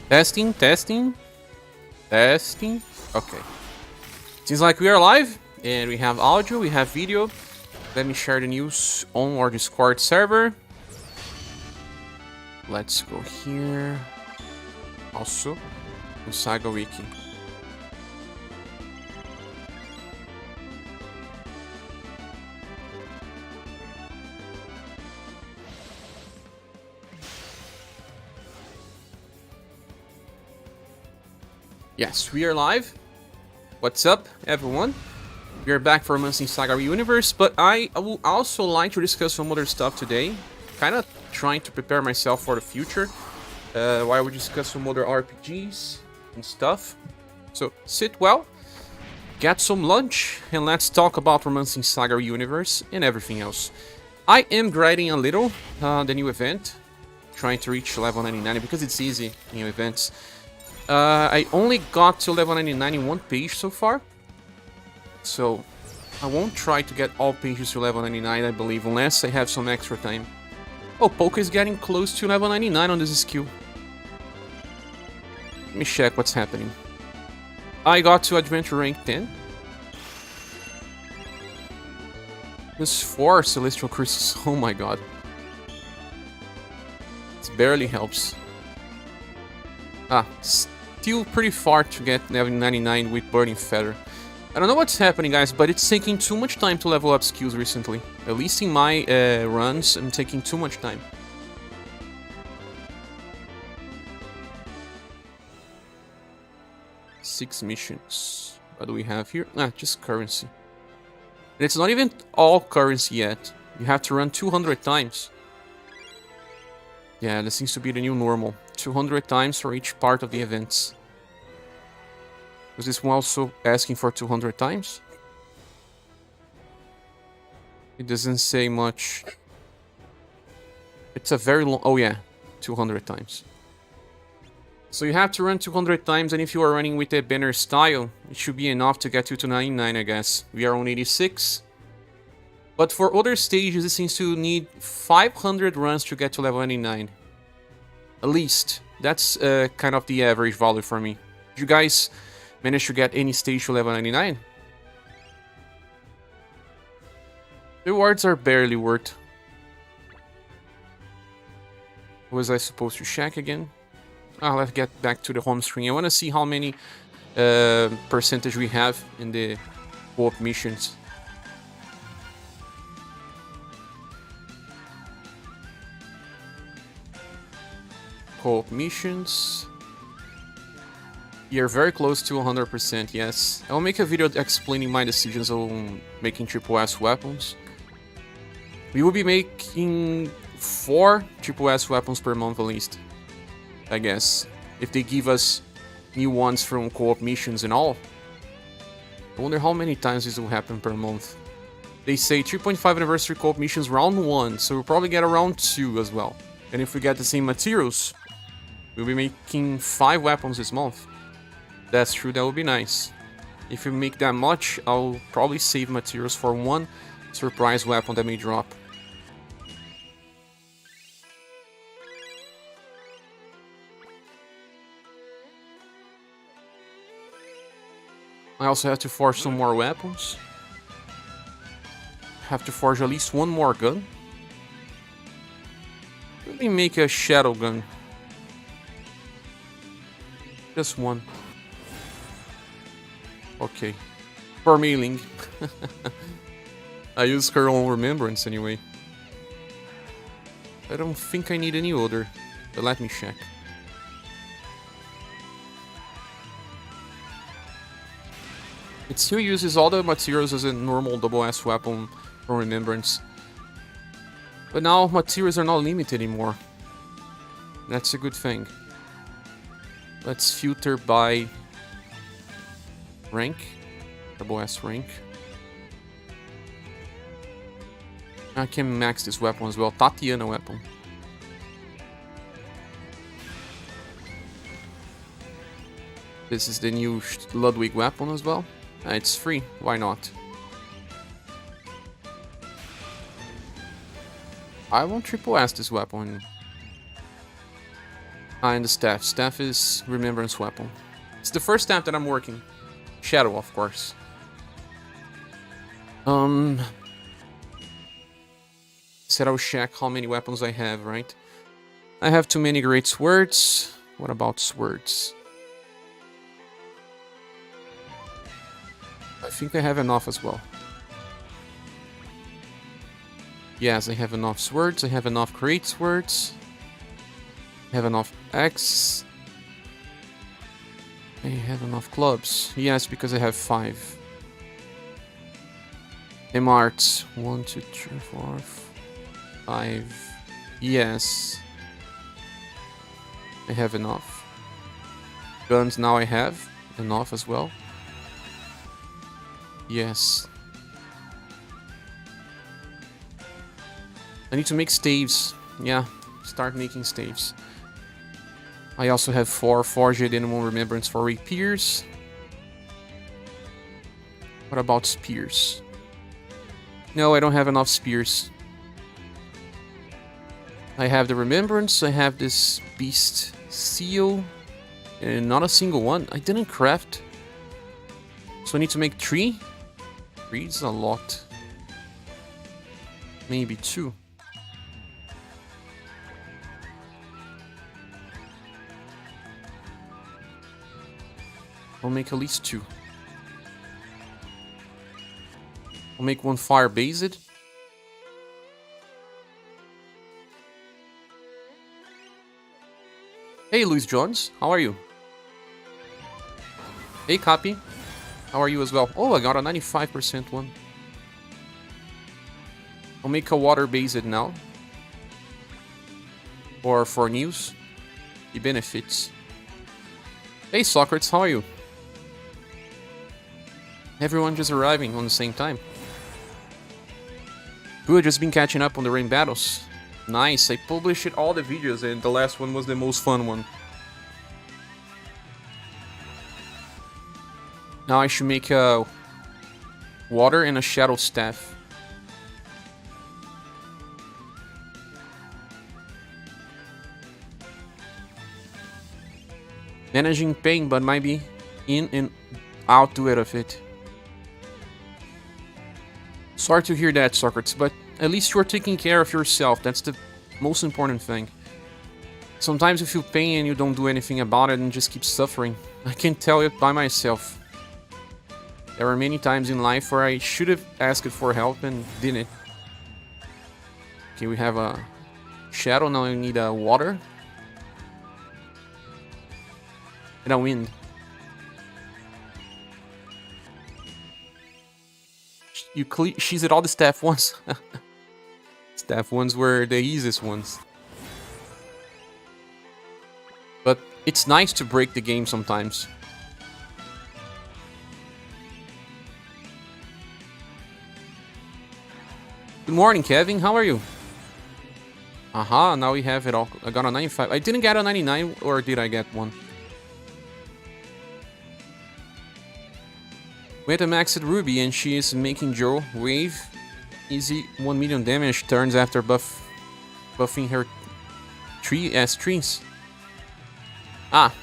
Testing, testing, testing. Okay. Seems like we are live, and we have audio, we have video. Let me share the news on our Discord server. Let's go here. Also, on SaGa Wiki. Yes, we are live. What's up, everyone? We are back for a month in SaGa Universe, but I would also like to discuss some other stuff today. Kind of trying to prepare myself for the future, while we discuss some other RPGs and stuff. So sit well, get some lunch, and let's talk about Romancing SaGa Universe and everything else. I am grinding a little the new event, trying to reach level 99 because it's easy in new events. I only got to level 99 in one page so far, so I won't try to get all pages to level 99, I believe, unless I have some extra time. Oh, Poke is getting close to level 99 on this skill. Let me check what's happening. I got to Adventure rank 10. There's 4 Celestial Curses, oh my god. It barely helps. Still pretty far to get level 99 with Burning Feather. I don't know what's happening, guys, but it's taking too much time to level up skills recently. At least in my runs, I'm taking too much time. Six missions. What do we have here? Just currency. And it's not even all currency yet. You have to run 200 times. Yeah, this seems to be the new normal. 200 times for each part of the events. Was this one also asking for 200 times? It doesn't say much. It's a very long... Oh yeah, 200 times. So you have to run 200 times, and if you are running with a banner style, it should be enough to get you to 99, I guess. We are on 86. But for other stages, it seems to need 500 runs to get to level 99. At least. That's kind of the average value for me. Did you guys manage to get any stage to level 99? The rewards are barely worth. Was I supposed to check again? Let's get back to the home screen. I want to see how many percentage we have in the co-op missions. Co-op missions. You're very close to 100%, yes. I'll make a video explaining my decisions on making triple S weapons. We will be making 4 triple S weapons per month at least, I guess. If they give us new ones from co-op missions and all. I wonder how many times this will happen per month. They say 3.5 anniversary co-op missions round 1, so we'll probably get a round 2 as well. And if we get the same materials, we'll be making 5 weapons this month. That's true, that would be nice. If we make that much, I'll probably save materials for one surprise weapon that may drop. I also have to forge some more weapons. Have to forge at least one more gun. Let me make a shadow gun. Just one. Okay. For mailing. I use her own remembrance anyway. I don't think I need any other, but let me check. It still uses all the materials as a normal double S weapon from remembrance. But now materials are not limited anymore. That's a good thing. Let's filter by rank, double S rank. I can max this weapon as well, Tatiana weapon. This is the new Ludwig weapon as well. It's free, why not? I won't triple S this weapon. Ah, and the staff. Staff is remembrance weapon. It's the first staff that I'm working. Shadow, of course. Said I'll check how many weapons I have, right? I have too many great swords. What about swords? I think I have enough as well. Yes, I have enough swords. I have enough great swords. I have enough axe. I have enough clubs. Yes, because I have 5. Emarts. 1, 2, 3, 4, 5. Yes. I have enough. Guns now I have enough as well. Yes. I need to make staves. Yeah, start making staves. I also have 4 Forged Animal Remembrance for rapiers. What about spears? No, I don't have enough spears. I have the Remembrance, I have this Beast Seal, and not a single one. I didn't craft. So I need to make 3? 3 is a lot. Maybe 2. I'll make at least 2. I'll make 1 fire-based. Hey, Luis Jones, how are you? Hey, Copy, how are you as well? Oh, I got a 95% one. I'll make a water-based now. Or for news. The benefits. Hey, Socrates, how are you? Everyone just arriving on the same time. Good, just been catching up on the rain battles. Nice, I published all the videos and the last one was the most fun one. Now I should make a water and a shadow staff. Managing pain, but might be in and out to it of it. Sorry to hear that, Socrates, but at least you're taking care of yourself. That's the most important thing. Sometimes you feel pain and you don't do anything about it and just keep suffering. I can tell it by myself. There were many times in life where I should have asked for help and didn't. Okay, we have a shadow, now we need a water. And a wind. She's at all the staff ones. Staff ones were the easiest ones. But it's nice to break the game sometimes. Good morning, Kevin. How are you? Aha, now we have it all. I got a 95. I didn't get a 99, or did I get one? We had a maxed Ruby and she is making Joe wave easy 1 million damage turns after buffing her trees. Ah,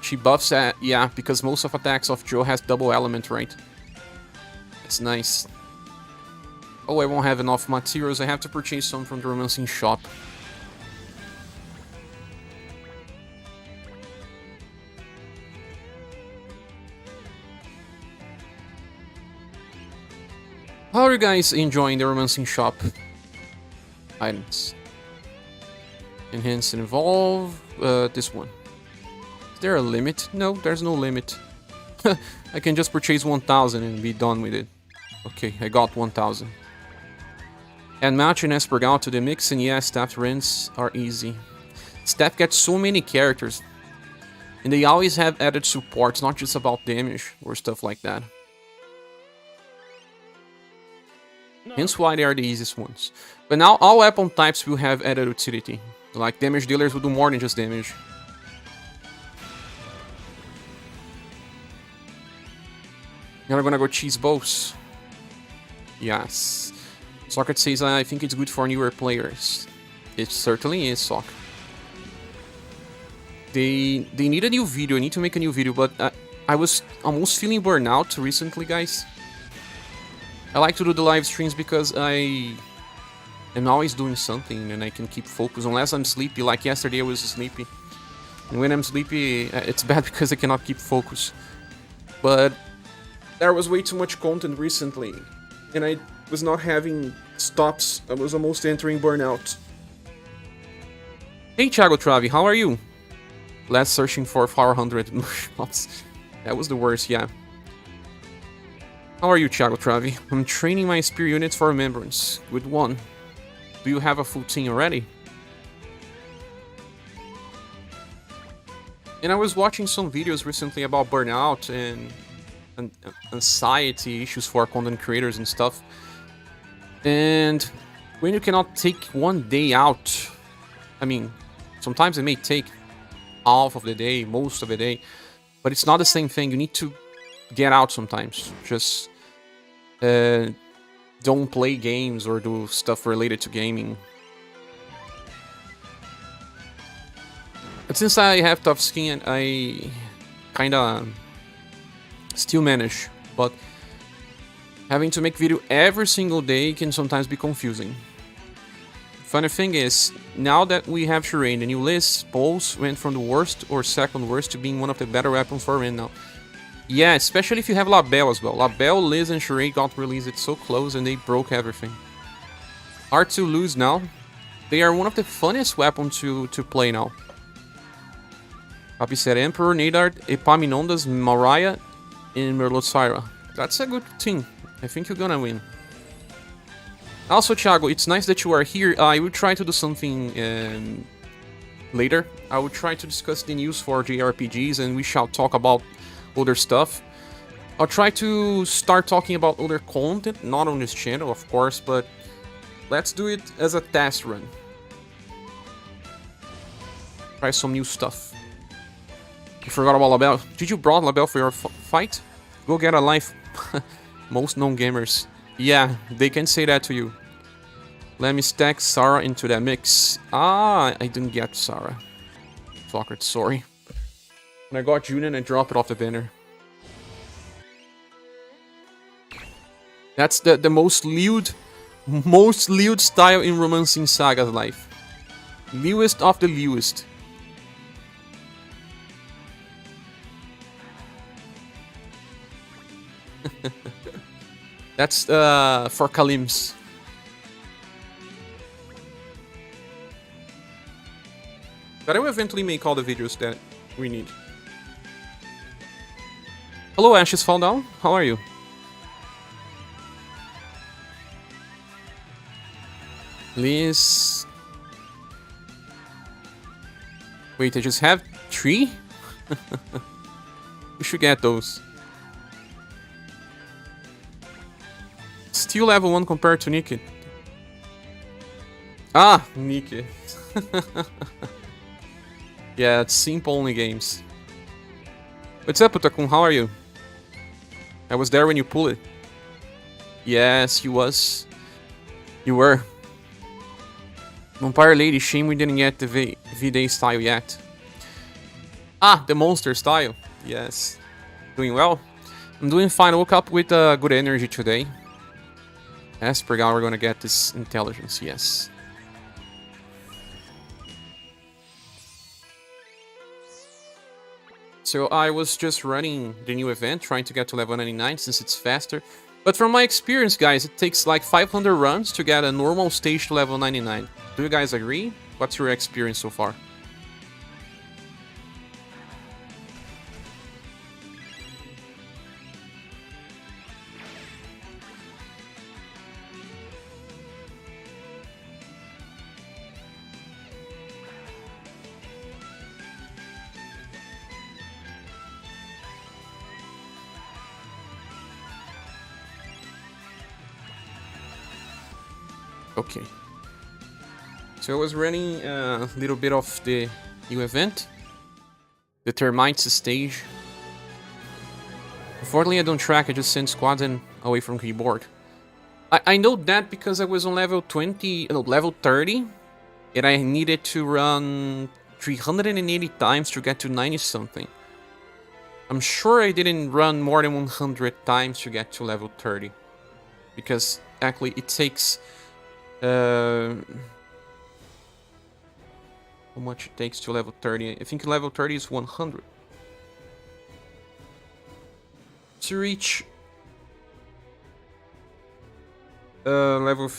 she buffs at, yeah, because most of attacks of Joe has double element, right? That's nice. Oh, I won't have enough materials. I have to purchase some from the romancing shop. How are you guys enjoying the romancing shop items? Enhance and evolve. This one. Is there a limit? No, there's no limit. I can just purchase 1,000 and be done with it. Okay, I got 1,000. And match an ScherBR to the mix, and yeah, staff runs are easy. Staff gets so many characters. And they always have added support, it's not just about damage or stuff like that. Hence why they are the easiest ones. But now all weapon types will have added utility. Like damage dealers will do more than just damage. Now we're gonna go cheese bows. Yes. Socket says I think it's good for newer players. It certainly is, Sock. They need a new video. I need to make a new video, but I was almost feeling burnout recently, guys. I like to do the live streams because I am always doing something and I can keep focus unless I'm sleepy. Like yesterday I was sleepy. And when I'm sleepy, it's bad because I cannot keep focus. But there was way too much content recently and I was not having stops. I was almost entering burnout. Hey Thiago Travi, how are you? Last searching for 400 shots. That was the worst, yeah. How are you, Thiago Travi? I'm training my spear units for remembrance. Good one. Do you have a full team already? And I was watching some videos recently about burnout and anxiety issues for content creators and stuff. And when you cannot take one day out, I mean, sometimes it may take half of the day, most of the day, but it's not the same thing. You need to get out sometimes. Just don't play games or do stuff related to gaming. But since I have tough skin, I kinda still manage, but having to make video every single day can sometimes be confusing. Funny thing is, now that we have Shurain, the new list, Pulse went from the worst or second worst to being one of the better weapons for Ren now. Yeah, especially if you have Labelle as well. Labelle, Liz, and Shurain got released so close and they broke everything. Hard to lose now. They are one of the funniest weapons to play now. Papi said Emperor, Nadard, Epaminondas, Mariah, and Merlotsyra. That's a good team. I think you're gonna win. Also, Thiago, it's nice that you are here. I will try to do something later. I will try to discuss the news for JRPGs and we shall talk about other stuff. I'll try to start talking about other content, not on this channel, of course, but let's do it as a test run. Try some new stuff. You forgot about Labelle. Did you brought Labelle for your fight? Go get a life. Most known gamers. Yeah, they can say that to you. Let me stack Sarah into that mix. Ah, I didn't get Sarah. Fucker, sorry. When I got Julian, I dropped it off the banner. That's the most lewd style in Romancing Saga's life. Lewest of the lewest. That's for Kalims. But I will eventually make all the videos that we need. Hello, Ashes Fall Down. How are you? Please. Wait, I just have 3? We should get those. Still level 1 compared to Nikki. Ah, Nikki. Yeah, it's simple only games. What's up, Utakun? How are you? I was there when you pulled it. Yes, you was. You were. Vampire Lady, shame we didn't get the V-Day style yet. Ah, the monster style. Yes. Doing well? I'm doing fine. I woke up with good energy today. As per God, we're gonna get this intelligence, yes. So I was just running the new event, trying to get to level 99 since it's faster. But from my experience, guys, it takes like 500 runs to get a normal stage to level 99. Do you guys agree? What's your experience so far? Okay. So I was running a little bit of the new event. The Termites stage. Unfortunately, I don't track, I just send squads and away from keyboard. I know that because I was on level 20, no, level 30. And I needed to run 380 times to get to 90 something. I'm sure I didn't run more than 100 times to get to level 30. Because actually it takes... how much it takes to level 30? I think level 30 is 100. To reach... level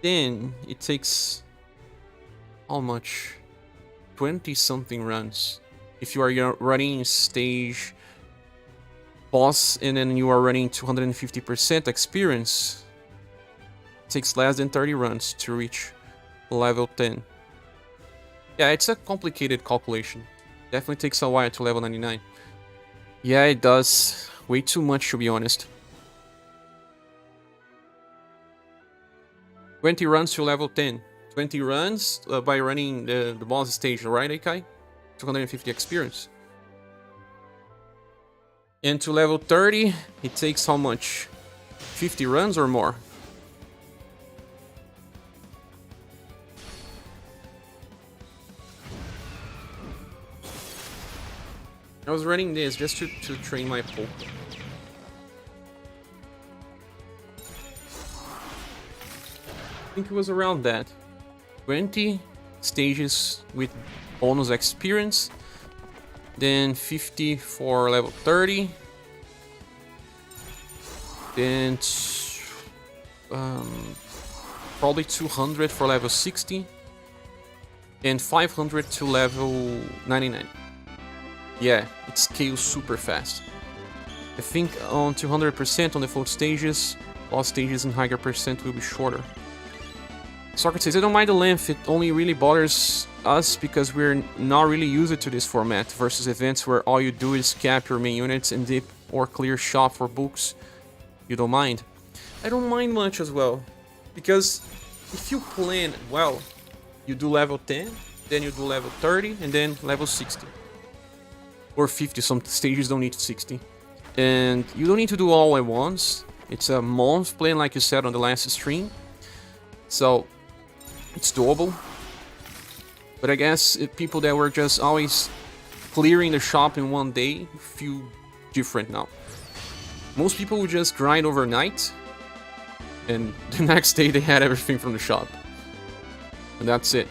10, it takes... how much? 20 something runs. If you are running stage boss and then you are running 250% experience, it takes less than 30 runs to reach level 10. Yeah, it's a complicated calculation. Definitely takes a while to level 99. Yeah, it does. Way too much, to be honest. 20 runs to level 10. 20 runs by running the boss stage, right, Akai? 250 experience. And to level 30, it takes how much? 50 runs or more? I was running this just to train my pull. I think it was around that. 20 stages with bonus experience, then 50 for level 30, then probably 200 for level 60, and 500 to level 99. Yeah, it scales super fast. I think on 200% on the full stages, all stages in higher percent will be shorter. Socrates, I don't mind the length, it only really bothers us because we're not really used to this format versus events where all you do is cap your main units and dip or clear shop for books. You don't mind? I don't mind much as well, because if you plan well, you do level 10, then you do level 30, and then level 60. Or 50, some stages don't need 60. And you don't need to do all at once. It's a month plan like you said on the last stream. So it's doable. But I guess people that were just always clearing the shop in one day feel different now. Most people would just grind overnight, and the next day they had everything from the shop. And that's it.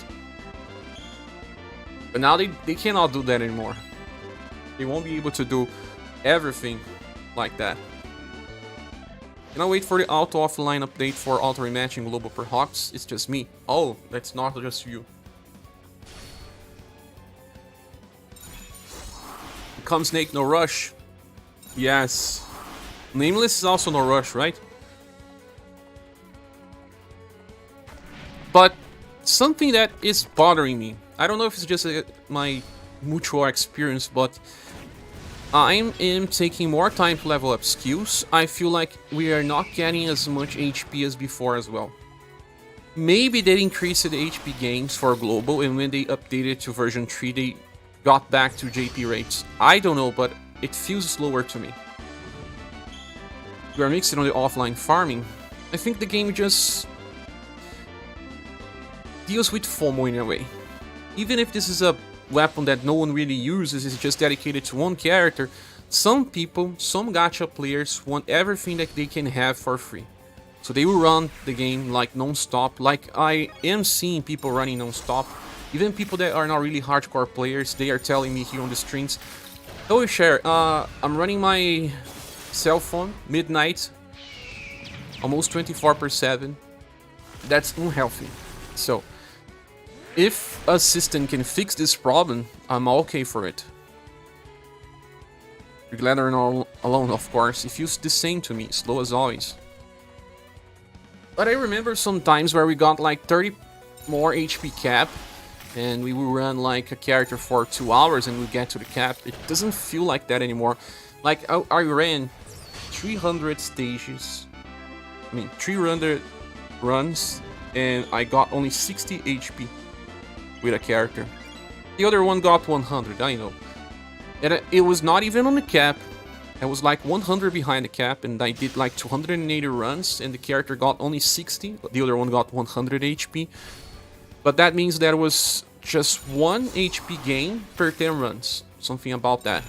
But now they cannot do that anymore. They won't be able to do everything like that. Can I wait for the auto offline update for auto rematching global per Hawks? It's just me. Oh, that's not just you. Come Snake, no rush. Yes. Nameless is also no rush, right? But something that is bothering me. I don't know if it's just my mutual experience, but I am taking more time to level up skills. I feel like we are not getting as much HP as before as well. Maybe they increased the HP gains for global, and when they updated to version 3 they got back to JP rates. I don't know, but it feels slower to me. We are mixing on the offline farming. I think the game just deals with FOMO in a way. Even if this is a weapon that no one really uses, is just dedicated to one character, some people, some gacha players want everything that they can have for free. So they will run the game like non-stop, like I am seeing people running non-stop. Even people that are not really hardcore players, they are telling me here on the streams, oh Cher, I'm running my cell phone midnight, almost 24/7. That's unhealthy. So if a system can fix this problem, I'm okay for it. You're glad I'm not alone, of course. It feels the same to me, slow as always. But I remember some times where we got like 30 more HP cap, and we will run like a character for 2 hours and we get to the cap. It doesn't feel like that anymore. Like I ran 300 stages, 300 runs, and I got only 60 HP with a character. The other one got 100, I know. And it was not even on the cap. I was like 100 behind the cap, and I did like 280 runs, and the character got only 60. The other one got 100 HP. But that means there was just 1 HP gain per 10 runs. Something about that.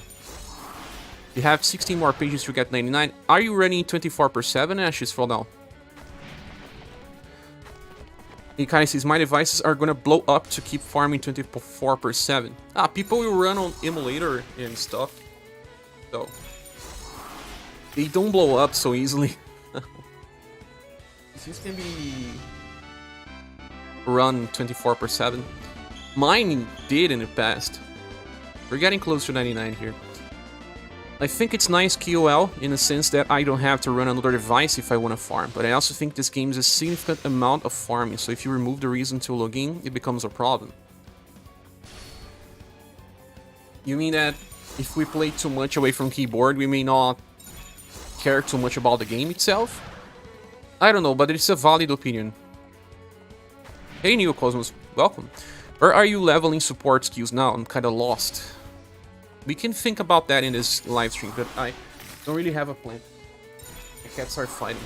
You have 16 more pages to get 99. Are you running 24/7 Ashes for now? Ikai says, my devices are gonna blow up to keep farming 24/7. Ah, people will run on emulator and stuff. So they don't blow up so easily. This can be run 24/7. Mine did in the past. We're getting close to 99 here. I think it's nice QOL in the sense that I don't have to run another device if I want to farm, but I also think this game is a significant amount of farming, so if you remove the reason to log in, it becomes a problem. You mean that if we play too much away from keyboard, we may not care too much about the game itself? I don't know, but it's a valid opinion. Hey Neo Cosmos, welcome. Where are you leveling support skills now? I'm kinda lost. We can think about that in this live stream, but I don't really have a plan. My cats are fighting.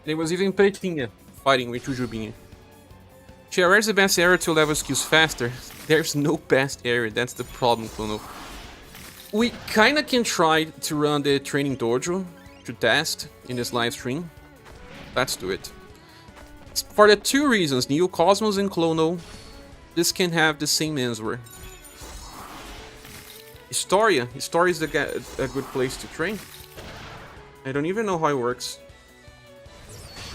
There was even Pretinha fighting with Jujubinha. Chia, where's the best area to level skills faster? There's no best area, that's the problem, Clono. We kinda can try to run the training dojo to test in this live stream. Let's do it. For the two reasons, Neo Cosmos and Clono, this can have the same answer. Historia is a good place to train. I don't even know how it works.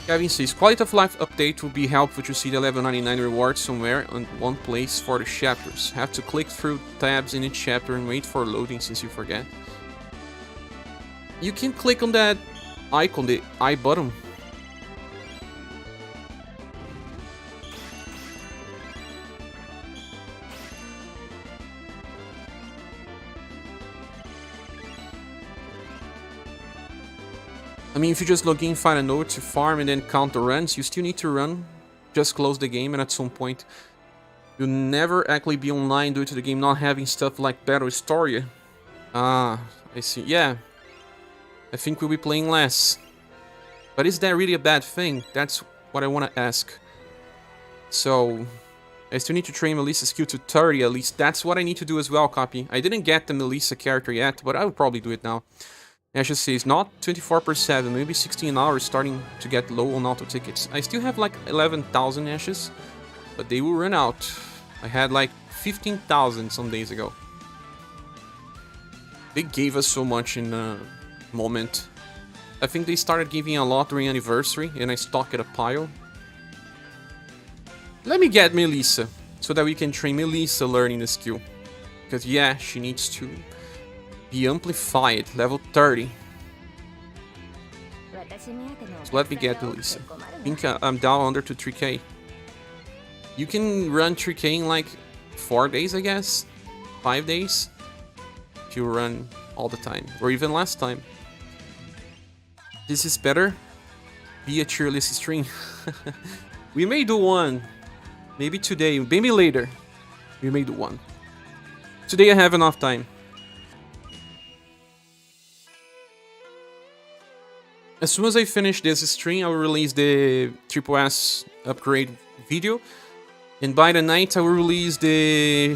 Kevin says, quality of life update would be helpful to see the level 99 reward somewhere on one place for the chapters. Have to click through tabs in each chapter and wait for loading since you forget. You can click on that icon, the I button. I mean, if you just log in, find a node to farm, and then count the runs, you still need to run. Just close the game, and at some point, you'll never actually be online due to the game not having stuff like Battle Historia. Ah, I see. Yeah, I think we'll be playing less. But is that really a bad thing? That's what I want to ask. So, I still need to train Melissa's skill to 30 at least. That's what I need to do as well, copy. I didn't get the Melissa character yet, but I will probably do it now. Ashes says, not 24/7, maybe 16 hours, starting to get low on auto tickets. I still have like 11,000 Ashes, but they will run out. I had like 15,000 some days ago. They gave us so much in a moment. I think they started giving a lot during anniversary, and I stocked a pile. Let me get Melissa, so that we can train Melissa learning the skill. Because yeah, she needs to be amplified, level 30. So let me get Melissa. I think I'm down under to 3k. You can run 3k in like 4 days, I guess. 5 days. If you run all the time, or even less time. This is better. Be a cheerless stream. We may do one. Maybe today, maybe later. We may do one. Today I have enough time. As soon as I finish this stream, I will release the SSS upgrade video. And by the night, I will release the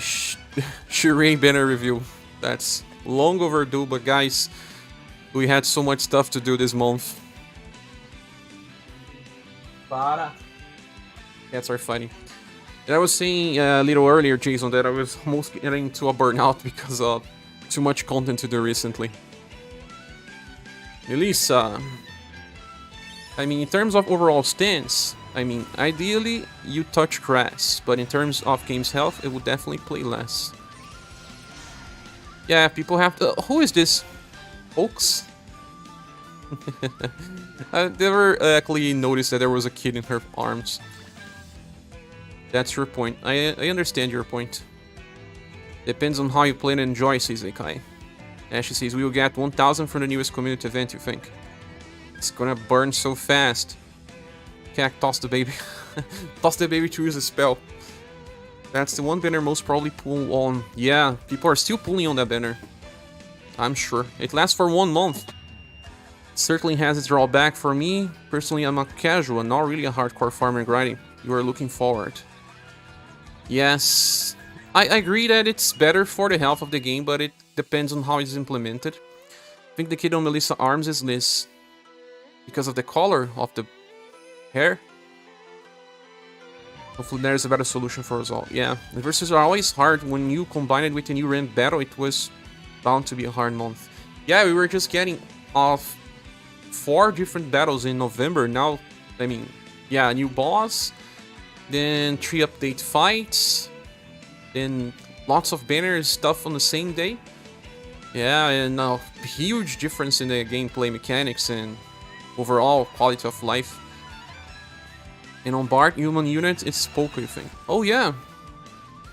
Shirei banner review. That's long overdue, but guys, we had so much stuff to do this month. Para. Cats are funny. And I was saying a little earlier, Jason, that I was almost getting into a burnout because of too much content to do recently. Melissa. I mean, in terms of overall stance, I mean, ideally, you touch grass, but in terms of game's health, it would definitely play less. Yeah, people have to... who is this? Folks? I never actually noticed that there was a kid in her arms. That's your point. I understand your point. Depends on how you play and enjoy, says Ekai. Ashley says, we will get 1,000 from the newest community event, you think? It's gonna burn so fast. Okay, toss the baby. Toss the baby to use a spell. That's the one banner most probably pull on. Yeah, people are still pulling on that banner. I'm sure. It lasts for 1 month. It certainly has its drawback for me. Personally, I'm a casual, not really a hardcore farmer grinding. You are looking forward. Yes, I agree that it's better for the health of the game, but it depends on how it's implemented. I think the kid on Melissa Arms is Liz. Because of the color of the hair. Hopefully there's a better solution for us all. Yeah, the verses are always hard. When you combine it with a new ranked battle, it was bound to be a hard month. Yeah, we were just getting off 4 different battles in November. Now, I mean, yeah, new boss, then 3 update fights, then lots of banners, stuff on the same day. Yeah, and a huge difference in the gameplay mechanics and overall quality of life. And on Bart human units, it's Poke, you think. Oh yeah,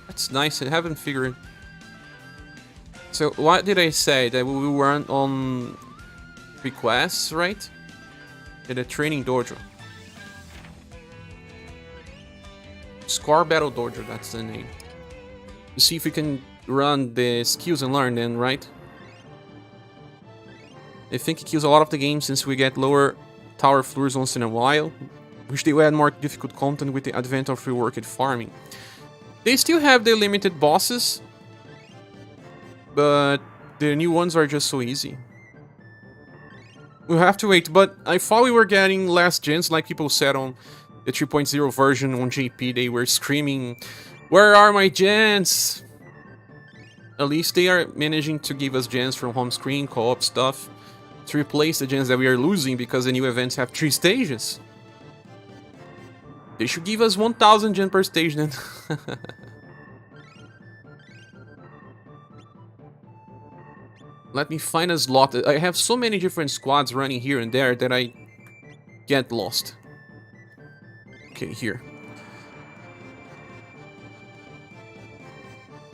that's nice. I haven't figured. So what did I say? That we weren't on requests, right? In the training dojo. Scar Battle Dojo, that's the name. To see if we can run the skills and learn then, right? I think it kills a lot of the game since we get lower tower floors once in a while. Wish they would add more difficult content with the advent of reworked farming. They still have the limited bosses, but the new ones are just so easy. We'll have to wait, but I thought we were getting less gens, like people said on the 3.0 version on JP. They were screaming, "Where are my gens?" At least they are managing to give us gens from home screen, co-op stuff, to replace the gens that we are losing because the new events have 3 stages. They should give us 1000 gen per stage then. Let me find a slot. I have so many different squads running here and there that I get lost. Okay, here.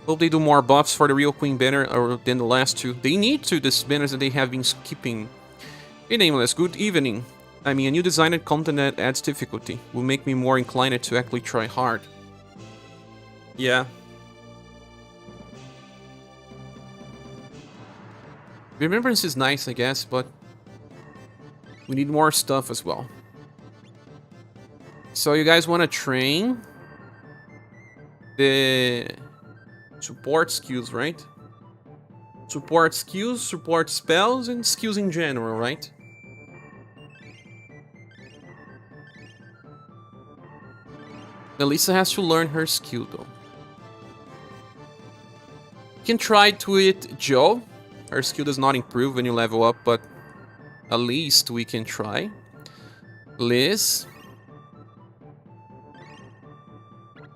Hope they do more buffs for the Real Queen banner than the last 2. They need to, these banners that they have been skipping. Hey Nameless, good evening. I mean, a new designed content that adds difficulty will make me more inclined to actually try hard. Yeah. Remembrance is nice, I guess, but we need more stuff as well. So you guys want to train the support skills, right? Support skills, support spells, and skills in general, right? Melissa has to learn her skill, though. You can try to hit Joe. Her skill does not improve when you level up, but at least we can try. Liz.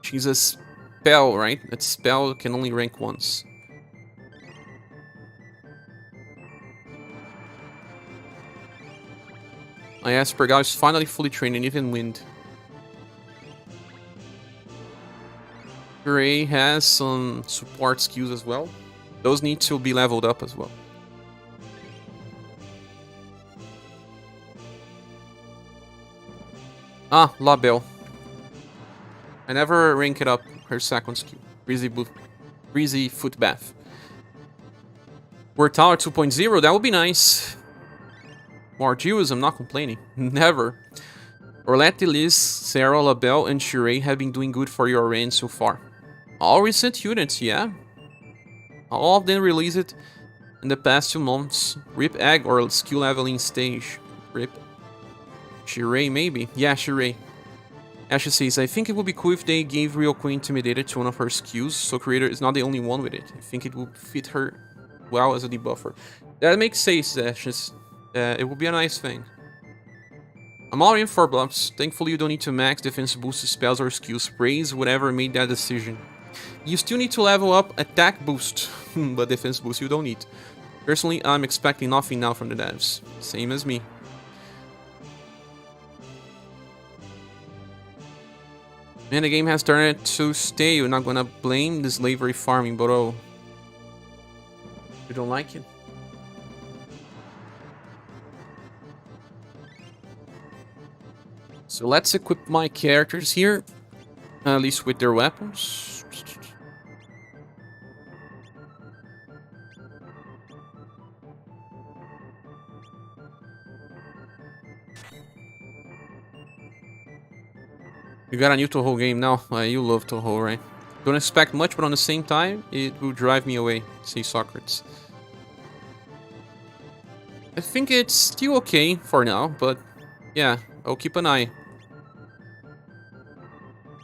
She's a spell, right? That spell can only rank once. Aspergal is finally fully trained in even wind. Ray has some support skills as well. Those need to be leveled up as well. Ah, Labelle. I never rank it up, her second skill. Breezy Foot Bath. We're Tower 2.0, that would be nice. More Jews, I'm not complaining. Never. Orlette, Liz, Sarah, Labelle, and Shirei have been doing good for your range so far. All recent units, yeah. All of them released in the past 2 months. Rip Egg or skill leveling stage. Rip. Shirei, maybe. Yeah, Shirei. Ashley says, I think it would be cool if they gave Real Queen Intimidated to one of her skills, so Creator is not the only one with it. I think it would fit her well as a debuffer. That makes sense, Ashley. It would be a nice thing. I'm all in for buffs. Thankfully, you don't need to max defense boost spells or skills. Praise whatever made that decision. You still need to level up attack boost, but defense boost you don't need. Personally, I'm expecting nothing now from the devs. Same as me. Man, the game has turned to stay. You're not gonna blame the slavery farming, but oh. You don't like it? So let's equip my characters here, at least with their weapons. You got a new Toho game now. You love Toho, right? Don't expect much, but on the same time, it will drive me away. Say Socrates. I think it's still okay for now, but yeah, I'll keep an eye.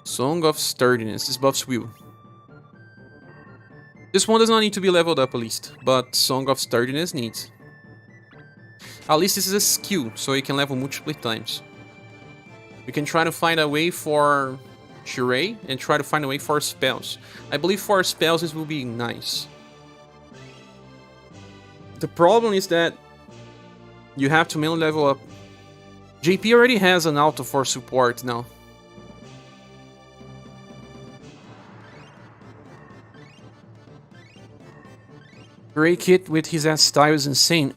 Song of Sturdiness. This buffs will. This one does not need to be leveled up at least, but Song of Sturdiness needs. At least this is a skill, so you can level multiple times. We can try to find a way for Shirei and try to find a way for spells. I believe for spells this will be nice. The problem is that you have to mainly level up. JP already has an auto for support now. Great kit with his S style is insane.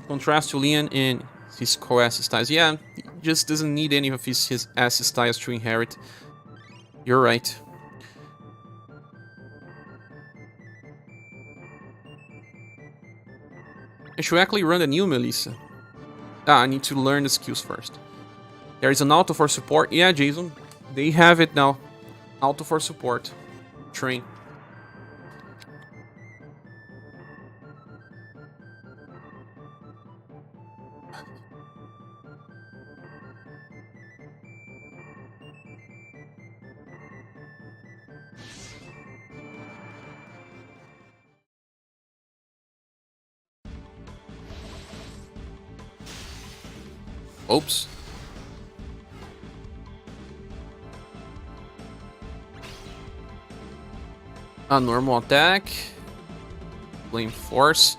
Contrast to Leon and his co-S styles. Yeah, he just doesn't need any of his S styles to inherit. You're right. I should actually run the new Melissa. I need to learn the skills first. There is an auto for support. Yeah, Jason. They have it now. Auto for support. Train. Oops. A normal attack. Flame force.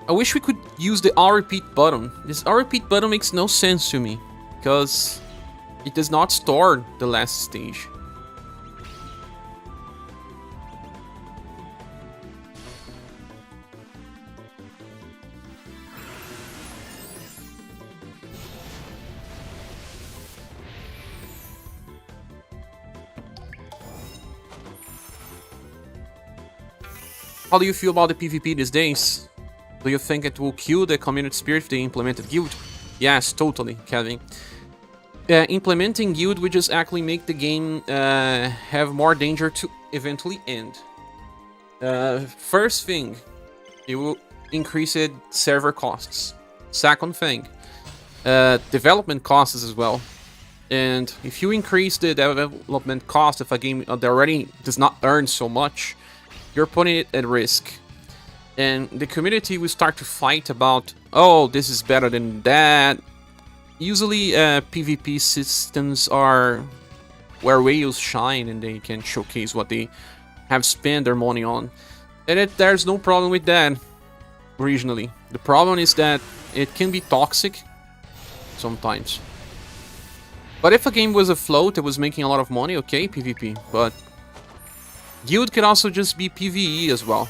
I wish we could use the all repeat button. This all repeat button makes no sense to me, because it does not store the last stage. How do you feel about the PvP these days? Do you think it will kill the community spirit if they implemented guild? Yes, totally, Kevin. Implementing guild would just actually make the game have more danger to eventually end. First thing, it will increase server costs. Second thing, development costs as well. And if you increase the development cost of a game that already does not earn so much, you're putting it at risk. And the community will start to fight about, oh, this is better than that. Usually PvP systems are where whales shine and they can showcase what they have spent their money on. And there's no problem with that, originally. The problem is that it can be toxic sometimes. But if a game was afloat, it was making a lot of money, okay, PvP. But guild can also just be PvE as well.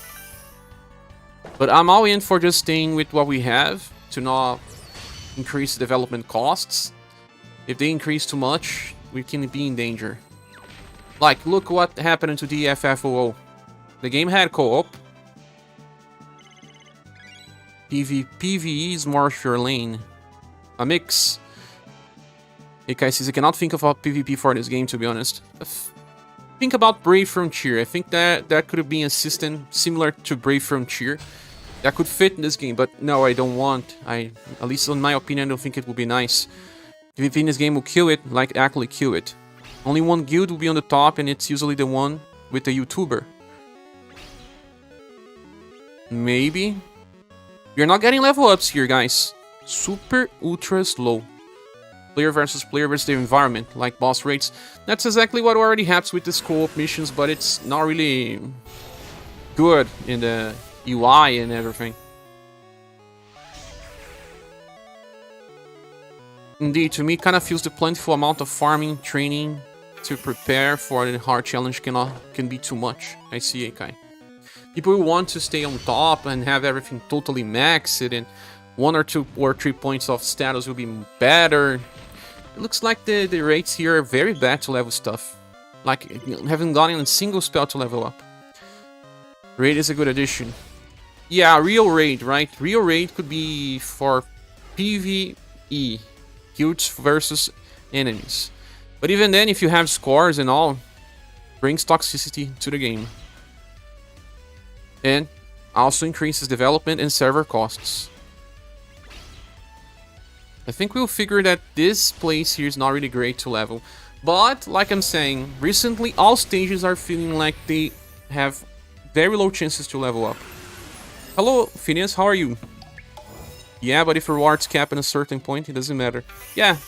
But I'm all in for just staying with what we have to not increase development costs. If they increase too much, we can be in danger. Like, look what happened to the FFOO. The game had co-op. PvE is more your lane. A mix. Hey guys, I cannot think of a PvP for this game, to be honest. Think about Brave Frontier. I think that could have been a system similar to Brave Frontier that could fit in this game, but no, I don't want. At least in my opinion, I don't think it would be nice. PvP in this game will kill it, like actually kill it. Only one guild will be on the top, and it's usually the one with the YouTuber. Maybe. You're not getting level ups here, guys. Super ultra slow. Player versus the environment, like boss rates. That's exactly what already happens with this co-op missions, but it's not really good in the UI and everything. Indeed, to me, it kind of feels the plentiful amount of farming, training to prepare for the hard challenge can be too much. I see, Akai. People want to stay on top and have everything totally maxed, and 1 or 2 or 3 points of status will be better. It looks like the rates here are very bad to level stuff. Like, haven't gotten a single spell to level up. Raid is a good addition. Yeah, real raid, right? Real raid could be for PvE. Guilds versus enemies. But even then, if you have scores and all, brings toxicity to the game. And also increases development and server costs. I think we'll figure that this place here is not really great to level. But, like I'm saying, recently all stages are feeling like they have very low chances to level up. Hello, Phineas, how are you? Yeah, but if rewards cap at a certain point, it doesn't matter. Yeah.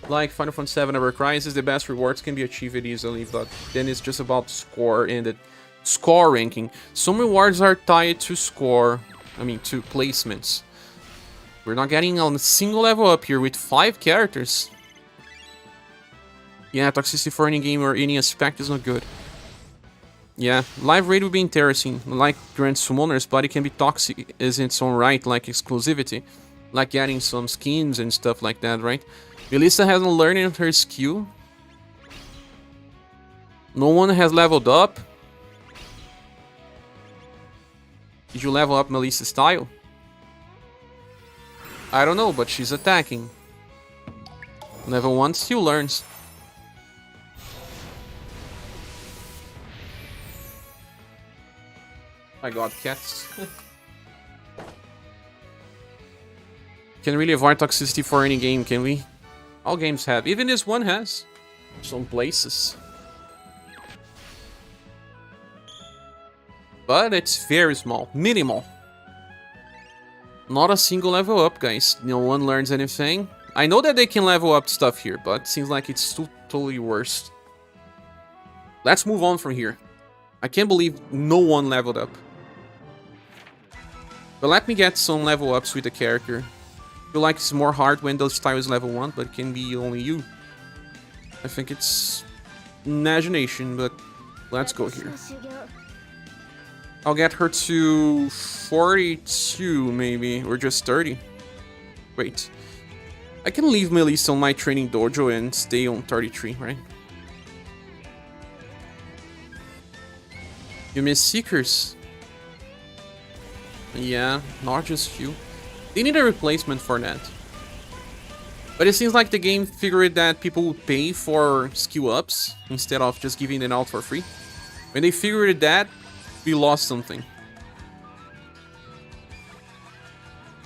Like Final Fantasy VII Ever Crisis, the best rewards can be achieved easily, but then it's just about score and the score ranking. Some rewards are tied to score, to placements. We're not getting on a single level up here with 5 characters. Yeah, toxicity for any game or any aspect is not good. Yeah, live raid would be interesting, like Grand Summoners, but it can be toxic as its own right, like exclusivity. Like getting some skins and stuff like that, right? Melissa hasn't learned her skill. No one has leveled up. Did you level up Melissa's style? I don't know, but she's attacking. Level 1 still learns. I got cats. Can really avoid toxicity for any game, can we? All games have. Even this one has. Some places. But it's very small. Minimal. Not a single level up, guys. No one learns anything. I know that they can level up stuff here, but it seems like it's totally worse. Let's move on from here. I can't believe no one leveled up. But let me get some level ups with the character. I feel like it's more hard when the style is level 1, but it can be only you. I think it's imagination, but let's go here. I'll get her to 42, maybe, or just 30. Wait. I can leave Melissa on my training dojo and stay on 33, right? You miss Seekers? Yeah, not just you. They need a replacement for that. But it seems like the game figured that people would pay for skill ups instead of just giving them out for free. When they figured that, we lost something.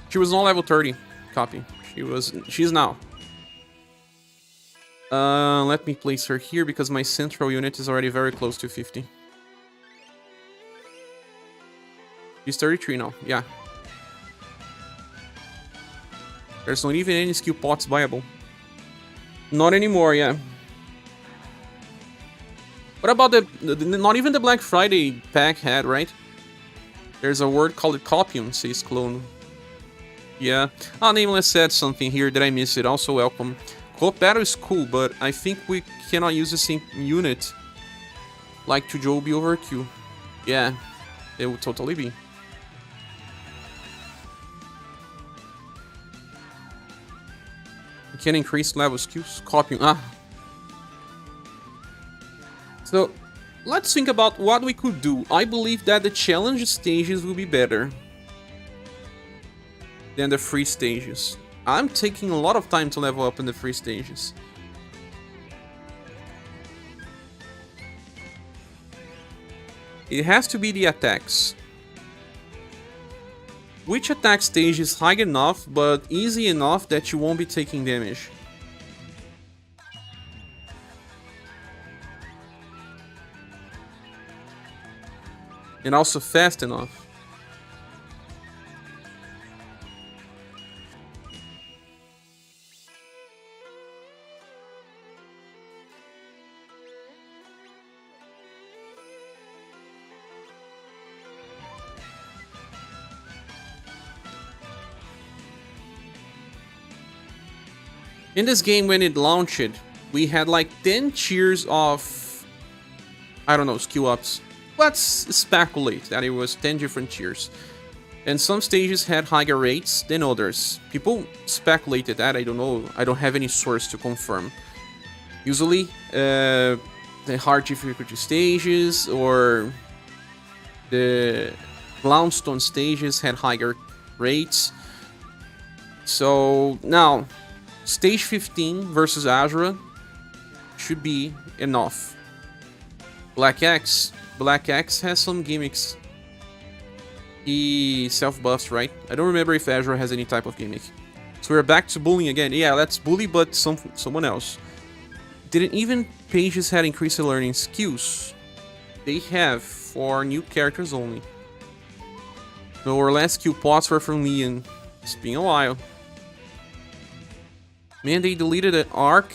She was not level 30. Copy. She's now. Let me place her here because my central unit is already very close to 50. She's 33 now, yeah. There's not even any skill pots viable. Not anymore, yeah. What about not even the Black Friday pack had, right? There's a word called copium, says Clone. Yeah. Nameless said something here that I missed it. Also welcome. Co-op battle is cool, but I think we cannot use the same unit. Like to Joe be overkill. Yeah, it would totally be. We can increase level skills. Copium. So, let's think about what we could do. I believe that the challenge stages will be better than the free stages. I'm taking a lot of time to level up in the free stages. It has to be the attacks. Which attack stage is high enough but easy enough that you won't be taking damage? And also fast enough. In this game, when it launched, we had like 10 tiers of, I don't know, skill ups. Let's speculate that it was 10 different tiers. And some stages had higher rates than others. People speculated that, I don't know, I don't have any source to confirm. Usually, the hard difficulty stages or the Clownstone stages had higher rates. So now, stage 15 versus Azura should be enough. Black X has some gimmicks. He self-buffs, right? I don't remember if Azura has any type of gimmick. So we're back to bullying again. Yeah, let's bully, but someone else. Didn't even pages had increased learning skills? They have for new characters only. So our last skill pots were from Leon. It's been a while. Man, they deleted the arc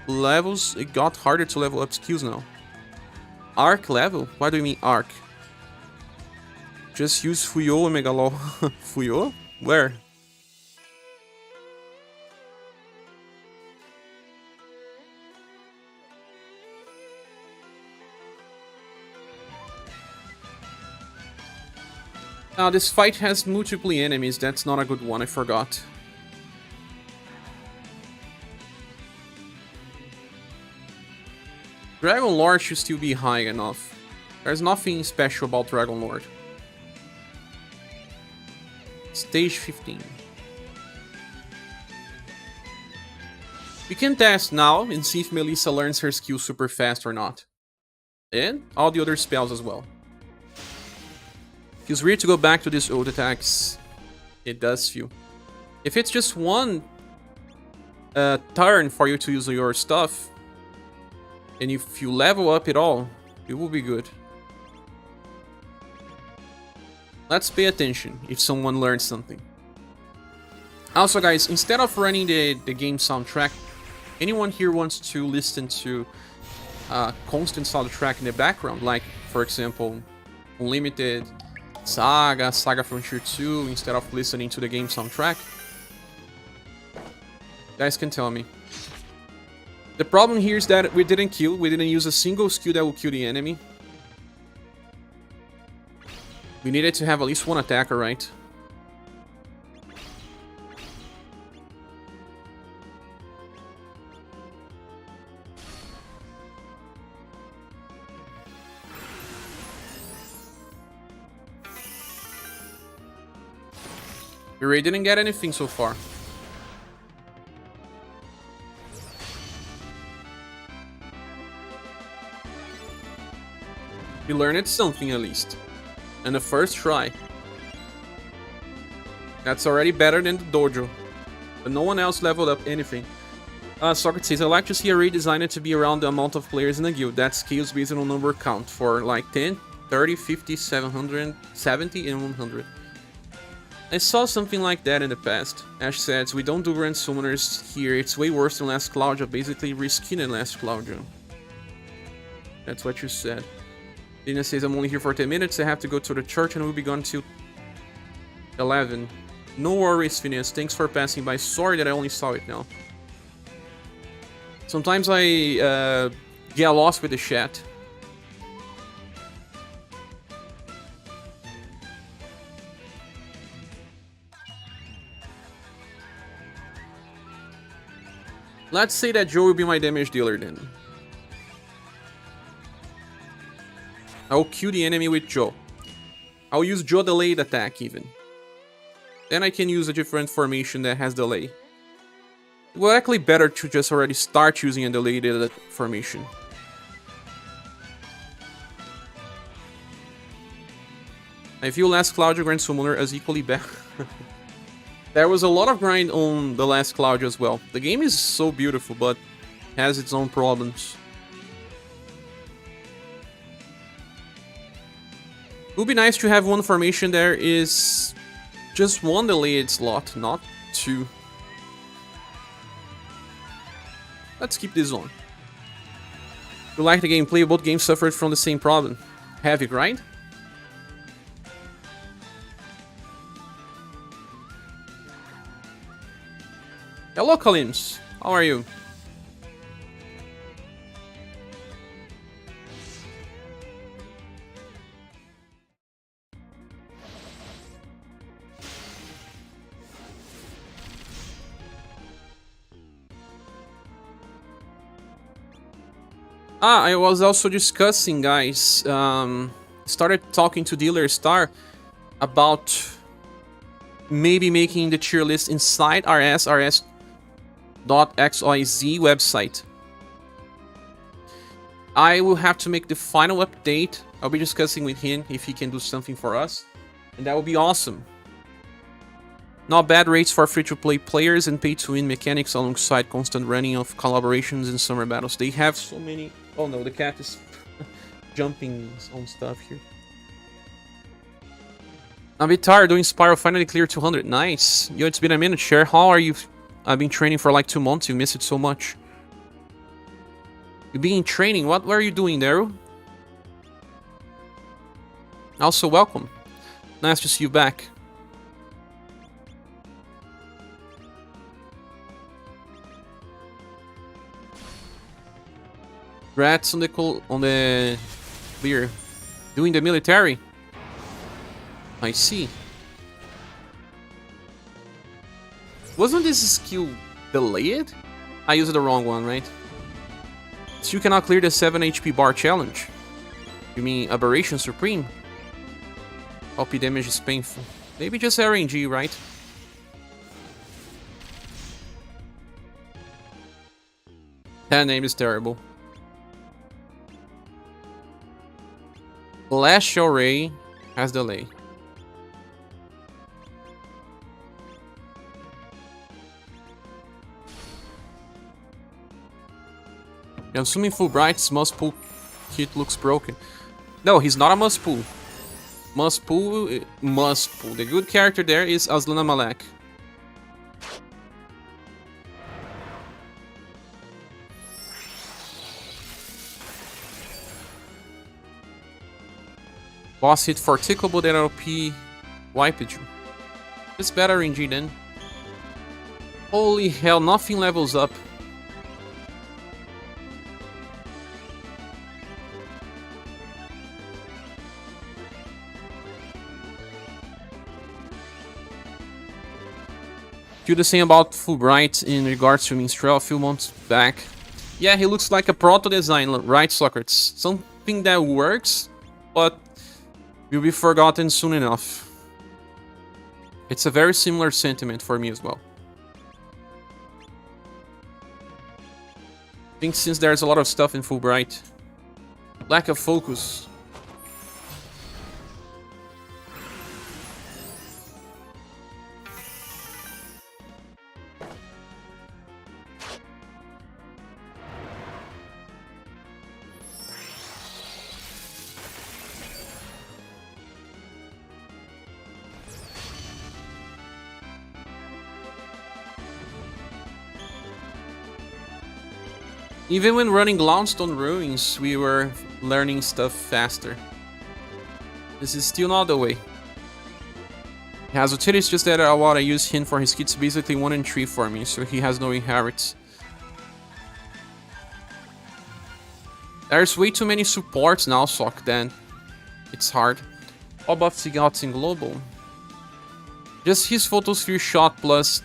levels. It got harder to level up skills now. Arc level? What do you mean arc? Just use Fuyo and Megalo. Fuyo? Where? Now this fight has multiple enemies. That's not a good one. I forgot. Dragon Lord should still be high enough. There's nothing special about Dragon Lord. Stage 15. We can test now and see if Melissa learns her skill super fast or not. And all the other spells as well. Feels weird to go back to these old attacks. It does feel. If it's just one turn for you to use your stuff, and if you level up it all, it will be good. Let's pay attention if someone learns something. Also guys, instead of running the game soundtrack, anyone here wants to listen to constant soundtrack in the background, like for example, Unlimited, SaGa Frontier 2, instead of listening to the game soundtrack? Guys can tell me. The problem here is that we didn't use a single skill that will kill the enemy. We needed to have at least one attacker, right? We really didn't get anything so far. We learned something at least. And the first try. That's already better than the dojo. But no one else leveled up anything. Socrates, I like to see a raid designed to be around the amount of players in a guild. That scales based on number count for like 10, 30, 50, 770, and 100. I saw something like that in the past. Ash says, we don't do Grand Summoners here. It's way worse than Last Claudia. Basically reskinning Last Claudia. That's what you said. Dina says, I'm only here for 10 minutes. I have to go to the church and we'll be gone till 11. No worries, Phineas. Thanks for passing by. Sorry that I only saw it now. Sometimes I get lost with the chat. Let's say that Joe will be my damage dealer then. I'll kill the enemy with Joe. I'll use Joe delayed attack even. Then I can use a different formation that has delay. Well, actually better to just already start using a delayed formation. I view Last Claudia Grand Summoner as equally bad. There was a lot of grind on the Last Claudia as well. The game is so beautiful, but has its own problems. It would be nice to have one formation there is just one delayed slot, not two. Let's keep this on. You like the gameplay, both games suffered from the same problem. Heavy grind? Hello, Kalims. How are you? I was also discussing, guys. Started talking to Dealer Star about maybe making the tier list inside our rs.xyz website. I will have to make the final update. I'll be discussing with him if he can do something for us, and that would be awesome. Not bad rates for free-to-play players and pay-to-win mechanics alongside constant running of collaborations and summer battles. They have so many... Oh no, the cat is jumping on stuff here. I'm a bit tired doing Spiral, finally clear 200. Nice. Yo, it's been a minute, Cher. How are you? I've been training for like 2 months. You missed it so much. You've been in training? What were you doing, Daryl? Also, welcome. Nice to see you back. Rats on the clear. Doing the military. I see. Wasn't this skill delayed? I used the wrong one, right? So you cannot clear the 7 HP bar challenge. You mean Aberration Supreme? Copy damage is painful. Maybe just RNG, right? That name is terrible. Last Shell Ray has delay. I'm assuming Fulbright's must pull kit looks broken. No, he's not a must pull. Must pull. The good character there is Aslana Malak. Boss hit for tickle, but LP wiped you. It's better RNG then. Holy hell, nothing levels up. Feel the same about Fulbright in regards to Minstrel a few months back. Yeah, he looks like a proto design, right, Socrates? Something that works, but will be forgotten soon enough. It's a very similar sentiment for me as well. I think since there's a lot of stuff in Fulbright, lack of focus. Even when running Lounstone Ruins, we were learning stuff faster. This is still not the way. Hazutil is just that what I use him for his kits basically 1 and 3 for me, so he has no inherits. There's way too many supports now, Sock, then it's hard. How about Sigauts in Global? Just his Photosphere shot plus...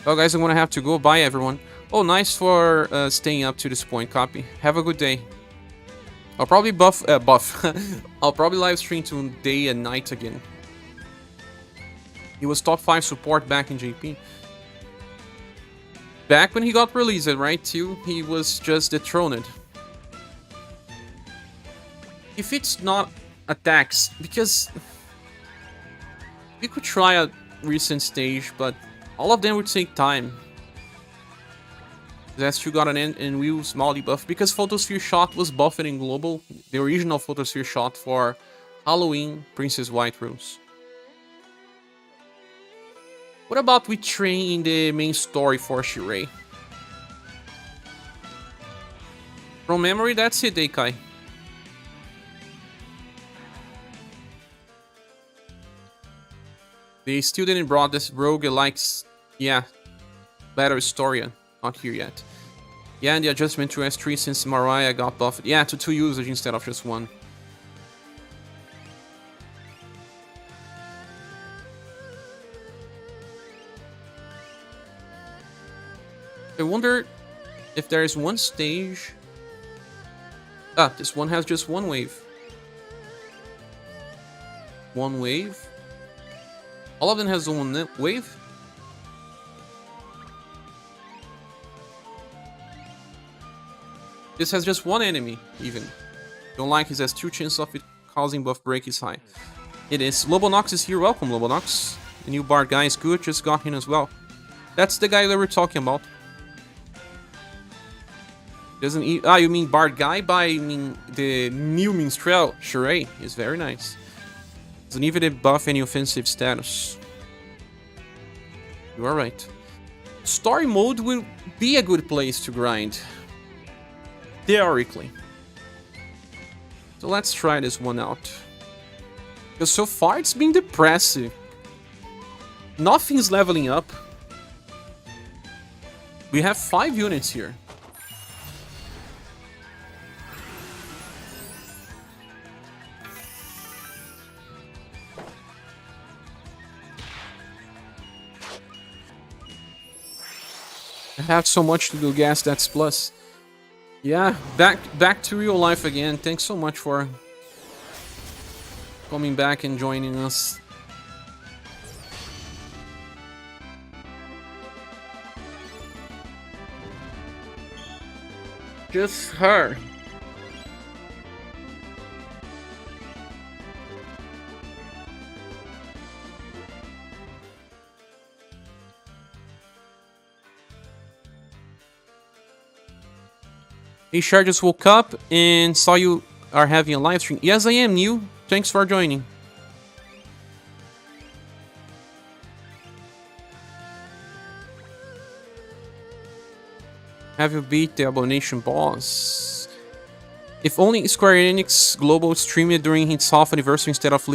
Well guys, I'm gonna have to go. Bye everyone. Oh, nice for staying up to this point, copy. Have a good day. I'll probably I'll probably live stream to day and night again. He was top 5 support back in JP. Back when he got released, right, too, he was just dethroned. If it's not attacks, because we could try a recent stage, but all of them would take time. That's you got an end and Will small debuff because Photosphere Shot was buffed in Global, the original Photosphere Shot for Halloween Princess White rules. What about we train in the main story for Shirei? From memory, that's it, Deikai. They still didn't brought this roguelike, yeah, Battle Historian. Not here yet. Yeah, and the adjustment to S3 since Mariah got buffed. Yeah, to 2 users instead of just 1. I wonder If there is one stage... Ah, this one has just one wave. One wave. All of them has one wave. This has just one enemy, even. Don't like it has 2 chances of it causing buff break is high. It is. Lobonox is here. Welcome, Lobonox. The new Bard guy is good. Just got him as well. That's the guy that we're talking about. Doesn't eat. Ah, you mean Bard guy? I mean the new Minstrel. Sheree is very nice. Doesn't even buff any offensive status. You are right. Story mode will be a good place to grind. Theoretically. So let's try this one out. Because so far it's been depressive. Nothing's leveling up. We have 5 units here. I have so much to do, gas, that's plus. Yeah, back to real life again. Thanks so much for coming back and joining us. Just her. Hey, Char, just woke up and saw you are having a live stream. Yes, I am, new. Thanks for joining. Have you beat the Abomination boss? If only Square Enix Global streamed it during its half anniversary instead of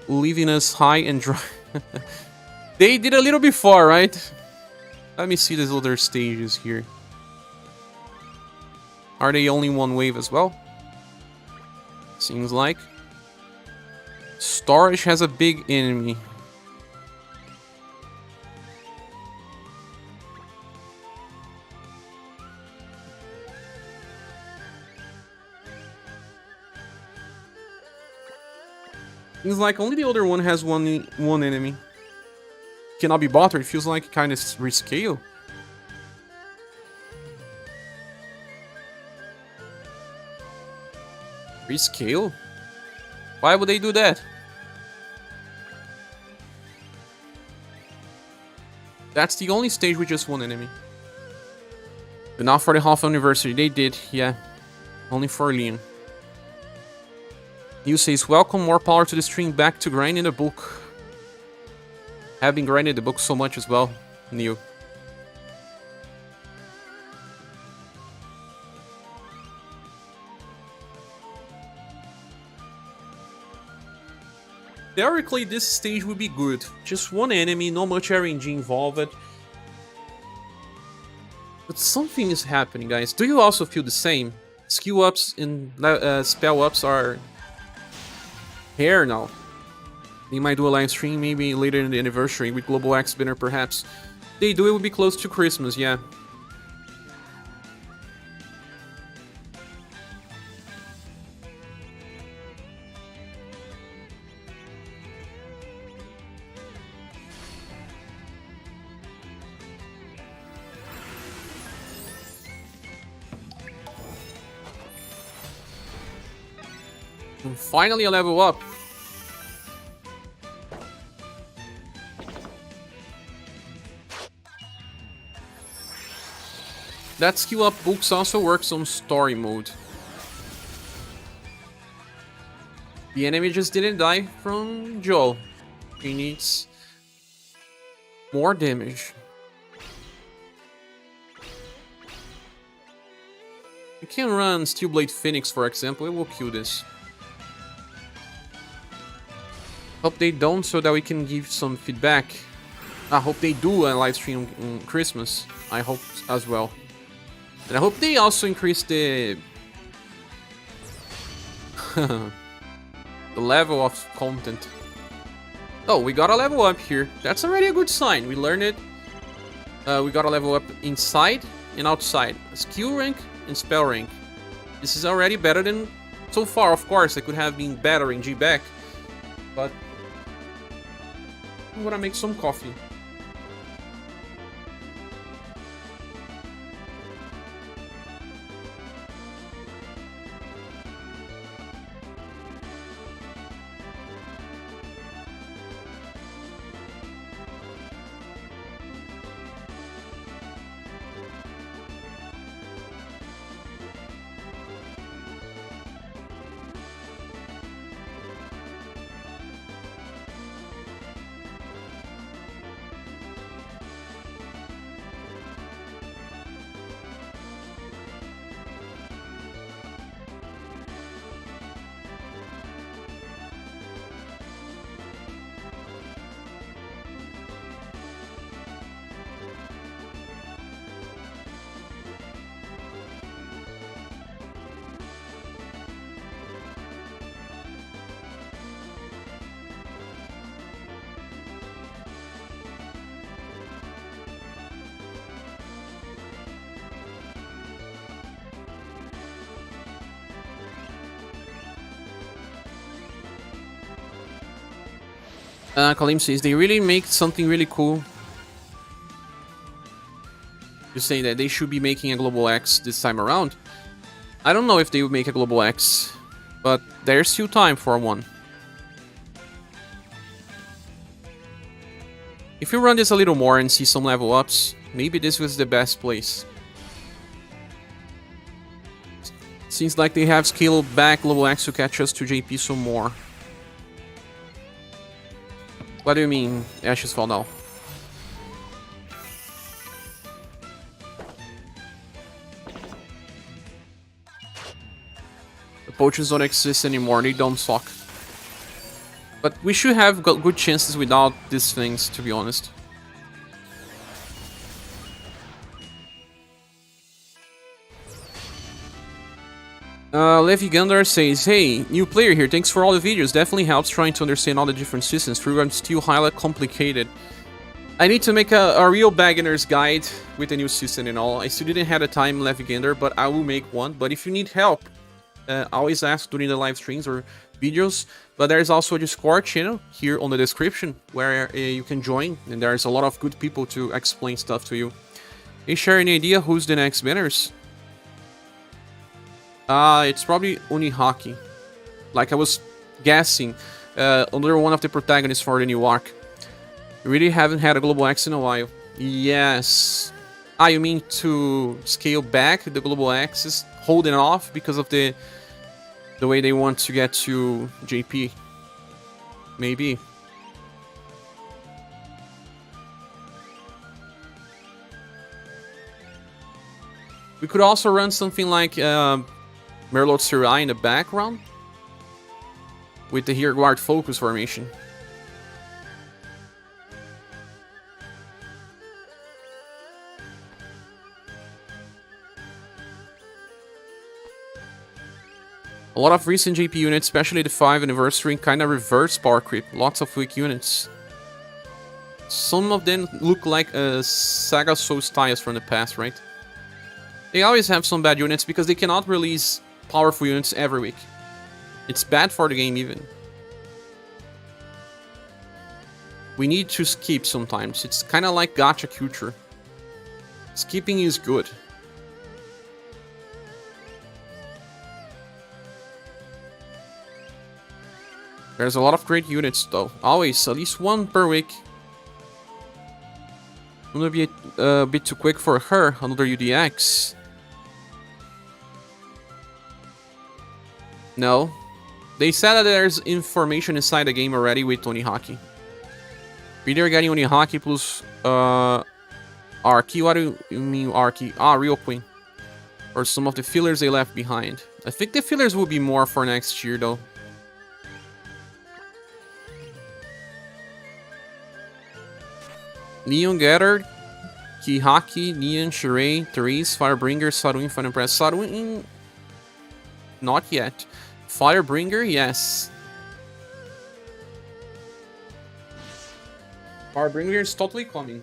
leaving us high and dry. They did a little before, right? Let me see these other stages here. Are they only one wave as well? Seems like. Storage has a big enemy. Seems like only the other one has one enemy. Cannot be bought, or it feels like kind of rescale. Rescale? Why would they do that? That's the only stage with just one enemy. But not for the half anniversary. They did, yeah. Only for Leon. You says, welcome, more power to the stream, back to grinding the book. Have been grinding the book so much as well, Neo. Theoretically, this stage would be good. Just one enemy, not much RNG involved. But something is happening, guys. Do you also feel the same? Skill ups and spell ups are here now. They might do a live stream maybe later in the anniversary with Global X Banner perhaps. They do, it will be close to Christmas, yeah. And finally a level up. That skill up books also works on story mode. The enemy just didn't die from Joel. He needs more damage. You can run Steelblade Phoenix, for example, it will kill this. Hope they don't, so that we can give some feedback. I hope they do a live stream on Christmas. I hope as well. And I hope they also increase the the level of content. Oh, we got a level up here. That's already a good sign. We learned it. We got a level up inside and outside. Skill rank and spell rank. This is already better than so far. Of course, I could have been better in G-Back, but I'm gonna make some coffee. Kalim says they really make something really cool. You say that they should be making a Global X this time around. I don't know if they would make a Global X, but there's still time for one. If you run this a little more and see some level ups, maybe this was the best place. Seems like they have scaled back Global X to catch us to JP some more. What do you mean, Ashes Fall now? The potions don't exist anymore, they don't suck. But we should have got good chances without these things, to be honest. Levi Gundar says, hey, new player here, thanks for all the videos, definitely helps trying to understand all the different systems, through I'm still highly complicated. I need to make a real beginner's guide with the new system and all. I still didn't have the time, Levi Gundar, but I will make one. But if you need help, always ask during the live streams or videos. But there's also a Discord channel here on the description where you can join, and there's a lot of good people to explain stuff to you. Hey, share any idea who's the next banners? It's probably Unihaki. Like I was guessing, under one of the protagonists for the new arc. We really haven't had a Global X in a while. Yes. You mean to scale back the Global Axis, holding off because of the way they want to get to JP? Maybe. We could also run something like Merlot Serai in the background with the Here Guard focus formation. A lot of recent JP units, especially the 5 anniversary, kind of reverse power creep. Lots of weak units. Some of them look like SaGa Soul styles from the past, right? They always have some bad units because they cannot release powerful units every week. It's bad for the game even. We need to skip sometimes. It's kind of like Gacha culture. Skipping is good. There's a lot of great units though. Always, at least one per week. I'm gonna be a bit too quick for her. Another UDX. No. They said that there's information inside the game already with Onihaki. Either getting Onihaki plus Arki. What do you mean Arki? Real Queen. Or some of the fillers they left behind. I think the fillers will be more for next year though. Neon Getter, Kihaki, Neon, Sherei, Therese, Firebringer, Saruin, Final Press. Saruin, not yet. Firebringer, yes. Firebringer is totally coming.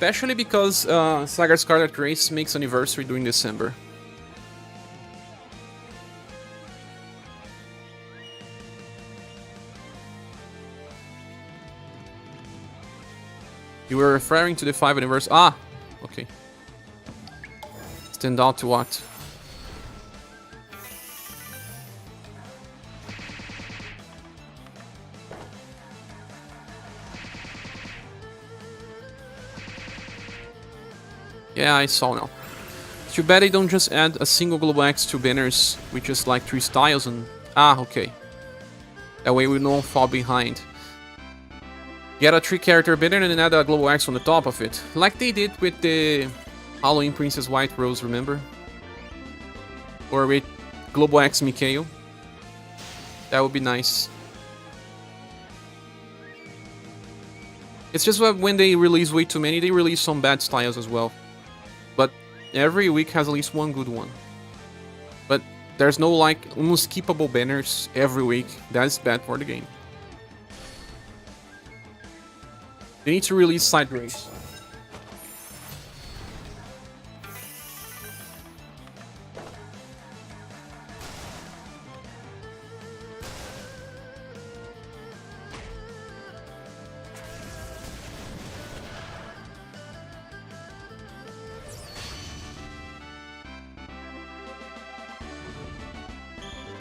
especially because SaGa Scarlet Race makes anniversary during December. You were referring to the 5th anniversary. Ah, okay. Stand out to what? Yeah, I saw now. Too bad they don't just add a single Global X to banners with just like 3 styles and... Ah, okay. That way we don't fall behind. Get a 3-character banner and then add a Global X on the top of it. Like they did with the Halloween Princess White Rose, remember? Or with Global X Mikhail. That would be nice. It's just that when they release way too many, they release some bad styles as well. But every week has at least one good one. But there's no like almost skippable banners every week. That's bad for the game. They need to release side race.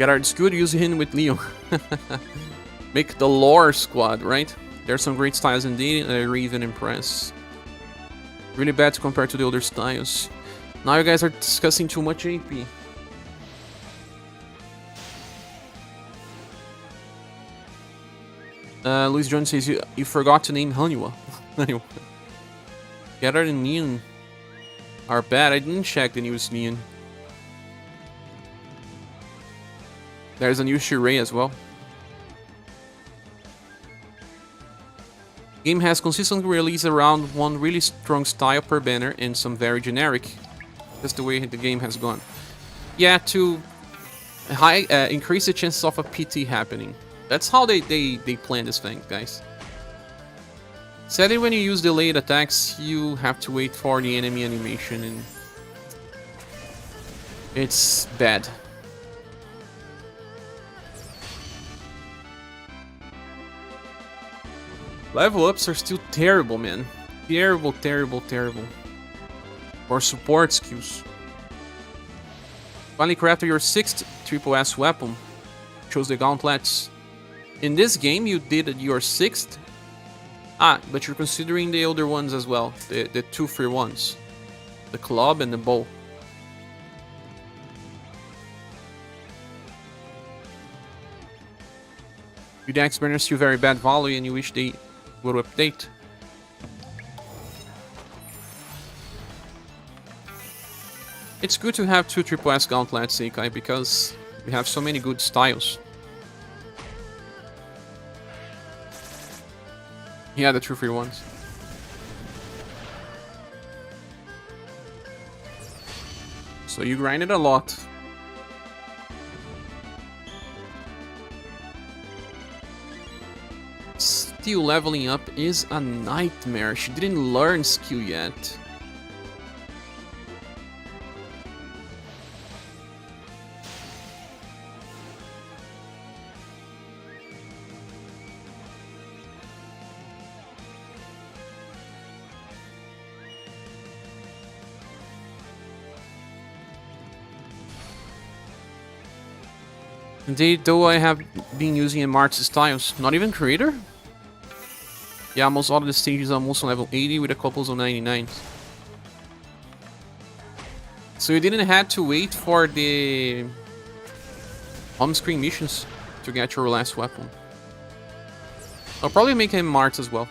It's good using him with Leo. Make the lore squad, right? There's some great styles indeed, and they're even impressed. Really bad to compare to the other styles. Now you guys are discussing too much AP. Luis Jones says you forgot to name Hanua. Anyway. Gather and Neon are bad. I didn't check the newest Neon. There's a new Shirei as well. Game has consistently released around one really strong style per banner and some very generic. That's the way the game has gone. Yeah, to increase the chances of a PT happening. That's how they plan this thing, guys. Sadly, when you use delayed attacks, you have to wait for the enemy animation, and it's bad. Level ups are still terrible, man. Terrible, terrible, terrible. For support skills. Finally crafted your 6th triple S weapon. Chose the gauntlets. In this game, you did your 6th. Ah, but you're considering the older ones as well. The 2 free ones. The club and the bow. Your dex burners still very bad value and you wish they would update. It's good to have 2 triple S gauntlets, Sekai, because we have so many good styles. Yeah, the 2 free ones. So you grinded a lot. Still leveling up is a nightmare. She didn't learn skill yet. Indeed, though I have been using Mart's styles. Not even creator? Yeah, almost all of the stages are almost on level 80 with a couple on 99s. So you didn't have to wait for the on-screen missions to get your last weapon. I'll probably make him Mart as well.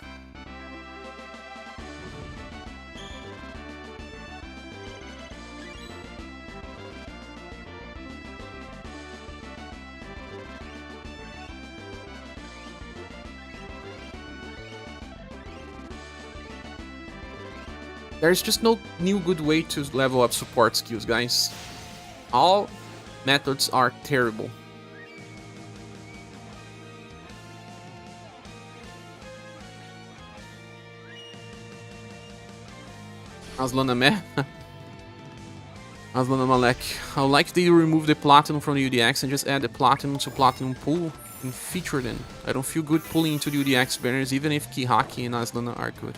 There's just no new good way to level up support skills, guys. All methods are terrible. Aslana meh. Aslana Malek. I would like if they remove the platinum from the UDX and just add the platinum to platinum pool and feature them. I don't feel good pulling into the UDX banners even if Kihaki and Aslana are good.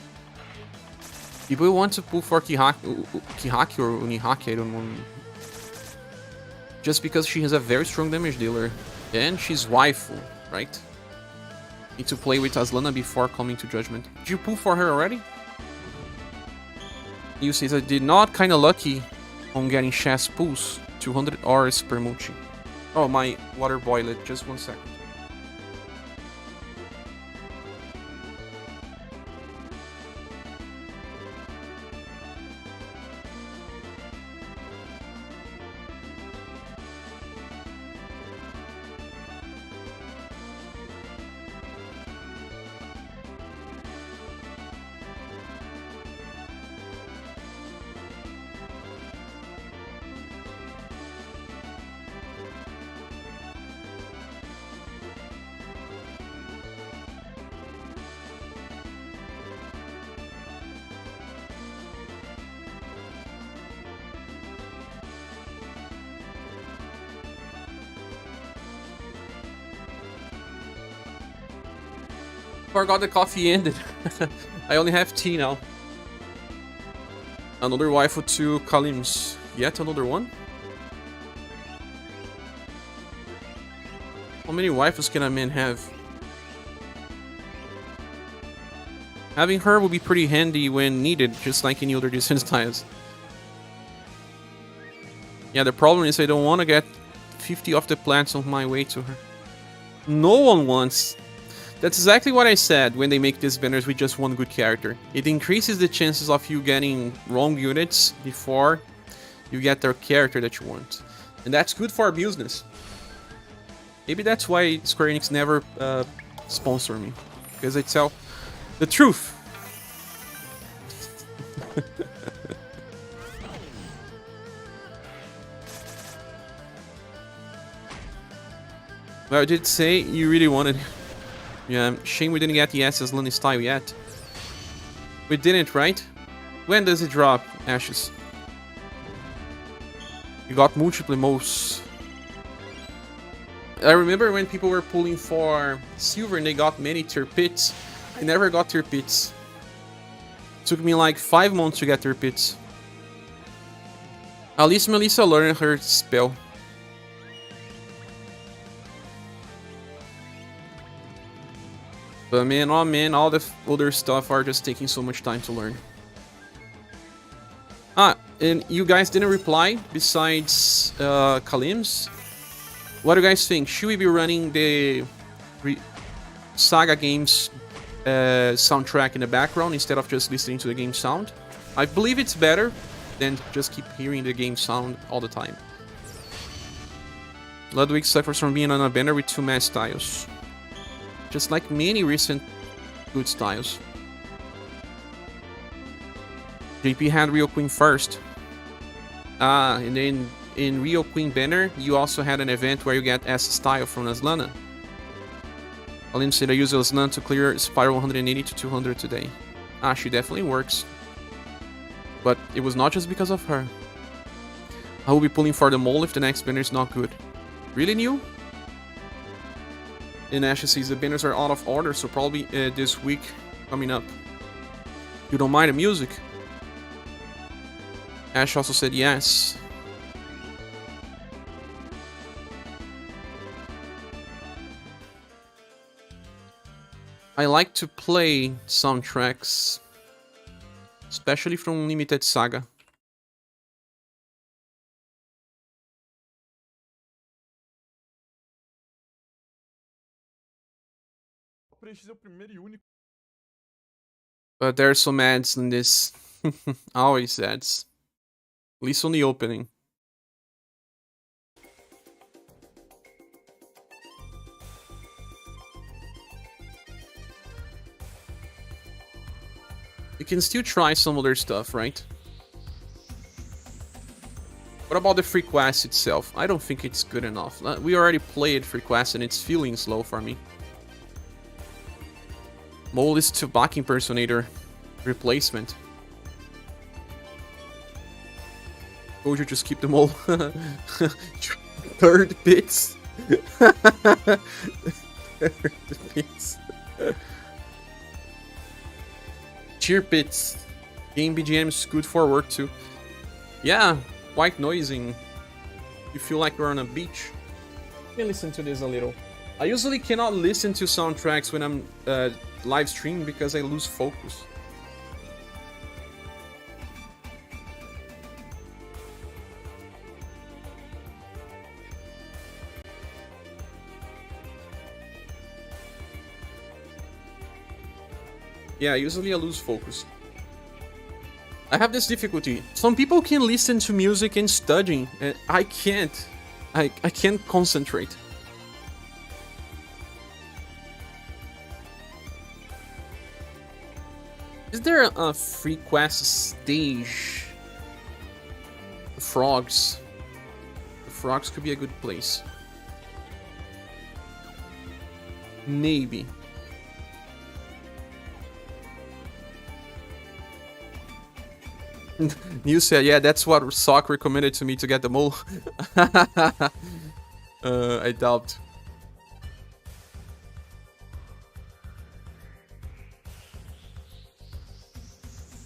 People want to pull for Kihaki or Unihaki, I don't know. Just because she has a very strong damage dealer. And she's waifu, right? Need to play with Aslana before coming to Judgment. Did you pull for her already? You says I did not, kinda lucky on getting chess pulls. 200 Rs per multi. Oh, my water boiled. Just 1 second. Forgot the coffee ended. I only have tea now. Another waifu to Kalim's. Yet another one? How many waifus can a man have? Having her will be pretty handy when needed, just like any other decent styles. Yeah, the problem is I don't want to get 50 of the plants on my way to her. No one wants. That's exactly what I said when they make these banners with just one good character. It increases the chances of you getting wrong units before you get their character that you want. And that's good for business. Maybe that's why Square Enix never sponsor me. Because they tell the truth. Well, I did say you really wanted. Yeah, shame we didn't get the SS Lunny style yet. We didn't, right? When does it drop, Ashes? You got multiple modes. I remember when people were pulling for silver and they got many tier pits. I never got tier pits. Took me like 5 months to get tier pits. At least Melissa learned her spell. But man, oh man, all the other stuff are just taking so much time to learn. Ah, and you guys didn't reply besides Kalim's. What do you guys think? Should we be running the SaGa games soundtrack in the background instead of just listening to the game sound? I believe it's better than just keep hearing the game sound all the time. Ludwig suffers from being on a banner with 2 mass styles. Just like many recent good styles. JP had Rio Queen first. And then in Rio Queen banner, you also had an event where you get S style from Aslana. Alim said I use Aslana to clear Spiral 180 to 200 today. Ah, she definitely works. But it was not just because of her. I will be pulling for the mole if the next banner is not good. Really new? And Asha says the banners are out of order, so probably this week coming up. You don't mind the music? Ash also said yes. I like to play soundtracks, especially from Limited Saga. But there's some ads in this. Always ads. At least on the opening. You can still try some other stuff, right? What about the free quest itself? I don't think it's good enough. We already played free quest and it's feeling slow for me. Mole is Tubaki impersonator replacement. Told you to skip them all. Third bits. Third bits. Cheer bits. Game BGM is good for work too. Yeah, white noising. You feel like you're on a beach. You can listen to this a little. I usually cannot listen to soundtracks when I'm live streaming because I lose focus. Yeah, usually I lose focus. I have this difficulty. Some people can listen to music and studying, and I can't. I can't concentrate. Is there a free quest stage? The frogs. The frogs could be a good place. Maybe. You said, yeah, that's what Sock recommended to me to get the mole. I doubt.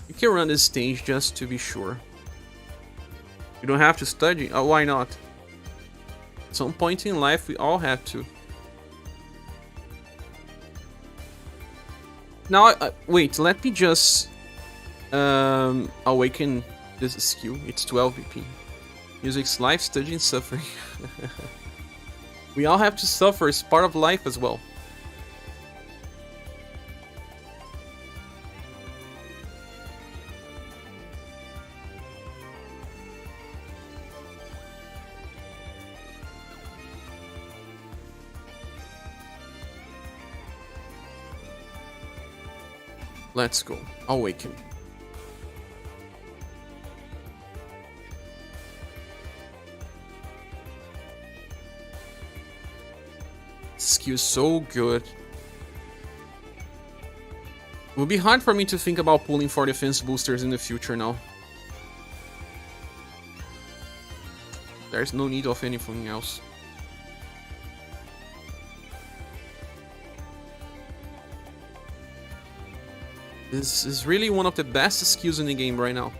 You can run this stage just to be sure. You don't have to study. Oh, why not? At some point in life, we all have to. Now, wait, let me just awaken this skill. It's 12 BP. Music's life, studying, suffering. We all have to suffer. It's part of life as well. Let's go. Awaken. Skill so good. It will be hard for me to think about pulling for defense boosters in the future now. There's no need of anything else. This is really one of the best skills in the game right now.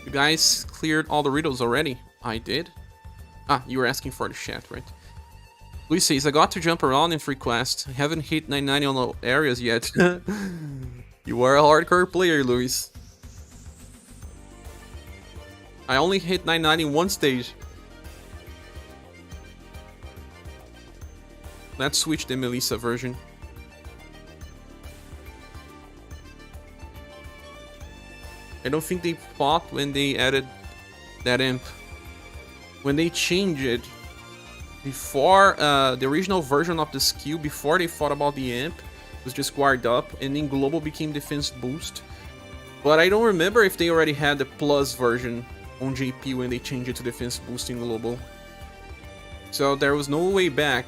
You guys cleared all the riddles already? I did. Ah, you were asking for the chat, right? Luis says, I got to jump around in free quest. I haven't hit 990 on the areas yet. You are a hardcore player, Luis. I only hit 990 in one stage. Let's switch the Melissa version. I don't think they fought when they added that imp. When they changed it, before the original version of the skill, before they thought about the imp, was just guard up, and then global became defense boost. But I don't remember if they already had the plus version on JP when they changed it to defense boosting global. So there was no way back.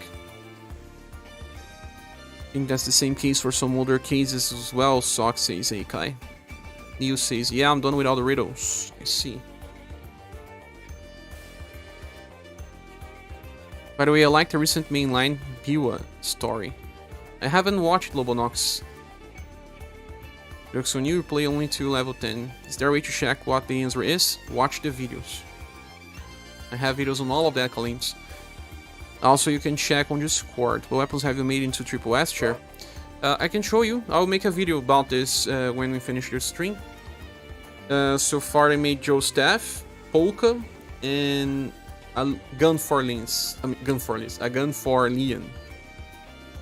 I think that's the same case for some older cases as well, Sock says, hey Kai. Neil says, yeah, I'm done with all the riddles. I see. By the way, I like the recent mainline Biwa story. I haven't watched Lobonox. Looks on you play only to level 10. Is there a way to check what the answer is? Watch the videos. I have videos on all of that, Collins. Also, you can check on Discord. What weapons have you made into Triple S chair? I can show you. I'll make a video about this when we finish the stream. So far, I made Joe's staff, Polka, and a gun for Lins. I mean, a gun for Leon.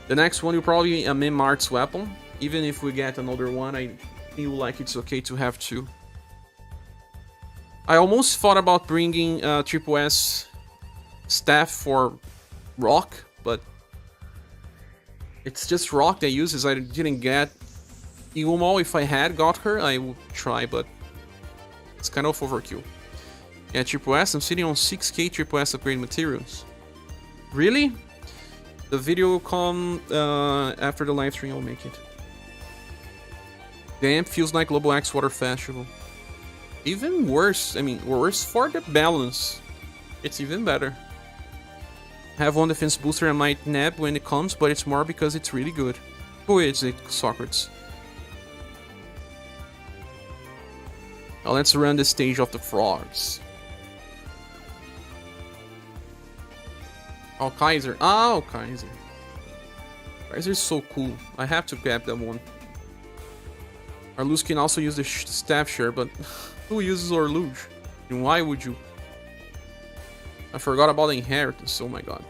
The next one will probably be a Mem Arts weapon. Even if we get another one, I feel like it's okay to have two. I almost thought about bringing Triple S staff for Rock, but it's just Rock that uses. I didn't get Iumo. If I had got her, I would try, but it's kind of overkill. Yeah, Triple S, I'm sitting on 6k Triple S upgrade materials. Really? The video will come after the live stream. I'll make it. Damn, feels like Global X Water Festival. Even worse. I mean, worse for the balance. It's even better. Have one defense booster I might nab when it comes, but it's more because it's really good. Who is it, Socrates? Now let's run the stage of the frogs. Oh, Kaiser. Oh, Kaiser. Kaiser is so cool. I have to grab that one. Arluge can also use the staff share, but who uses Arluge? And why would you? I forgot about the inheritance. Oh my god.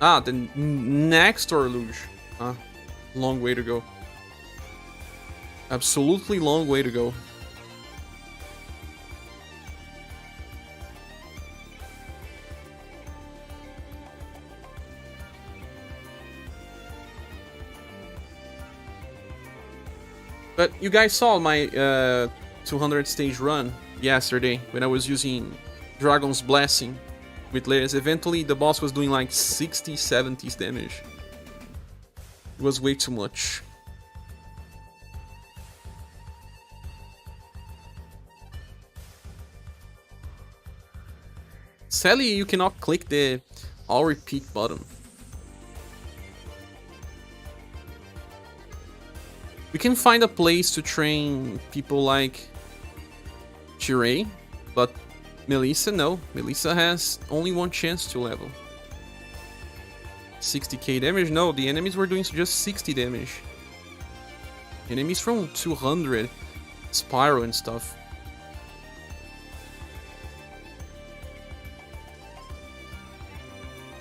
Ah, the next Arluge. Huh? Long way to go. Absolutely long way to go. But you guys saw my 200 stage run yesterday when I was using Dragon's Blessing with layers. Eventually the boss was doing like 60, 70 damage. It was way too much. Sadly, you cannot click the I'll repeat button. We can find a place to train people like Chirei, but Melissa, no. Melissa has only one chance to level. 60k damage? No, the enemies were doing just 60 damage. Enemies from 200, Spyro and stuff.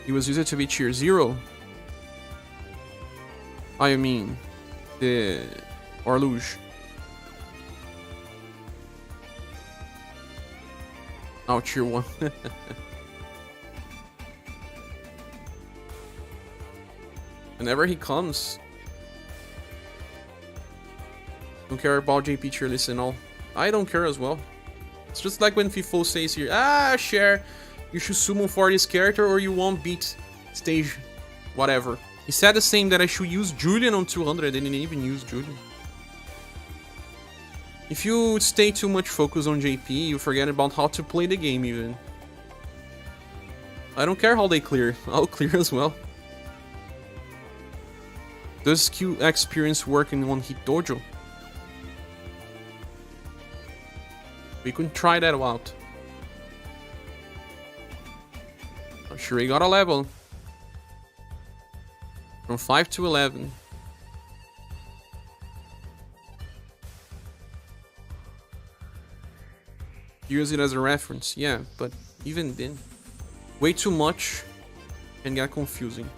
He was used to be tier 0. I mean, the Arluge. Oh, tier 1. Whenever he comes. Don't care about JP tier list and all. I don't care as well. It's just like when FIFO says here, ah, Cher, you should summon for this character or you won't beat stage whatever. He said the same that I should use Julian on 200. I didn't even use Julian. If you stay too much focused on JP, you forget about how to play the game even. I don't care how they clear. I'll clear as well. Does Q experience working on Hitojo? We can try that out. I'm sure he got a level. From 5 to 11. Use it as a reference, yeah, but even then, way too much can get confusing.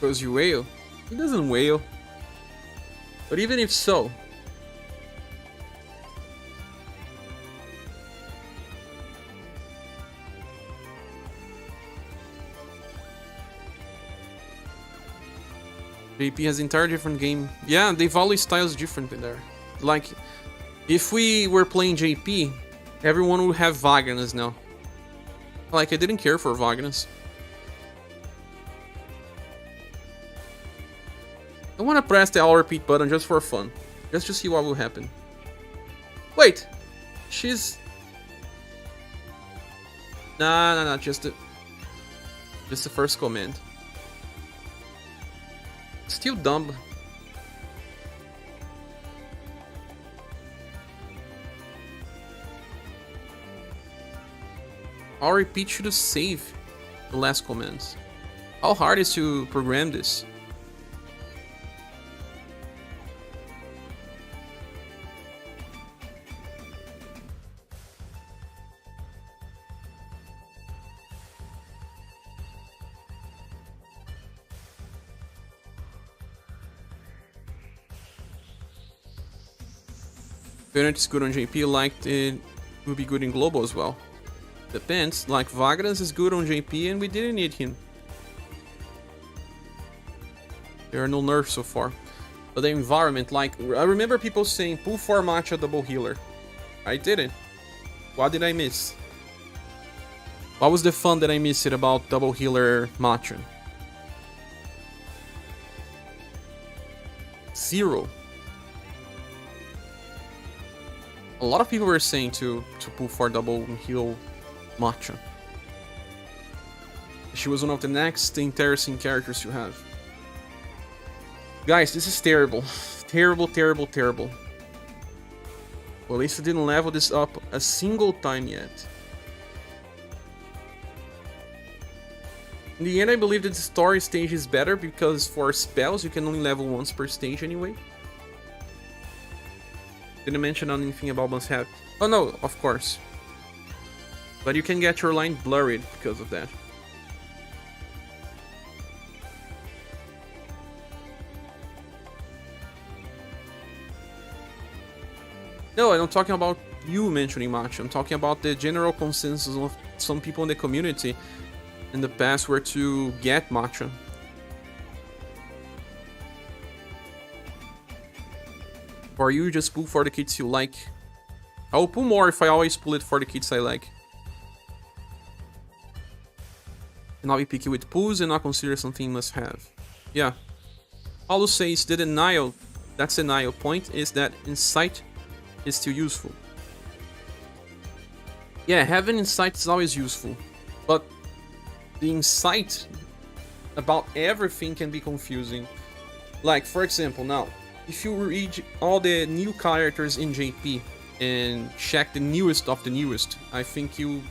Because you wail? He doesn't wail. But even if so, JP has an entire different game. Yeah, the volley style is different in there. Like, if we were playing JP, everyone would have Wagner's now. Like, I didn't care for Wagner's. I want to press the I'll repeat button just for fun. Just to see what will happen. Wait! She's... Nah, just the first command. Still dumb. I'll repeat should save the last commands. How hard is to program this? Burnout is good on JP, liked it would be good in global as well. Depends. Like, Vagrant is good on JP and we didn't need him. There are no nerfs so far. But the environment, like, I remember people saying, pull for matcha double healer. I didn't. What did I miss? What was the fun that I missed about double healer matcha? Zero. A lot of people were saying to pull for double heal matcha. She was one of the next interesting characters to have. Guys, this is terrible. Terrible, terrible, terrible. Well, at least I didn't level this up a single time yet. In the end, I believe that the story stage is better because for spells, you can only level once per stage anyway. Didn't mention anything about must-have. Oh no, of course. But you can get your line blurred because of that. No, I'm not talking about you mentioning matcha. I'm talking about the general consensus of some people in the community in the past were to get matcha. Or you just pull for the kits you like. I'll pull more if I always pull it for the kits I like. And I'll be picky with pulls and not consider something must have. Yeah. Paulo says the denial, that's the denial point, is that insight is still useful. Yeah, having insight is always useful. But the insight about everything can be confusing. Like, for example, now, if you read all the new characters in JP and check the newest of the newest, I think you,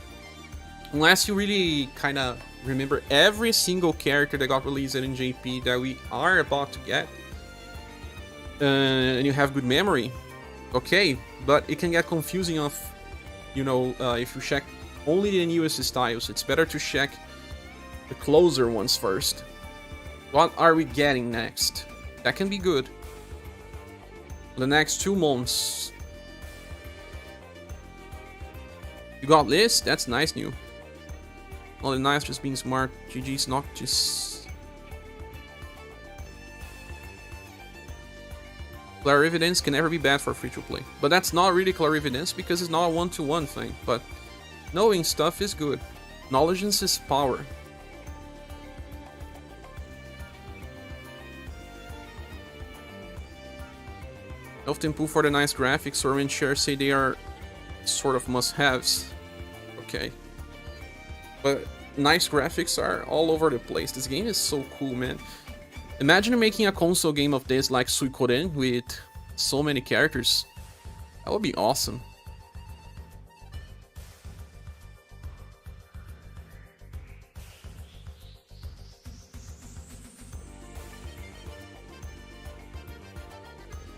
unless you really kind of remember every single character that got released in JP that we are about to get, and you have good memory, okay, but it can get confusing of, you know, if you check only the newest styles. It's better to check the closer ones first. What are we getting next? That can be good. The next 2 months. You got this? That's nice new. All the nice just being smart. GG's Noctis. Clarividence can never be bad for free-to-play. But that's not really clarividence because it's not a one-to-one thing. But knowing stuff is good. Knowledge is power. Often pull for the nice graphics, or when shares say they are sort of must-haves. Okay. But nice graphics are all over the place. This game is so cool, man. Imagine making a console game of this like Suikoden with so many characters. That would be awesome.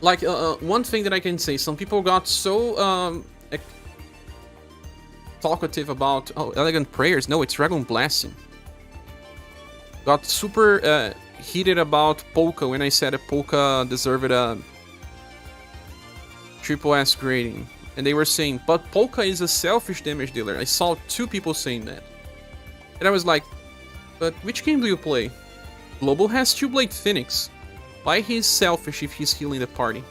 Like, one thing that I can say, some people got so talkative about, oh, Elegant Prayers. No, it's Dragon Blasting. Got super heated about Polka when I said that Polka deserved a triple S grading. And they were saying, but Polka is a selfish damage dealer. I saw 2 people saying that. And I was like, but which game do you play? Global has 2-Blade Phoenix. Why he's selfish if he's healing the party?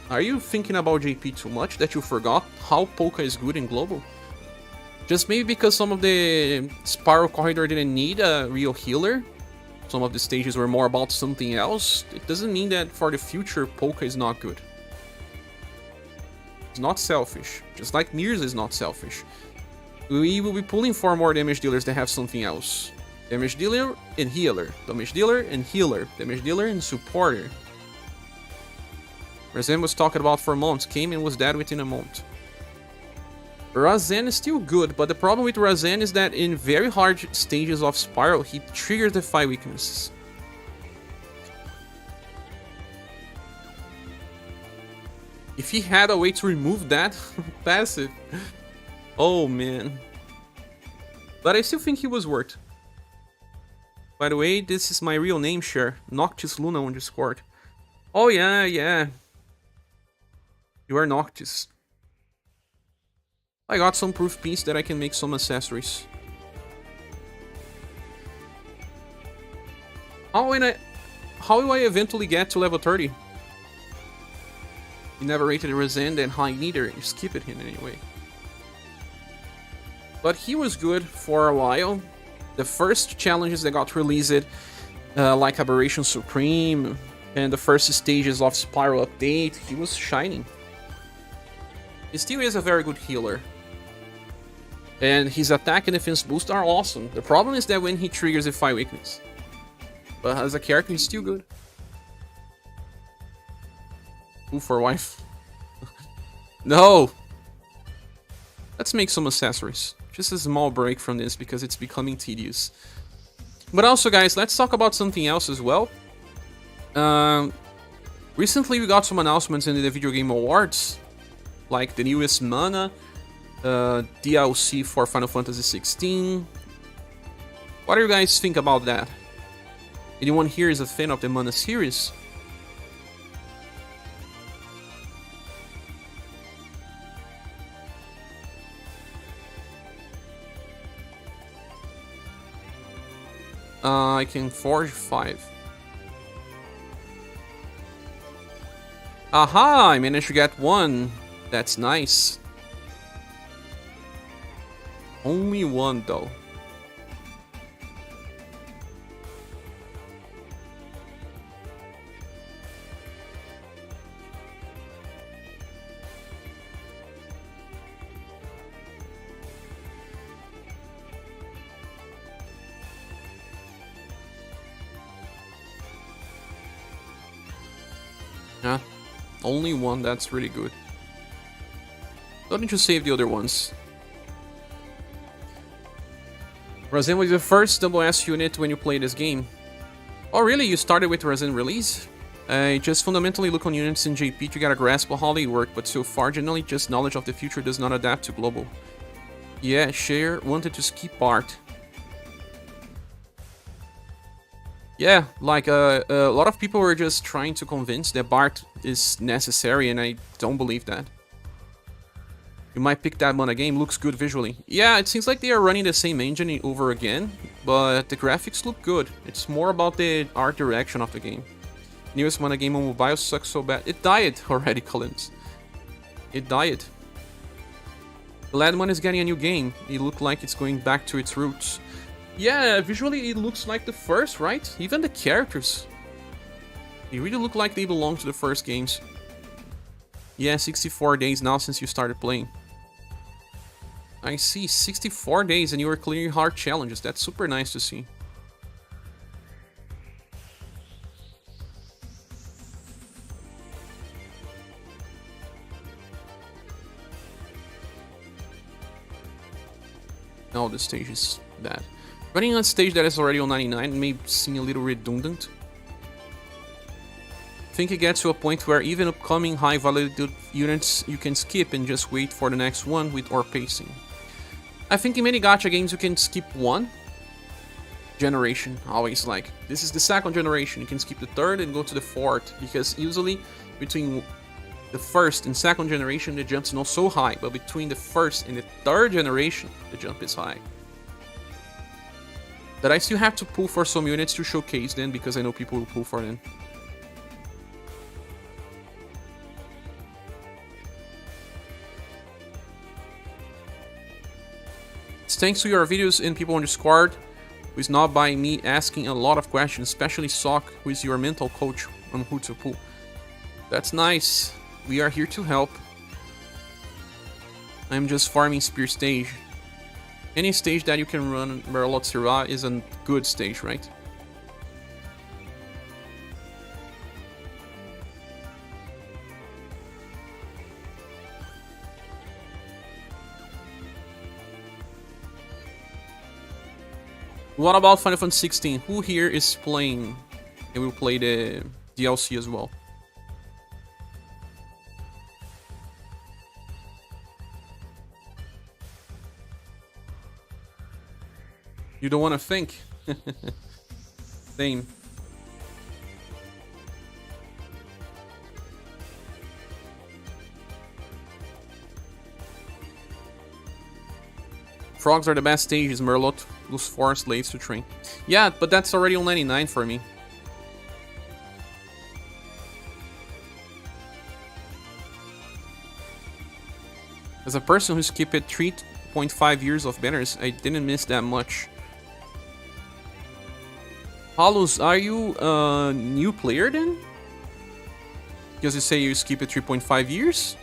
Are you thinking about JP too much that you forgot how Polka is good in Global? Just maybe because some of the Spiral Corridor didn't need a real healer? Some of the stages were more about something else? It doesn't mean that for the future Polka is not good. It's not selfish, just like Mirza is not selfish. We will be pulling for more damage dealers that have something else. Damage dealer and healer. Damage dealer and healer. Damage dealer and supporter. Razen was talked about for months, came and was dead within a month. Razen is still good, but the problem with Razen is that in very hard stages of Spiral, he triggers the 5 weaknesses. If he had a way to remove that passive, oh man. But I still think he was worth. By the way, this is my real name share, Noctis Luna on Discord. Oh yeah, yeah. You are Noctis. I got some proof piece that I can make some accessories. How will I eventually get to level 30? You never rated Resend and high neither. You skip it in anyway. But he was good for a while. The first challenges that got released, like Aberration Supreme, and the first stages of Spiral Update, he was shining. He still is a very good healer. And his attack and defense boost are awesome. The problem is that when he triggers a Fire Weakness. But as a character, he's still good. Ooh, for wife. No! Let's make some accessories. Just a small break from this because it's becoming tedious. But also, guys, let's talk about something else as well. Recently, we got some announcements in the Video Game Awards. Like the newest Mana, DLC for Final Fantasy 16. What do you guys think about that? Anyone here is a fan of the Mana series? I can forge 5. Aha! I managed to get 1. That's nice. Only 1 though. Yeah, only 1, that's really good. Don't need to save the other ones. Razen was the first SS unit when you play this game. Oh really, you started with Razen release? I just fundamentally look on units in JP to get a grasp of how they work, but so far generally just knowledge of the future does not adapt to global. Yeah, Cher wanted to skip art. Yeah, like a lot of people were just trying to convince that Bart is necessary, and I don't believe that. You might pick that Mana game, looks good visually. Yeah, it seems like they are running the same engine over again, but the graphics look good. It's more about the art direction of the game. Newest Mana game on mobile sucks so bad. It died already, Collins. It died. The lad one is getting a new game. It looked like it's going back to its roots. Yeah, visually it looks like the first, right? Even the characters. They really look like they belong to the first games. Yeah, 64 days now since you started playing. I see, 64 days and you are clearing hard challenges. That's super nice to see. No, this stage is bad. Running on a stage that is already on 99 may seem a little redundant. I think it gets to a point where even upcoming high value units you can skip and just wait for the next one with or pacing. I think in many gacha games you can skip one generation, always like, this is the second generation, you can skip the third and go to the fourth, because usually between the first and second generation the jump's not so high, but between the first and the third generation the jump is high. That I still have to pull for some units to showcase them, because I know people will pull for them. It's thanks to your videos and people on Discord, who is not by me asking a lot of questions, especially Sock, who is your mental coach on who to pull. That's nice. We are here to help. I'm just farming Spear stage. Any stage that you can run Merlotsira is a good stage, right? What about Final Fantasy 16? Who here is playing and will play the DLC as well? You don't want to think? Same. Frogs are the best stages, Merlot. Lose 4 slaves to train. Yeah, but that's already on 99 for me. As a person who skipped 3.5 years of banners, I didn't miss that much. Hollows, are you a new player then? Because you say you skipped 3.5 years?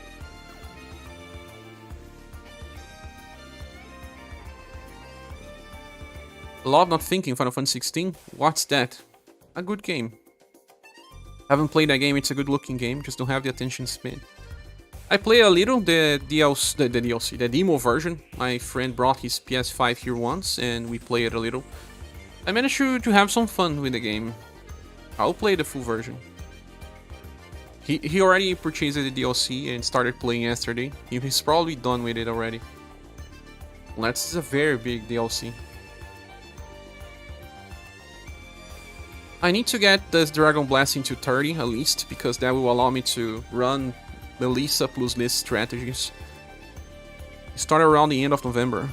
Love Not Thinking, Final Fantasy 16? What's that? A good game. Haven't played that game, it's a good looking game, just don't have the attention span. I play a little the demo version. My friend brought his PS5 here once and we played a little. I managed to have some fun with the game. I'll play the full version. He already purchased the DLC and started playing yesterday. He's probably done with it already. That's a very big DLC. I need to get this Dragon Blast into 30 at least, because that will allow me to run Melissa plus list strategies. It started around the end of November.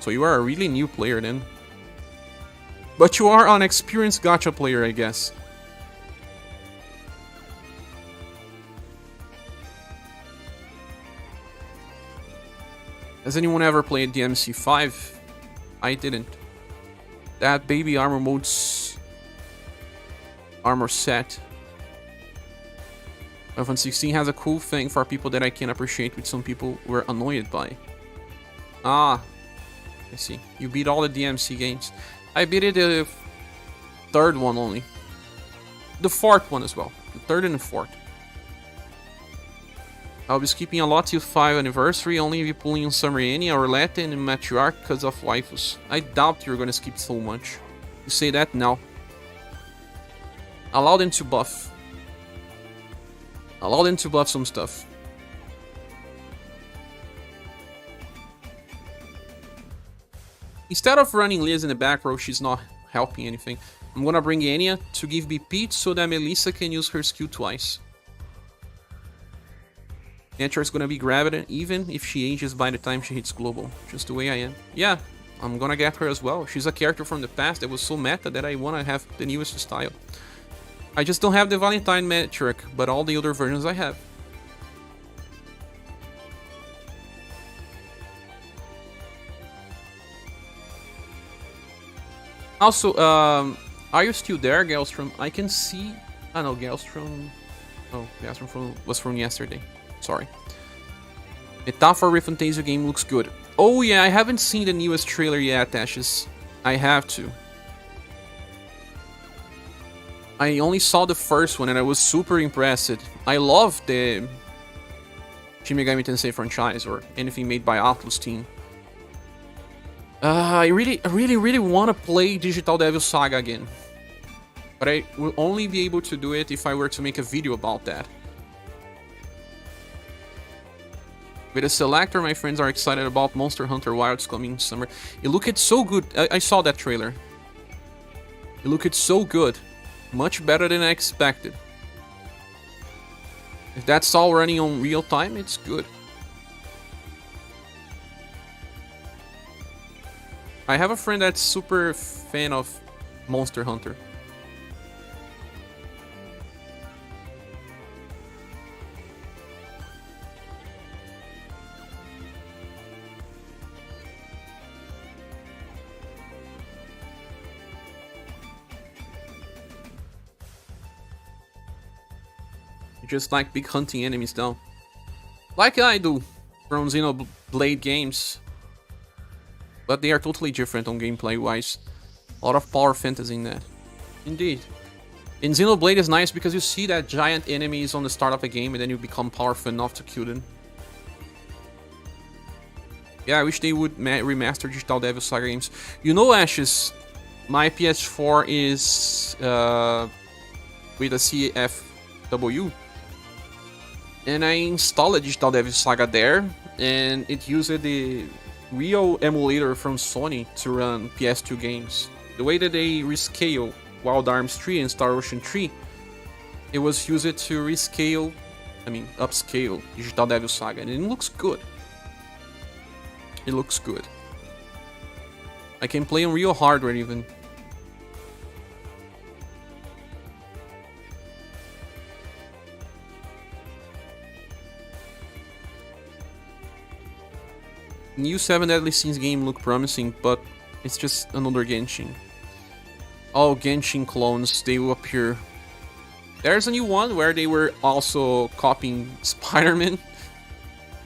So you are a really new player then. But you are an experienced gacha player, I guess. Has anyone ever played DMC5? I didn't. That baby armor mode's armor set. Final Fantasy 16 has a cool thing for people that I can appreciate, which some people were annoyed by. Ah, I see. You beat all the DMC games. I beat it the third one only. The fourth one as well. The third and the fourth. I'll be skipping a lot till 5 anniversary, only be pulling on Summer Annie, Orlette, and Matriarch because of waifus. I doubt you're gonna skip so much. You say that now. Allow them to buff. Allow them to buff some stuff. Instead of running Liz in the back row, she's not helping anything. I'm gonna bring Anya to give BP so that Melissa can use her skill twice. Nature is gonna be gravid even if she ages by the time she hits global. Just the way I am. Yeah, I'm gonna get her as well. She's a character from the past that was so meta that I wanna have the newest style. I just don't have the Valentine metric, but all the other versions I have. Also, are you still there, Gelstrom? I can see... I know, Gelstrom... Oh, Gelstrom was from yesterday. Sorry. Metaphor Refantasio game looks good. Oh yeah, I haven't seen the newest trailer yet, Ashes. I have to. I only saw the first one and I was super impressed. I love the Shin Megami Tensei franchise or anything made by Atlus team. I really want to play Digital Devil Saga again. But I will only be able to do it if I were to make a video about that. With a selector, my friends are excited about Monster Hunter Wilds coming summer. It looked so good. I saw that trailer. It looked so good. Much better than I expected. If that's all running on real time, it's good. I have a friend that's super fan of Monster Hunter. Just like big hunting enemies though. Like I do from Xenoblade games. But they are totally different on gameplay wise. A lot of power fantasy in that. Indeed. In Xenoblade is nice because you see that giant enemies on the start of a game and then you become powerful enough to kill them. Yeah, I wish they would remaster Digital Devil Saga games. You know, Ashes, my PS4 is with a CFW. And I installed Digital Devil Saga there, and it used the real emulator from Sony to run PS2 games. The way that they rescale Wild Arms 3 and Star Ocean 3, it was used to upscale Digital Devil Saga, and it looks good. It looks good. I can play on real hardware even. New 7 Deadly Sins game look promising, but it's just another Genshin. All Genshin clones, they will appear. There's a new one where they were also copying Spider-Man.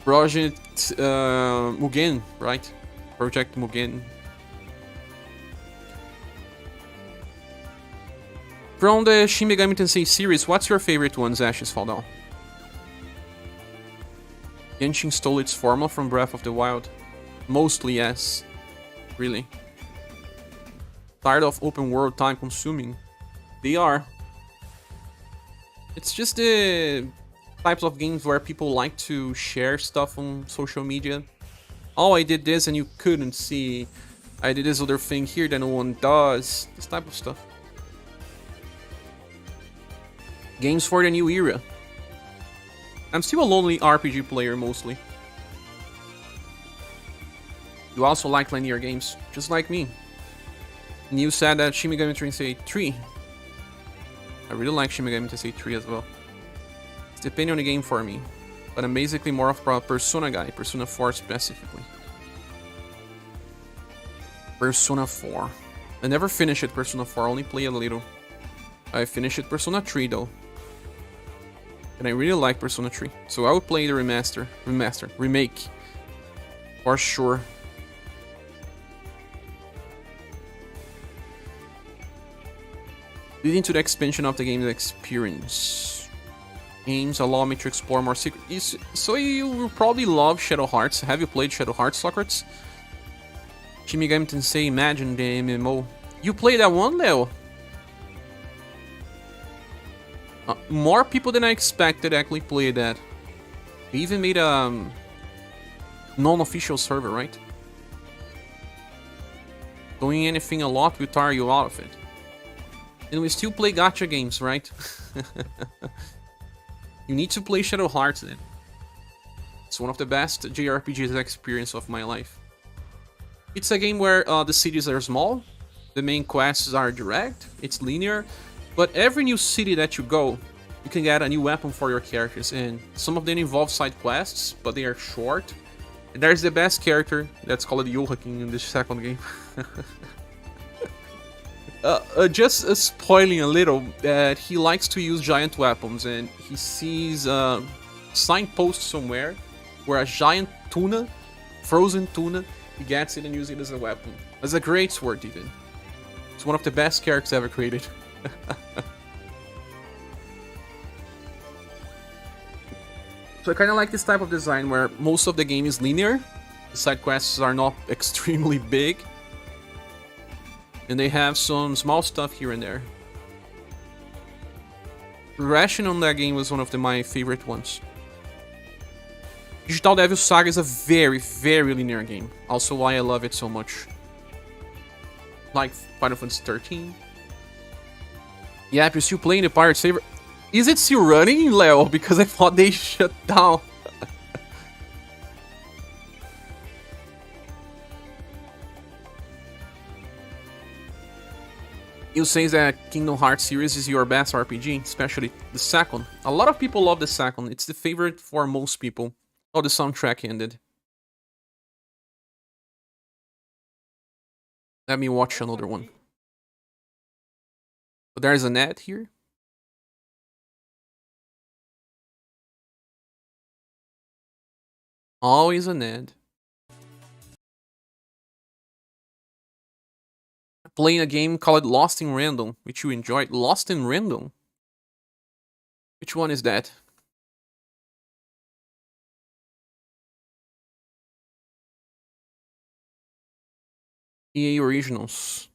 Project Mugen, right? Project Mugen. From the Shin Megami Tensei series, what's your favorite ones, Ashes Fall Down? Genshin stole its formula from Breath of the Wild. Mostly yes. Really. Tired of open world time consuming? They are. It's just the types of games where people like to share stuff on social media. Oh, I did this and you couldn't see. I did this other thing here that no one does. This type of stuff. Games for the new era. I'm still a lonely RPG player mostly. You also like linear games, just like me. And you said that Shin Megami Tensei 3. I really like Shin Megami Tensei 3 as well. It's depending on the game for me. But I'm basically more of a Persona guy, Persona 4 specifically. Persona 4. I never finished it, Persona 4, only play a little. I finished it Persona 3 though. And I really like Persona 3. So I would play the remake. For sure. Leading to the expansion of the game's experience. Games allow me to explore more secrets. So you will probably love Shadow Hearts. Have you played Shadow Hearts, Socrates? Shin Megami Tensei Imagine, the MMO. You played that one, Leo? More people than I expected actually played that. They even made a non-official server, right? Doing anything a lot will tire you out of it. And we still play gacha games, right? You need to play Shadow Hearts then. It's one of the best JRPGs experience of my life. It's a game where the cities are small, the main quests are direct, it's linear, but every new city that you go, you can get a new weapon for your characters, and some of them involve side quests, but they are short. And there's the best character, that's called Yohakin in the second game. Just spoiling a little, that he likes to use giant weapons, and he sees a signpost somewhere where a giant tuna, frozen tuna, he gets it and uses it as a weapon. As a great sword even. It's one of the best characters ever created. So I kinda like this type of design where most of the game is linear, the side quests are not extremely big, and they have some small stuff here and there. Progression on that game was one of my favorite ones. Digital Devil Saga is a very, very linear game. Also why I love it so much. Like Final Fantasy 13. Yeah, you're still playing the Pirate Saber. Is it still running, Leo? Because I thought they shut down. You say that Kingdom Hearts series is your best RPG, especially the second. A lot of people love the second. It's the favorite for most people. Oh, the soundtrack ended. Let me watch another one. But there's an ad here. Always an ad. Playing a game called Lost in Random, which you enjoyed. Lost in Random? Which one is that? EA Originals.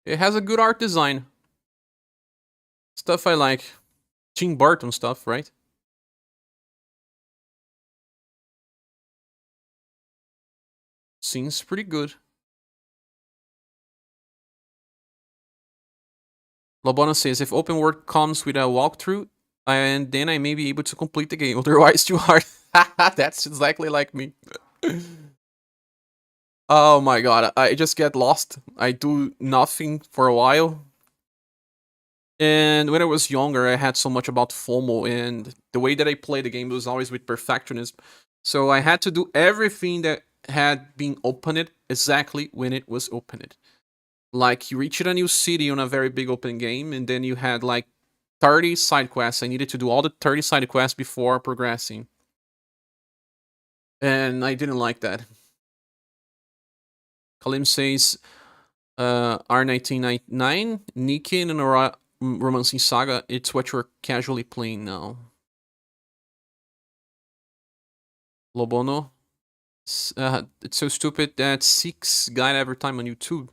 It has a good art design. Stuff I like. Tim Burton stuff, right? Seems pretty good. Lobana says, if open world comes with a walkthrough, and then I may be able to complete the game. Otherwise, too hard. That's exactly like me. Oh my god, I just get lost. I do nothing for a while. And when I was younger, I had so much about FOMO, and the way that I played the game was always with perfectionism. So I had to do everything that had been opened exactly when it was opened. Like, you reached a new city on a very big open game, and then you had like 30 side quests. I needed to do all the 30 side quests before progressing. And I didn't like that. Kalim says, R1999, Nikki and Romancing Saga, it's what you're casually playing now. Lobono, it's so stupid that seeks guide every time on YouTube.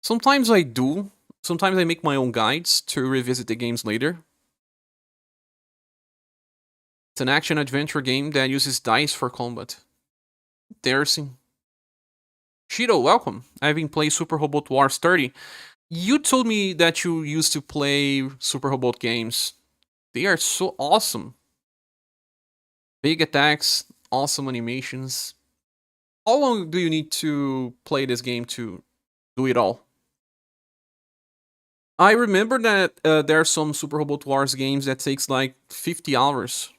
Sometimes I do. Sometimes I make my own guides to revisit the games later. It's an action-adventure game that uses dice for combat. Interesting. Shido, welcome. I've been playing Super Robot Wars 30. You told me that you used to play Super Robot games. They are so awesome. Big attacks, awesome animations. How long do you need to play this game to do it all? I remember that there are some Super Robot Wars games that takes like 50 hours.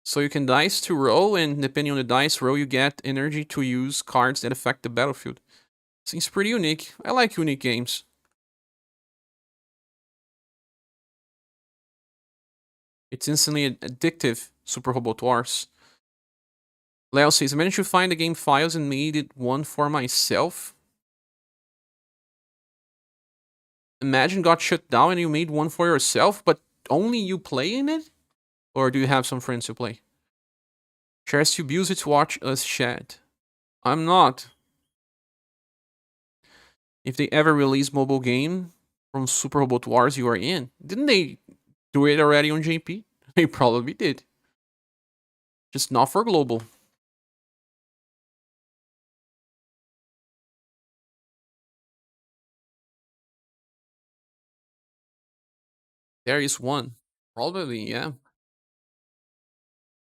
So you can dice to roll, and depending on the dice roll, you get energy to use cards that affect the battlefield. Seems pretty unique. I like unique games. It's instantly addictive, Super Robot Wars. Leo says, I managed to find the game files and made it one for myself. Imagine got shut down and you made one for yourself, but only you play in it? Or do you have some friends who play? Shares you abuse it to watch us chat. I'm not. If they ever release mobile game from Super Robot Wars, you are in. Didn't they do it already on JP? They probably did. Just not for global. There is one. Probably, yeah.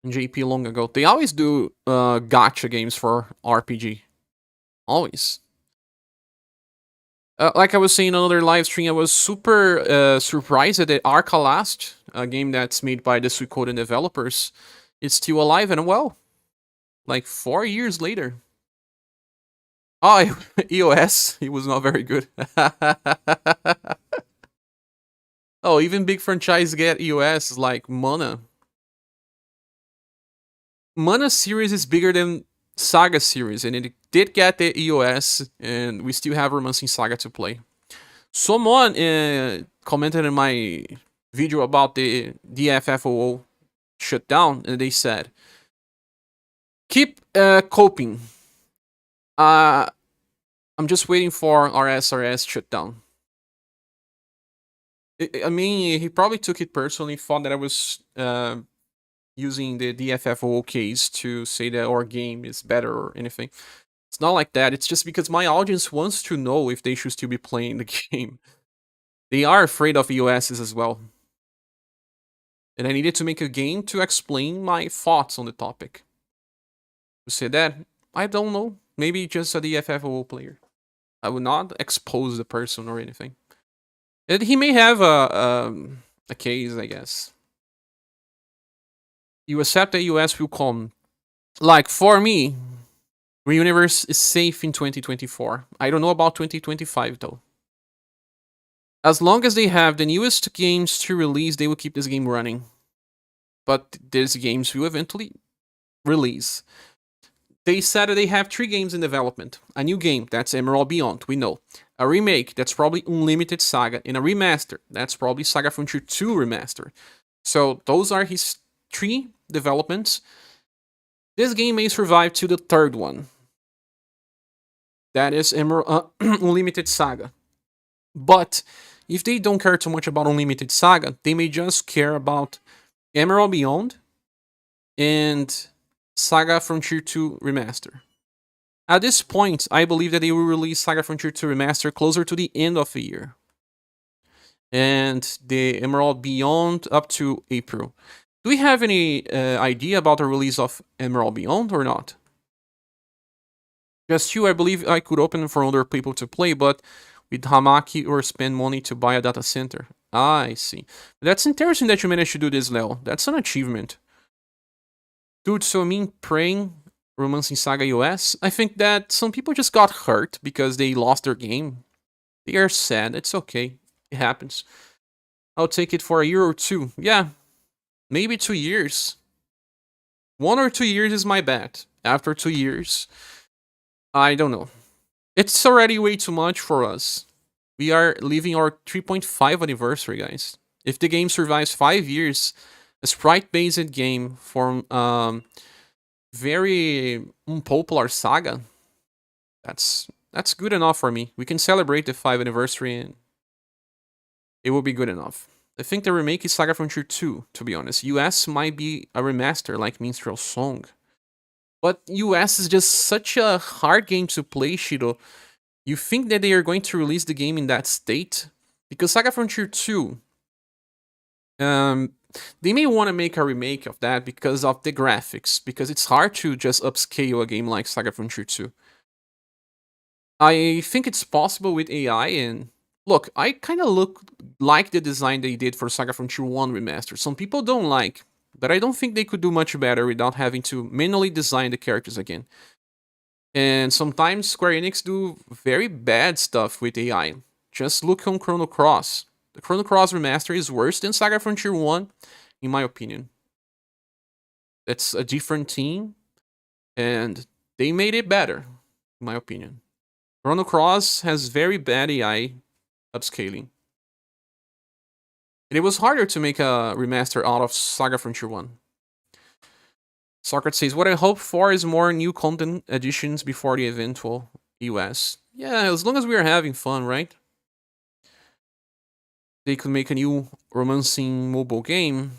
JP long ago. They always do gacha games for RPG. Always. Like I was saying on another live stream, I was super surprised that Arcalast, a game that's made by the Suikoden developers, is still alive and well. Like 4 years later. Oh, EOS. It was not very good. Oh, even big franchise get EOS like Mana. Mana series is bigger than SaGa series, and it did get the EOS, and we still have Romancing Saga to play. Someone commented in my video about the DFFOO shutdown, and they said, keep coping. I'm just waiting for our SRS shutdown. I mean, he probably took it personally, thought that I was using the DFFOO case to say that our game is better or anything. It's not like that. It's just because my audience wants to know if they should still be playing the game. They are afraid of EOSs as well. And I needed to make a game to explain my thoughts on the topic. To say that, I don't know. Maybe just a DFFOO player. I would not expose the person or anything. And he may have a case, I guess. You accept that US will come. Like, for me, UniverSe is safe in 2024. I don't know about 2025, though. As long as they have the newest games to release, they will keep this game running. But these games will eventually release. They said that they have 3 games in development. A new game, that's Emerald Beyond, we know. A remake, that's probably Unlimited Saga. And a remaster, that's probably Saga Frontier 2 Remaster. So those are his 3 developments. This game may survive to the 3rd one. That is Unlimited Saga. But if they don't care too much about Unlimited Saga, they may just care about Emerald Beyond and Saga Frontier 2 Remaster. At this point, I believe that they will release Saga Frontier 2 Remaster closer to the end of the year. And the Emerald Beyond up to April. Do we have any idea about the release of Emerald Beyond or not? Just you, I believe I could open for other people to play, but with Hamaki or spend money to buy a data center. I see. That's interesting that you managed to do this, Leo. That's an achievement. Dude, so I mean, praying Romancing Saga US, I think that some people just got hurt because they lost their game. They are sad. It's okay. It happens. I'll take it for a year or two. Yeah, maybe 2 years. 1 or 2 years is my bet. After 2 years, I don't know. It's already way too much for us. We are living our 3.5 anniversary, guys. If the game survives 5 years, a sprite-based game from very unpopular saga, that's good enough for me. We can celebrate the 5th anniversary and it will be good enough. I think the remake is Saga Frontier 2, to be honest. US might be a remaster like Minstrel Song. But US is just such a hard game to play, Shido. You think that they are going to release the game in that state? Because Saga Frontier 2, they may want to make a remake of that because of the graphics, because it's hard to just upscale a game like Saga Frontier 2. I think it's possible with AI, and look, I kind of like the design they did for Saga Frontier 1 Remaster. Some people don't like, but I don't think they could do much better without having to manually design the characters again. And sometimes Square Enix do very bad stuff with AI. Just look on Chrono Cross. The Chrono Cross Remaster is worse than Saga Frontier 1, in my opinion. It's a different team, and they made it better, in my opinion. Chrono Cross has very bad AI upscaling. And it was harder to make a remaster out of Saga Frontier 1. Socrates says, what I hope for is more new content additions before the eventual US. Yeah, as long as we are having fun, right? They could make a new romancing mobile game.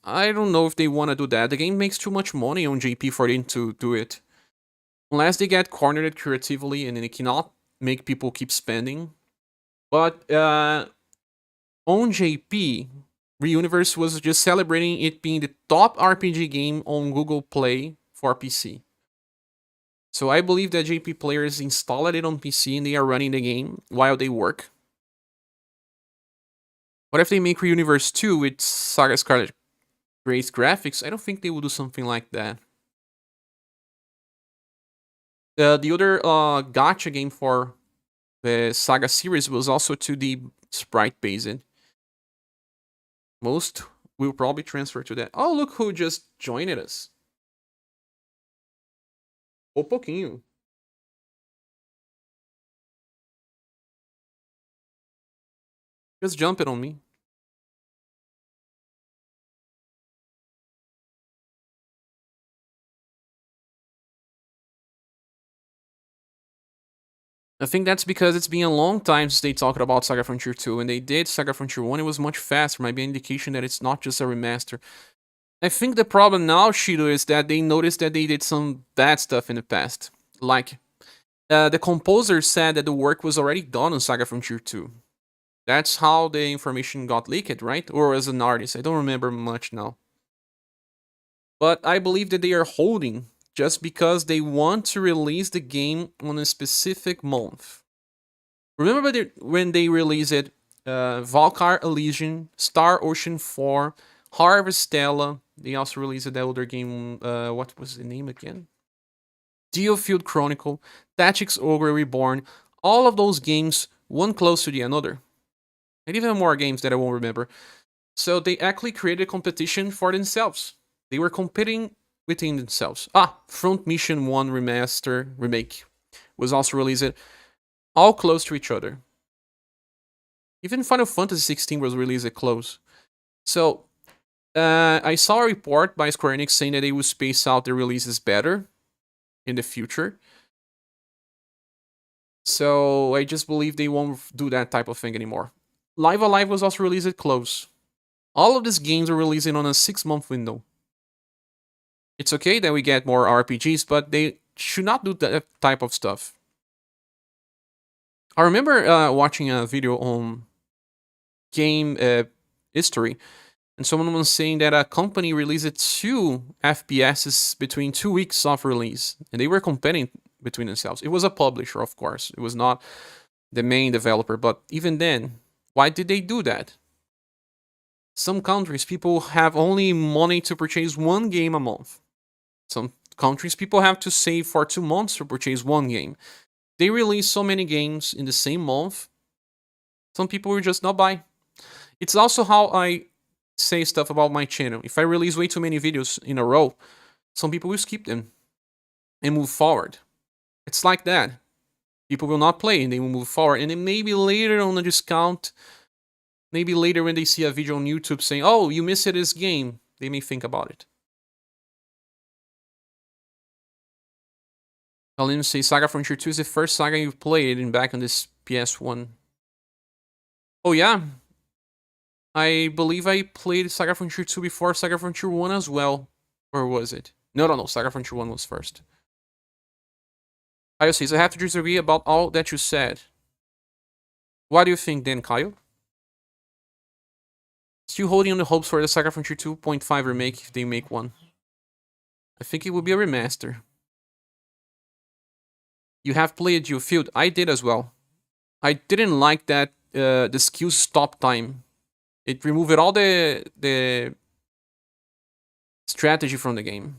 I don't know if they want to do that. The game makes too much money on JP for them to do it. Unless they get cornered creatively and they cannot make people keep spending. But on JP, UniverSe was just celebrating it being the top RPG game on Google Play for PC. So I believe that JP players installed it on PC and they are running the game while they work. What if they make UniverSe 2 with Saga Scarlet Grace graphics? I don't think they will do something like that. The other Gacha game for the Saga series was also 2D sprite based. Most will probably transfer to that. Oh, look who just joined us. O pouquinho. Just jump it on me. I think that's because it's been a long time since they talked about Saga Frontier 2. When they did Saga Frontier 1, it was much faster. Might be an indication that it's not just a remaster. I think the problem now, Shido, is that they noticed that they did some bad stuff in the past. Like, the composer said that the work was already done on Saga Frontier 2. That's how the information got leaked, right? Or as an artist, I don't remember much now. But I believe that they are holding just because they want to release the game on a specific month. Remember when they released it, Valkyr Elysian, Star Ocean 4, Harvestella. They also released the older game, what was the name again? Diofield Chronicle, Tactics Ogre Reborn. All of those games, one close to the another. And even more games that I won't remember. So they actually created a competition for themselves. They were competing within themselves. Front Mission 1 Remaster Remake was also released. All close to each other. Even Final Fantasy 16 was released close. So, I saw a report by Square Enix saying that they would space out their releases better in the future. So, I just believe they won't do that type of thing anymore. Live Alive was also released close. All of these games are releasing on a 6-month window. It's okay that we get more RPGs, but they should not do that type of stuff. I remember watching a video on game history, And someone was saying that a company released 2 FPSs between 2 weeks of release, and they were competing between themselves. It was a publisher, of course. It was not the main developer, but even then, why did they do that? Some countries, people have only money to purchase one game a month. Some countries, people have to save for 2 months to purchase one game. They release so many games in the same month. Some people will just not buy. It's also how I say stuff about my channel. If I release way too many videos in a row, some people will skip them and move forward. It's like that. People will not play and they will move forward. And then maybe later on a discount, maybe later when they see a video on YouTube saying, oh, you missed this game, they may think about it. Aline says Saga Frontier 2 is the first Saga you've played and back on this PS1. Oh yeah? I believe I played Saga Frontier 2 before Saga Frontier 1 as well. Or was it? No. Saga Frontier 1 was first. Kyle says, I have to disagree about all that you said. What do you think then, Kyle? Still holding on the hopes for the Saga Frontier 2.5 remake if they make one. I think it will be a remaster. You have played Geofield? I did as well. I didn't like that the skills stop time. It removed all the strategy from the game.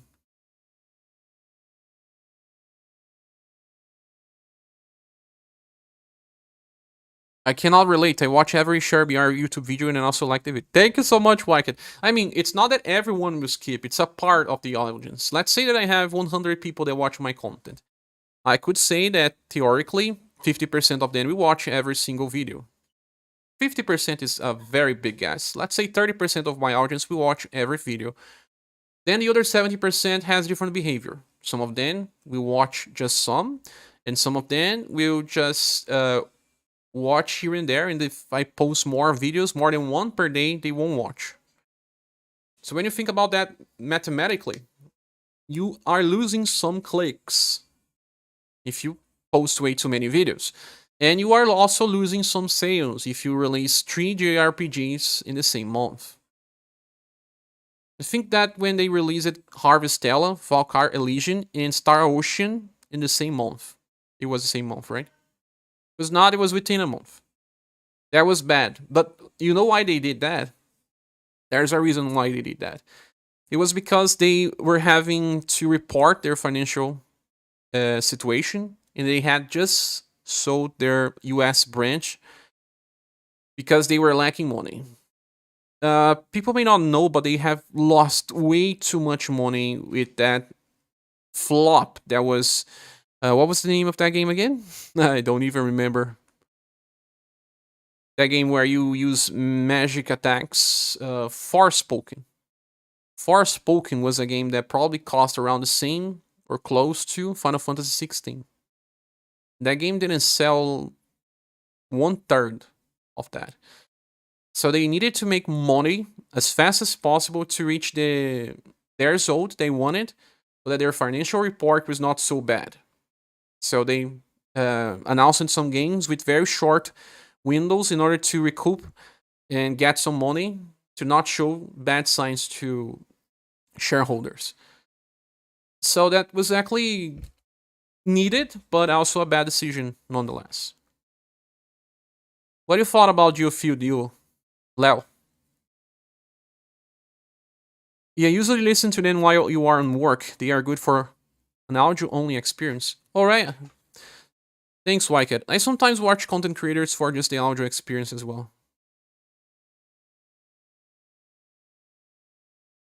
I cannot relate. I watch every ScherBR YouTube video and I also like the video. Thank you so much, Wyket. I mean, it's not that everyone will skip. It's a part of the audience. Let's say that I have 100 people that watch my content. I could say that, theoretically, 50% of them will watch every single video. 50% is a very big guess. Let's say 30% of my audience will watch every video. Then the other 70% has different behavior. Some of them will watch just some, and some of them will just watch here and there, and if I post more videos, more than one per day, they won't watch. So when you think about that mathematically, you are losing some clicks if you post way too many videos. And you are also losing some sales if you release 3 JRPGs in the same month. I think that when they released Harvestella, Valkyr Elysian, and Star Ocean in the same month. It was the same month, right? It was not, it was within a month. That was bad. But you know why they did that? There's a reason why they did that. It was because they were having to report their financial situation, and they had just sold their US branch because they were lacking money. People may not know, but they have lost way too much money with that flop that was... what was the name of that game again? I don't even remember. That game where you use magic attacks. Forspoken. Forspoken was a game that probably cost around the same or close to Final Fantasy 16. That game didn't sell 1/3 of that. So they needed to make money as fast as possible to reach their result they wanted, so that their financial report was not so bad. So they announced some games with very short windows in order to recoup and get some money to not show bad signs to shareholders. So that was actually needed, but also a bad decision nonetheless. What do you thought about Geofield, you, Leo? Yeah, usually listen to them while you are on work. They are good for an audio-only experience. Alright. Thanks, Wyket. I sometimes watch content creators for just the audio experience as well.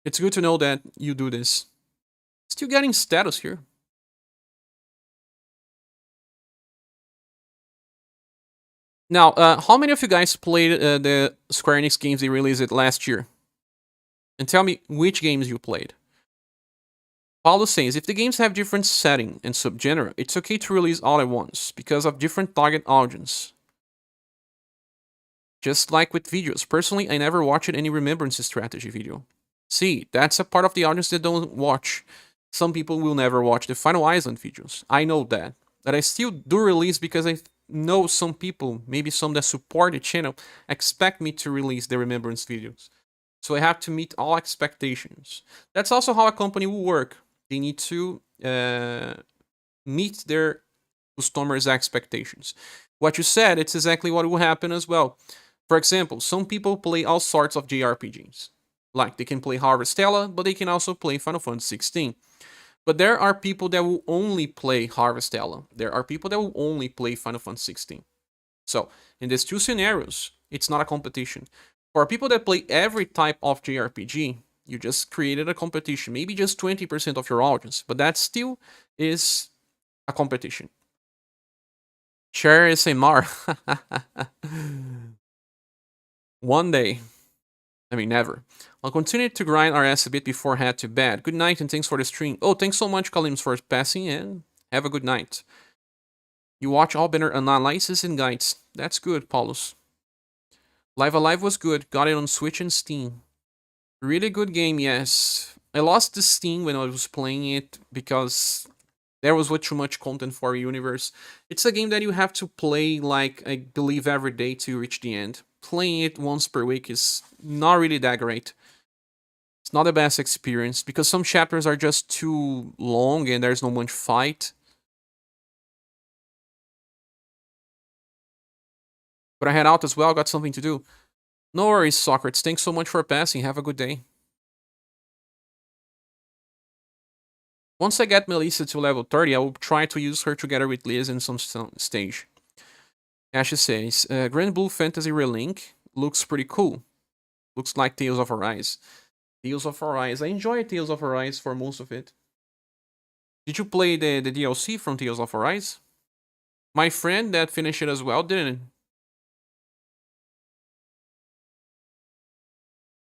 It's good to know that you do this. Still getting status here. Now, how many of you guys played the Square Enix games they released last year? And tell me which games you played. Paulo says, if the games have different setting and subgenre, it's okay to release all at once, because of different target audience. Just like with videos. Personally, I never watched any remembrance strategy video. See, that's a part of the audience that don't watch. Some people will never watch the Final Island videos. I know that. But I still do release because I know some people, maybe some that support the channel, expect me to release the remembrance videos. So I have to meet all expectations. That's also how a company will work. They need to meet their customers' expectations. What you said, it's exactly what will happen as well. For example, some people play all sorts of JRPGs. Like, they can play Harvestella, but they can also play Final Fantasy 16. But there are people that will only play Harvestella. There are people that will only play Final Fantasy 16. So, in these two scenarios, it's not a competition. For people that play every type of JRPG, you just created a competition. Maybe just 20% of your audience, but that still is a competition. Share SMR. One day. I mean, never. I'll continue to grind our ass a bit before head to bed. Good night and thanks for the stream. Oh, thanks so much, Kalims, for passing in. Have a good night. You watch all better analysis and guides. That's good, Paulus. Live Alive was good. Got it on Switch and Steam. Really good game, yes. I lost the Steam when I was playing it because there was way too much content for UniverSe. It's a game that you have to play, like, I believe every day to reach the end. Playing it once per week is not really that great. It's not the best experience because some chapters are just too long and there's no much fight. But I head out as well, got something to do. No worries, Socrates. Thanks so much for passing. Have a good day. Once I get Melissa to level 30, I will try to use her together with Liz in some stage. Ashley says, Grand Blue Fantasy Relink looks pretty cool. Looks like Tales of Arise. Tales of Arise. I enjoy Tales of Arise for most of it. Did you play the DLC from Tales of Arise? My friend that finished it as well didn't.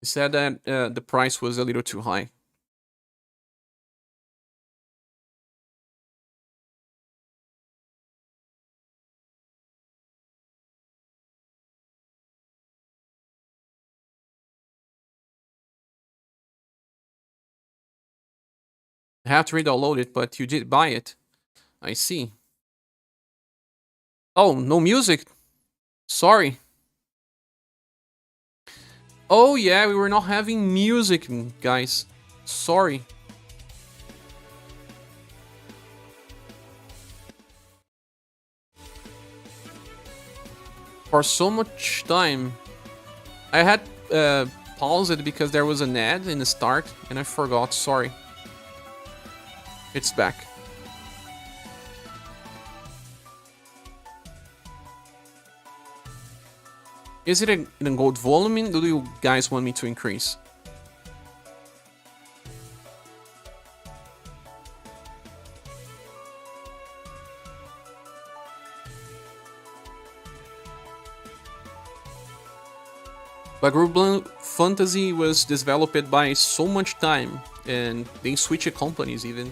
He said that the price was a little too high. I have to re-download it, but you did buy it. I see. Oh, no music? Sorry. Oh yeah, we were not having music, guys. Sorry. For so much time, I had paused it because there was an ad in the start, and I forgot. Sorry. It's back. Is it in a gold volume? Do you guys want me to increase? But Group Fantasy was developed by so much time, and they switched companies even.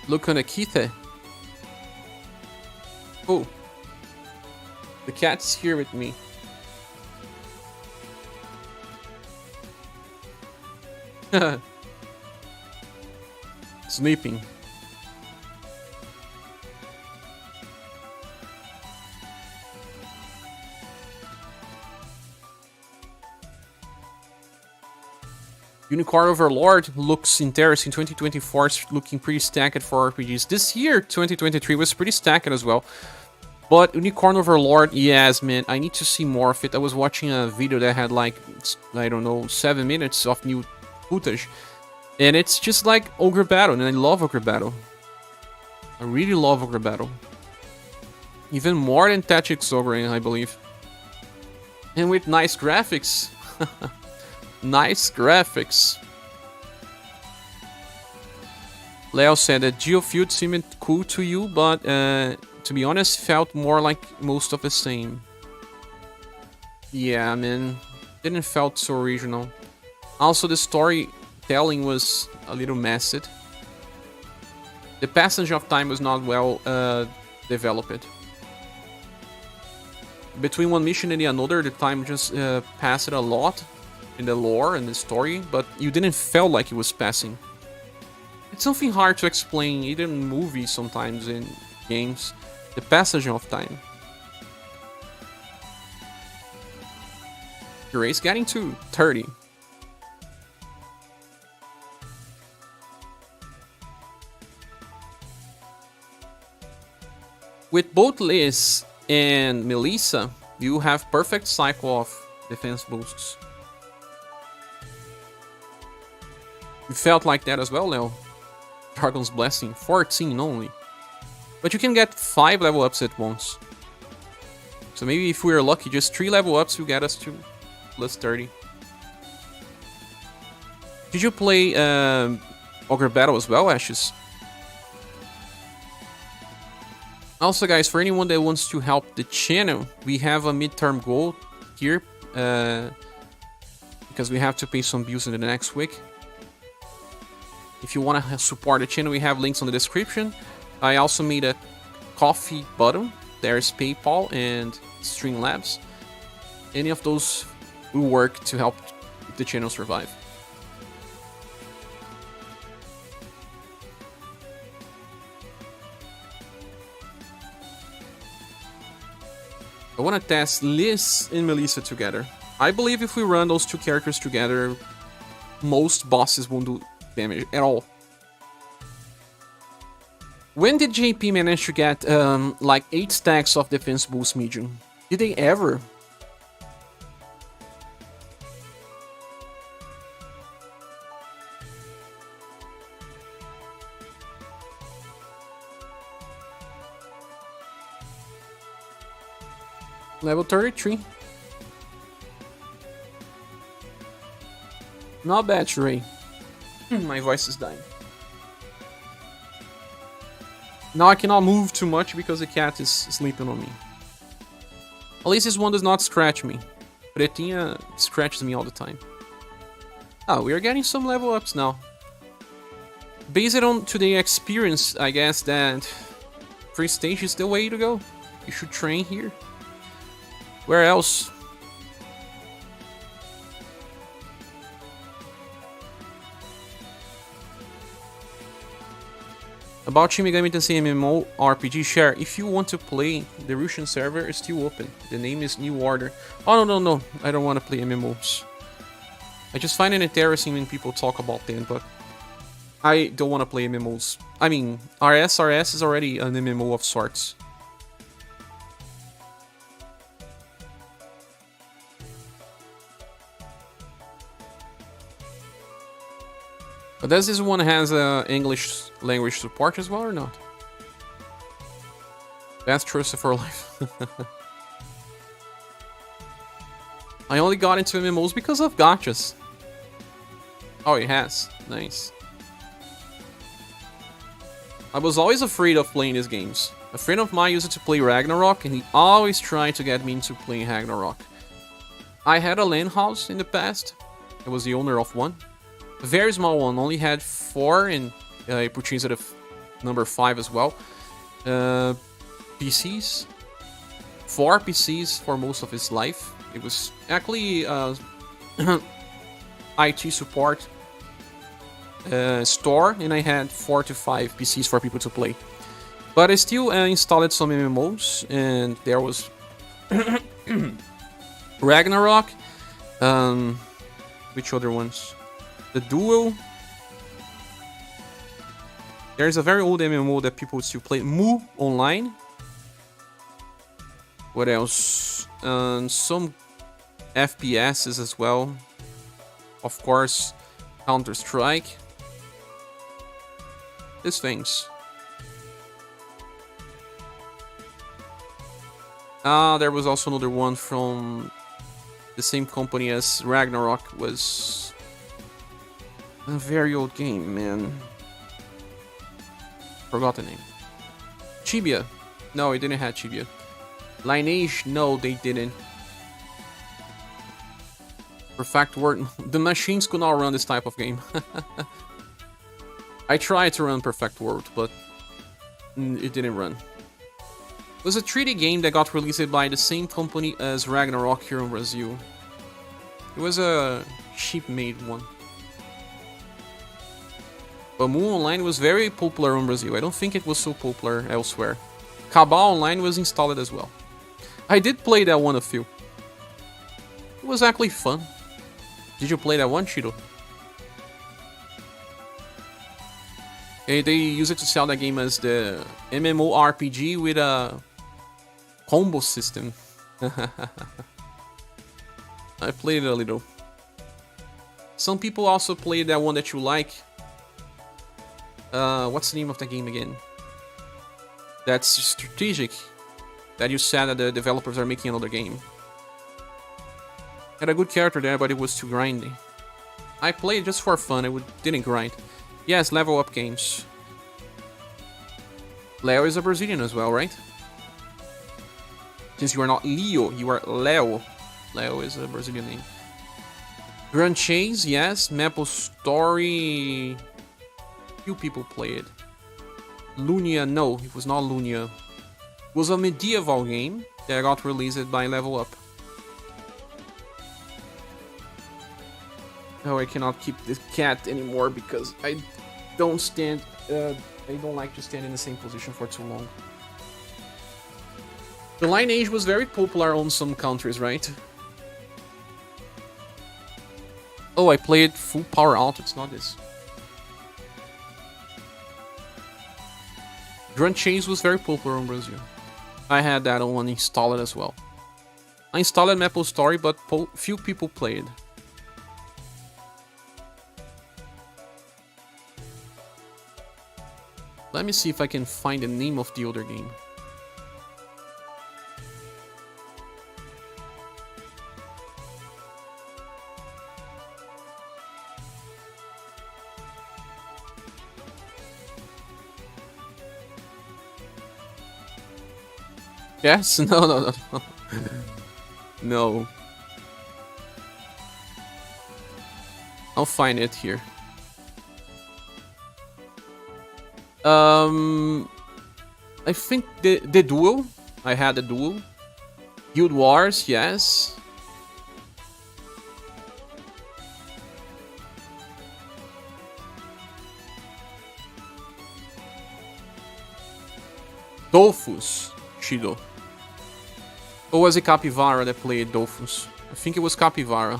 Look on Akita. Oh. The cat's here with me. Sleeping. Unicorn Overlord looks interesting. 2024 is looking pretty stacked for RPGs. This year, 2023, was pretty stacked as well. But Unicorn Overlord, yes, man, I need to see more of it. I was watching a video that had like, I don't know, 7 minutes of new footage. And it's just like Ogre Battle, and I love Ogre Battle. I really love Ogre Battle. Even more than Tactics Ogre, I believe. And with nice graphics. Nice graphics. Leo said that Geofield seemed cool to you, but to be honest, felt more like most of the same. Yeah, man. Didn't felt so original. Also, the story storytelling was a little messed. The passage of time was not well developed. Between one mission and another, the time just passed a lot in the lore and the story, but you didn't feel like it was passing. It's something hard to explain, even in movies sometimes, in games. The passage of time. Your race getting to 30. With both Liz and Melissa, you have perfect cycle of defense boosts. You felt like that as well, Leo? Dragon's Blessing, 14 only. But you can get 5 level ups at once. So maybe if we're lucky, just 3 level ups will get us to plus 30. Did you play Ogre Battle as well, Ashes? Also, guys, for anyone that wants to help the channel, we have a midterm goal here. Because we have to pay some bills in the next week. If you want to support the channel, we have links on the description. I also made a coffee button. There's PayPal and Streamlabs. Any of those will work to help the channel survive. I want to test Liz and Melissa together. I believe if we run those two characters together, most bosses won't do damage at all. When did JP manage to get like 8 stacks of defense boost medium? Did they ever? Level 33. Not bad, Shrey. My voice is dying. Now I cannot move too much because the cat is sleeping on me. At least this one does not scratch me. Pretinha scratches me all the time. Oh, we are getting some level ups now. Based on today's experience, I guess that first stage is the way to go. You should train here. Where else? About Shin Megami Tensei MMO RPG share. If you want to play, the Russian server is still open. The name is New Order. Oh, no. I don't want to play MMOs. I just find it interesting when people talk about them, but I don't want to play MMOs. I mean, RS is already an MMO of sorts. But does this one has English language support as well or not? Best choice for life. I only got into MMOs because of gachas. Oh, it has. Nice. I was always afraid of playing these games. A friend of mine used to play Ragnarok, and he always tried to get me into playing Ragnarok. I had a LAN house in the past. I was the owner of one. A very small one, only had 4, and I purchased it at number 5 as well. PCs. 4 PCs for most of its life. It was actually IT support store, and I had 4 to 5 PCs for people to play. But I still installed some MMOs, and there was Ragnarok. Which other ones? The Duel. There's a very old MMO that people still play, Mu Online. What else? Some FPSs as well. Of course, Counter-Strike. These things. There was also another one from the same company as Ragnarok. Was a very old game, man. Forgot the name. Chibia. No, it didn't have Chibia. Lineage. No, they didn't. Perfect World. The machines could not run this type of game. I tried to run Perfect World, but it didn't run. It was a 3D game that got released by the same company as Ragnarok here in Brazil. It was a cheap-made one. But Moon Online was very popular in Brazil. I don't think it was so popular elsewhere. Cabal Online was installed as well. I did play that one a few. It was actually fun. Did you play that one, Cheeto? They use it to sell that game as the MMORPG with a combo system. I played it a little. Some people also played that one that you like. What's the name of the game again? That's strategic. That you said that the developers are making another game. Had a good character there, but it was too grindy. I played just for fun, I didn't grind. Yes, level up games. Leo is a Brazilian as well, right? Since you are not Leo, you are Leo. Leo is a Brazilian name. Grand Chase, yes. Maple Story. Few people play it. Lunia, no, it was not Lunia. It was a medieval game that got released by Level Up. Oh, I cannot keep this cat anymore because I don't stand. I don't like to stand in the same position for too long. The Lineage was very popular on some countries, right? Oh, I played full power out. It's not this. Grand Chase was very popular in Brazil. I had that one installed as well. I installed Maple Story, but few people played. Let me see if I can find the name of the other game. Yes? No. No. I'll find it here. I think the Duel. I had the Duel. Guild Wars, yes. Dofus, Shido. Or was it Capivara that played Dofus? I think it was Capivara.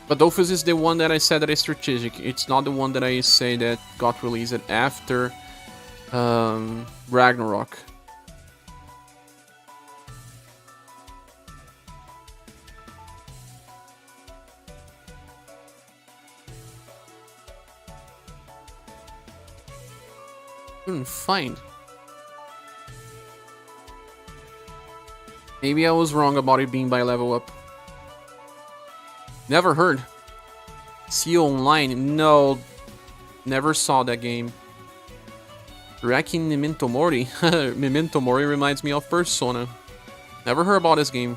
But Dofus is the one that I said that is strategic. It's not the one that I say that got released after Ragnarok. Couldn't find. Maybe I was wrong about it being by level up. Never heard. See Online? No. Never saw that game. Wrecking Memento Mori? Memento Mori reminds me of Persona. Never heard about this game.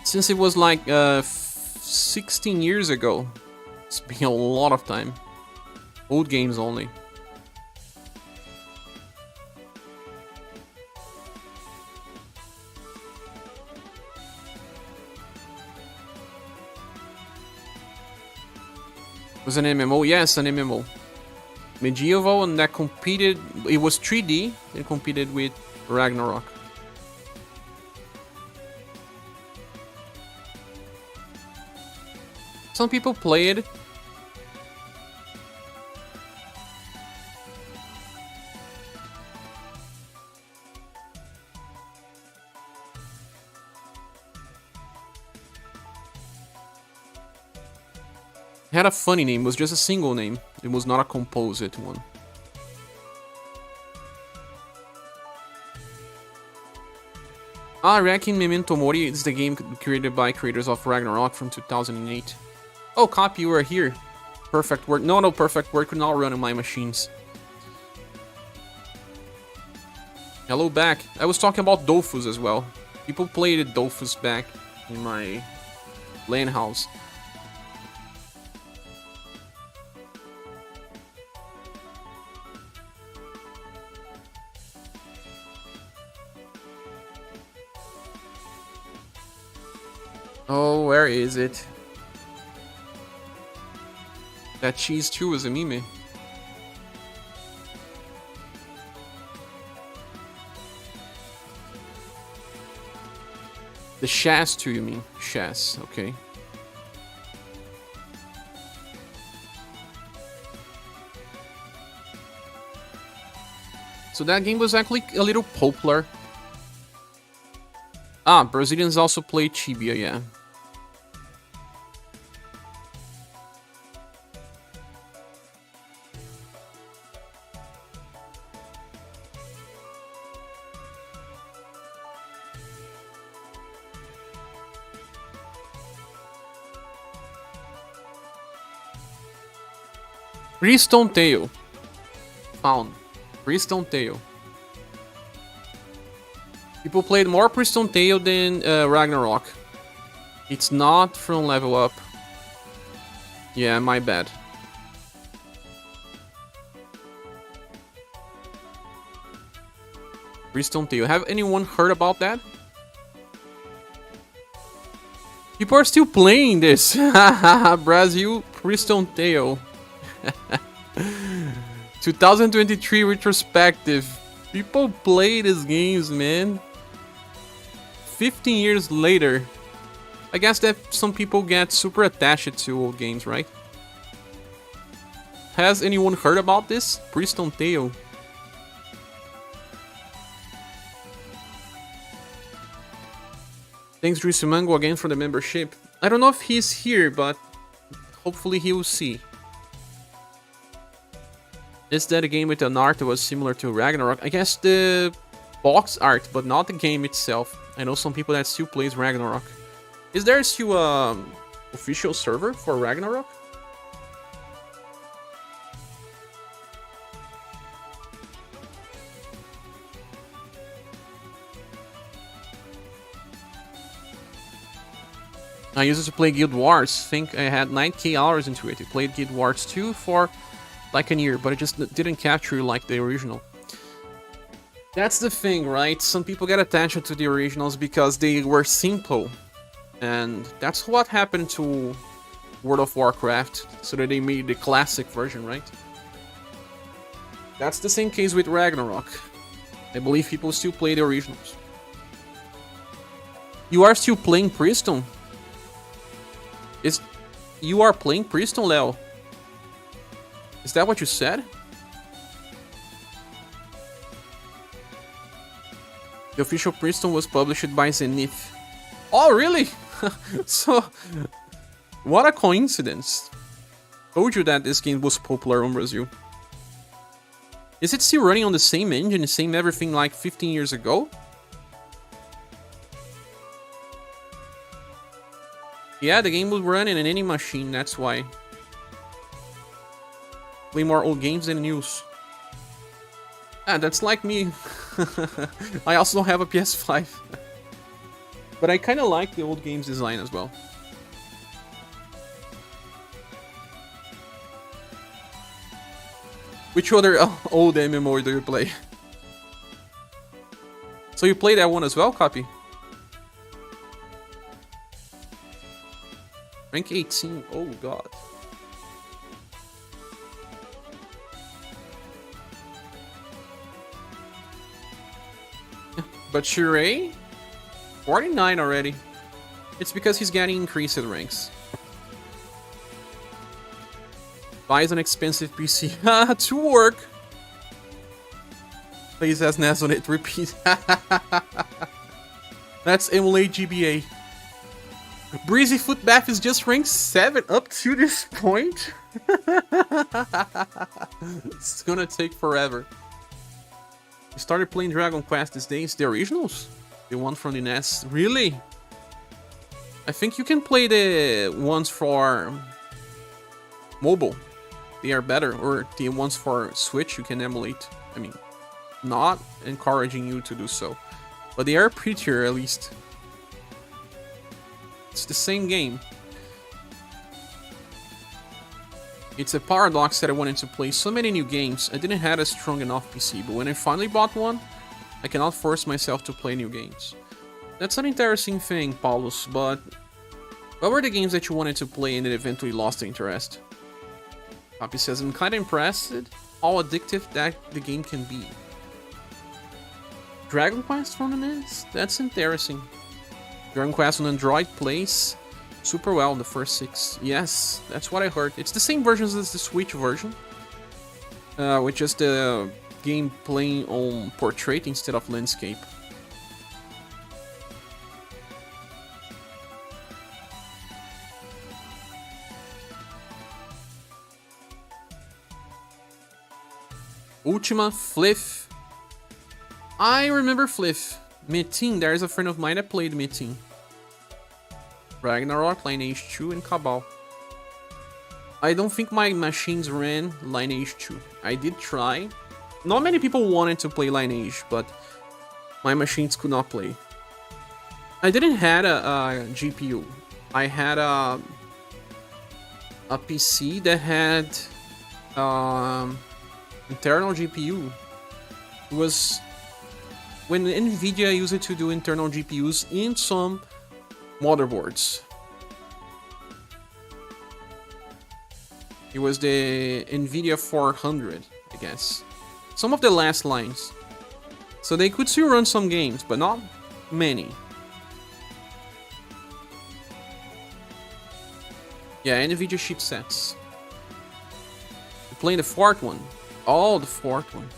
Since it was like 16 years ago. It's been a lot of time. Old games only. Was an MMO? Yes, an MMO. Medieval, and that competed. It was 3D and competed with Ragnarok. Some people play it. It had a funny name, it was just a single name. It was not a composite one. Wrecking Memento Mori is the game created by creators of Ragnarok from 2008. Oh, Copy, you are here. Perfect Word. No, Perfect Word could not run on my machines. Hello back. I was talking about Dofus as well. People played Dofus back in my LAN house. Oh, where is it? That cheese too is a meme. The Shas too, you mean? Shas, okay. So that game was actually a little popular. Ah, Brazilians also play Tibia, yeah. Freestone Tail. Found. Freestone Tail. People played more Freestone Tail than Ragnarok. It's not from level up. Yeah, my bad. Freestone Tail. Have anyone heard about that? People are still playing this. Brazil Freestone Tail. 2023 retrospective. People play these games, man. 15 years later. I guess that some people get super attached to old games, right? Has anyone heard about this? Freestone Tail. Thanks, Drisumango, again for the membership. I don't know if he's here, but hopefully he will see. Is that a game with an art that was similar to Ragnarok? I guess the box art, but not the game itself. I know some people that still plays Ragnarok. Is there still official server for Ragnarok? I used to play Guild Wars. Think I had 9k hours into it. I played Guild Wars 2 for like a year, but it just didn't capture like the original. That's the thing, right? Some people get attached to the originals because they were simple. And that's what happened to World of Warcraft, so that they made the classic version, right? That's the same case with Ragnarok. I believe people still play the originals. You are still playing Freestone? You are playing Freestone, Leo? Is that what you said? The official Freestone was published by Zenith. Oh, really? So, what a coincidence. Told you that this game was popular in Brazil. Is it still running on the same engine, the same everything like 15 years ago? Yeah, the game will run in any machine, that's why. Play more old games than news. Ah, that's like me. I also don't have a PS5. But I kind of like the old games design as well. Which other old MMO do you play? So you play that one as well, Copy? Rank 18, oh god. But Shure, 49 already. It's because he's getting increased ranks. Buys an expensive PC to work. Plays as NES on it, repeat. Let's emulate GBA. Breezy Foot Bath is just ranked 7 up to this point. It's gonna take forever. You started playing Dragon Quest these days. The originals? The one from the NES? Really? I think you can play the ones for mobile. They are better. Or the ones for Switch you can emulate. I mean, not encouraging you to do so. But they are prettier, at least. It's the same game. It's a paradox that I wanted to play so many new games. I didn't have a strong enough PC, but when I finally bought one, I cannot force myself to play new games. That's an interesting thing, Paulus, but what were the games that you wanted to play and it eventually lost interest? Poppy says, I'm kinda impressed how addictive that the game can be. Dragon Quest from the NES? That's interesting. Dragon Quest on Android plays super well in the first 6. Yes, that's what I heard. It's the same versions as the Switch version, with just the game playing on portrait instead of landscape. Ultima, Flith. I remember Flith. Metin, there's a friend of mine that played Metin. Ragnarok, Lineage 2, and Cabal. I don't think my machines ran Lineage 2. I did try. Not many people wanted to play Lineage, but my machines could not play. I didn't have a GPU. I had a PC that had internal GPU. It was when NVIDIA used it to do internal GPUs in some motherboards. It was the NVIDIA 400, I guess. Some of the last lines. So they could still run some games, but not many. Yeah, NVIDIA chipsets. Playing the fourth one. Oh, the fourth one.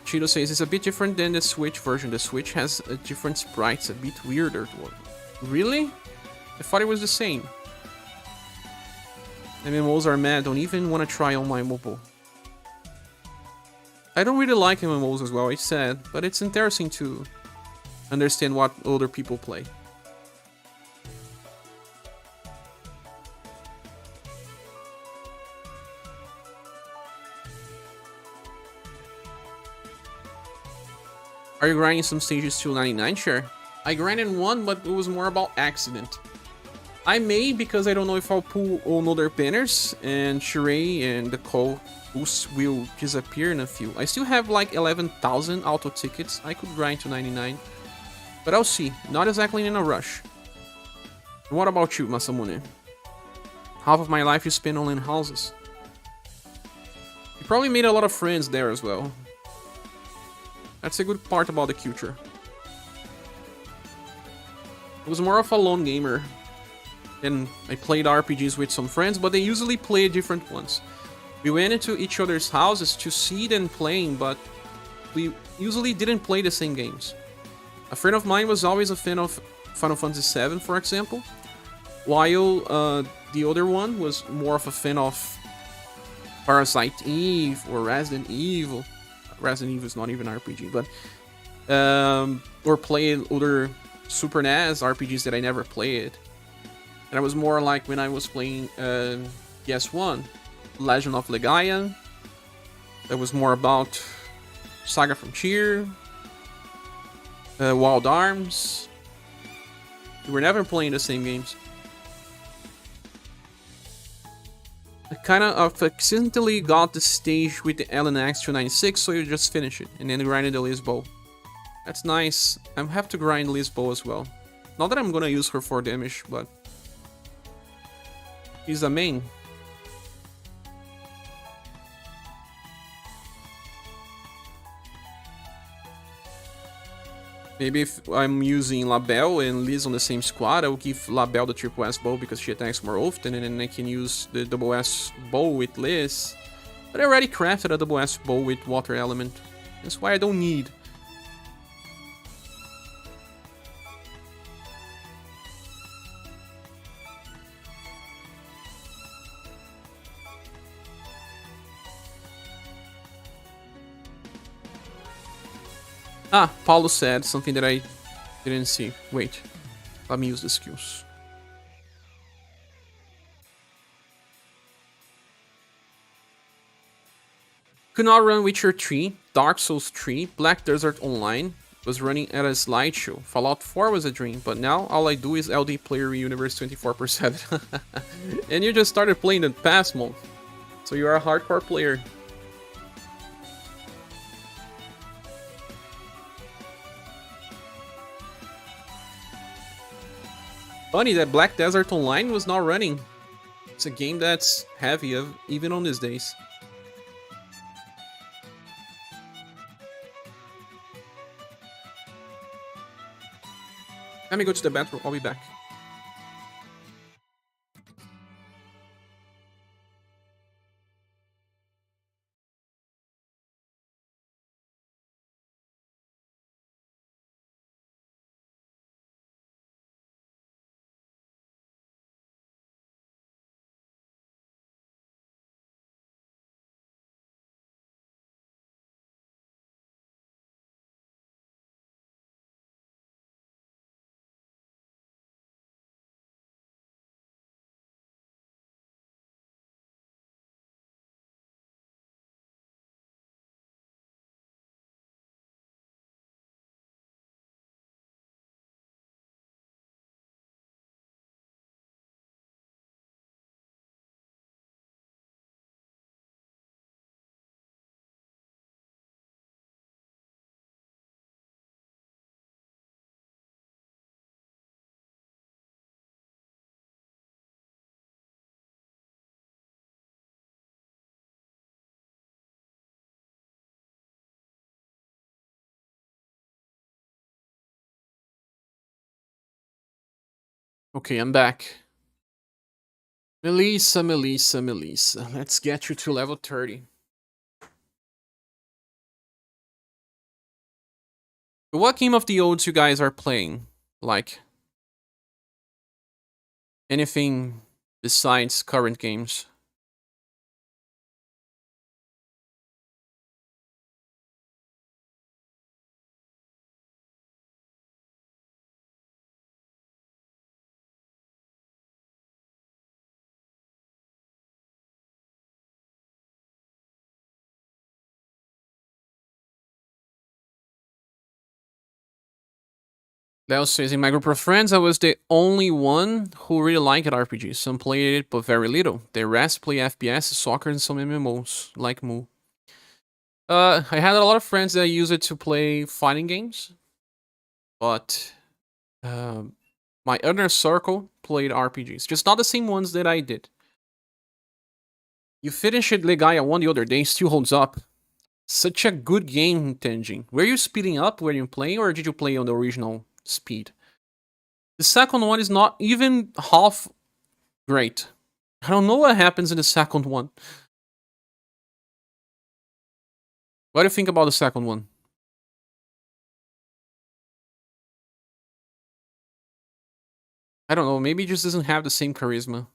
Cheeto says it's a bit different than the Switch version. The Switch has a different sprites, a bit weirder. Really? I thought it was the same. MMOs are mad, don't even want to try on my mobile. I don't really like MMOs as well, it's sad, but it's interesting to understand what other people play. Are you grinding some stages till 99? Sure. I grinded one, but it was more about accident. I may, because I don't know if I'll pull all other banners, and Sheree and the call boost will disappear in a few. I still have like 11,000 auto tickets. I could grind to 99. But I'll see. Not exactly in a rush. And what about you, Masamune? Half of my life you spent on land houses. You probably made a lot of friends there as well. That's a good part about the culture. I was more of a lone gamer. And I played RPGs with some friends, but they usually play different ones. We went into each other's houses to see them playing, but we usually didn't play the same games. A friend of mine was always a fan of Final Fantasy VII, for example, while the other one was more of a fan of Parasite Eve or Resident Evil. Resident Evil is not even an RPG, but or played other Super NES RPGs that I never played. And I was more like when I was playing PS1, Legend of Legaia. That was more about Saga Frontier, Wild Arms. We were never playing the same games. I kind of accidentally got the stage with the LNX 296, so you just finish it, and then grinded the Lisboa. That's nice. I have to grind Lisboa as well. Not that I'm gonna use her for damage, but he's a main. Maybe if I'm using Labelle and Liz on the same squad, I will give Labelle the triple S bow because she attacks more often, and then I can use the double S bow with Liz. But I already crafted a double S bow with water element. That's why I don't need. Ah, Paulo said something that I didn't see. Wait, let me use the skills. Could not run Witcher 3, Dark Souls 3, Black Desert Online was running at a slideshow. Fallout 4 was a dream, but now all I do is LD player Universe 24/7. And you just started playing the past month, so you are a hardcore player. Funny that Black Desert Online was not running. It's a game that's heavy even on these days. Let me go to the bathroom, I'll be back. Okay, I'm back. Melissa. Let's get you to level 30. What game of the olds you guys are playing? Like, anything besides current games? Leo says, in my group of friends, I was the only one who really liked RPGs. Some played it, but very little. The rest play FPS, soccer, and some MMOs, like Moo. I had a lot of friends that use it to play fighting games, but my inner circle played RPGs. Just not the same ones that I did. You finished Legaia 1 the other day, still holds up. Such a good game, Tenjin. Were you speeding up when you playing, or did you play on the original speed? The second one is not even half great. I don't know what happens in the second one. What do you think about the second one? I don't know, maybe it just doesn't have the same charisma.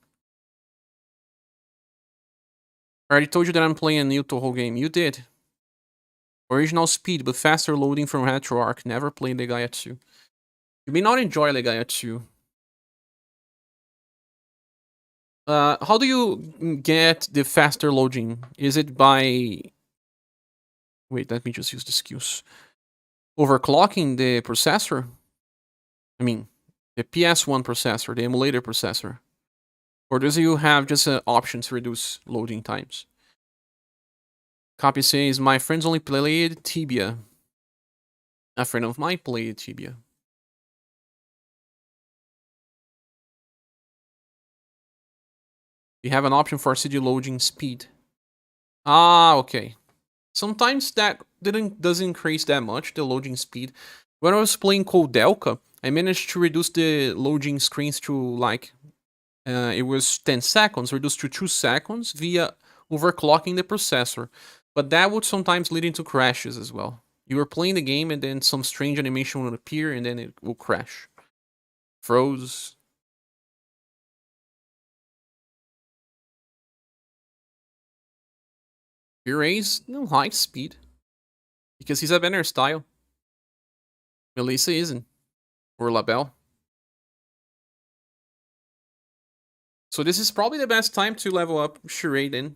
I already told you that I'm playing a new Toho game. You did. Original speed, but faster loading from RetroArch. Never played Legaia 2. You may not enjoy Legaia 2. How do you get the faster loading? Is it by... Wait, let me just use the skills. Overclocking the processor? I mean, the PS1 processor, the emulator processor. Or does you have just an option to reduce loading times? Copy says, my friends only played Tibia. A friend of mine played Tibia. You have an option for CD loading speed. Ah, okay. Sometimes that doesn't increase that much, the loading speed. When I was playing Codelca, I managed to reduce the loading screens to like, it was 10 seconds, reduced to 2 seconds via overclocking the processor. But that would sometimes lead into crashes as well. You were playing the game and then some strange animation would appear and then it will crash. Froze. Erase, no high speed. Because he's a better style. Melissa isn't. Or Labelle. So this is probably the best time to level up Charade in.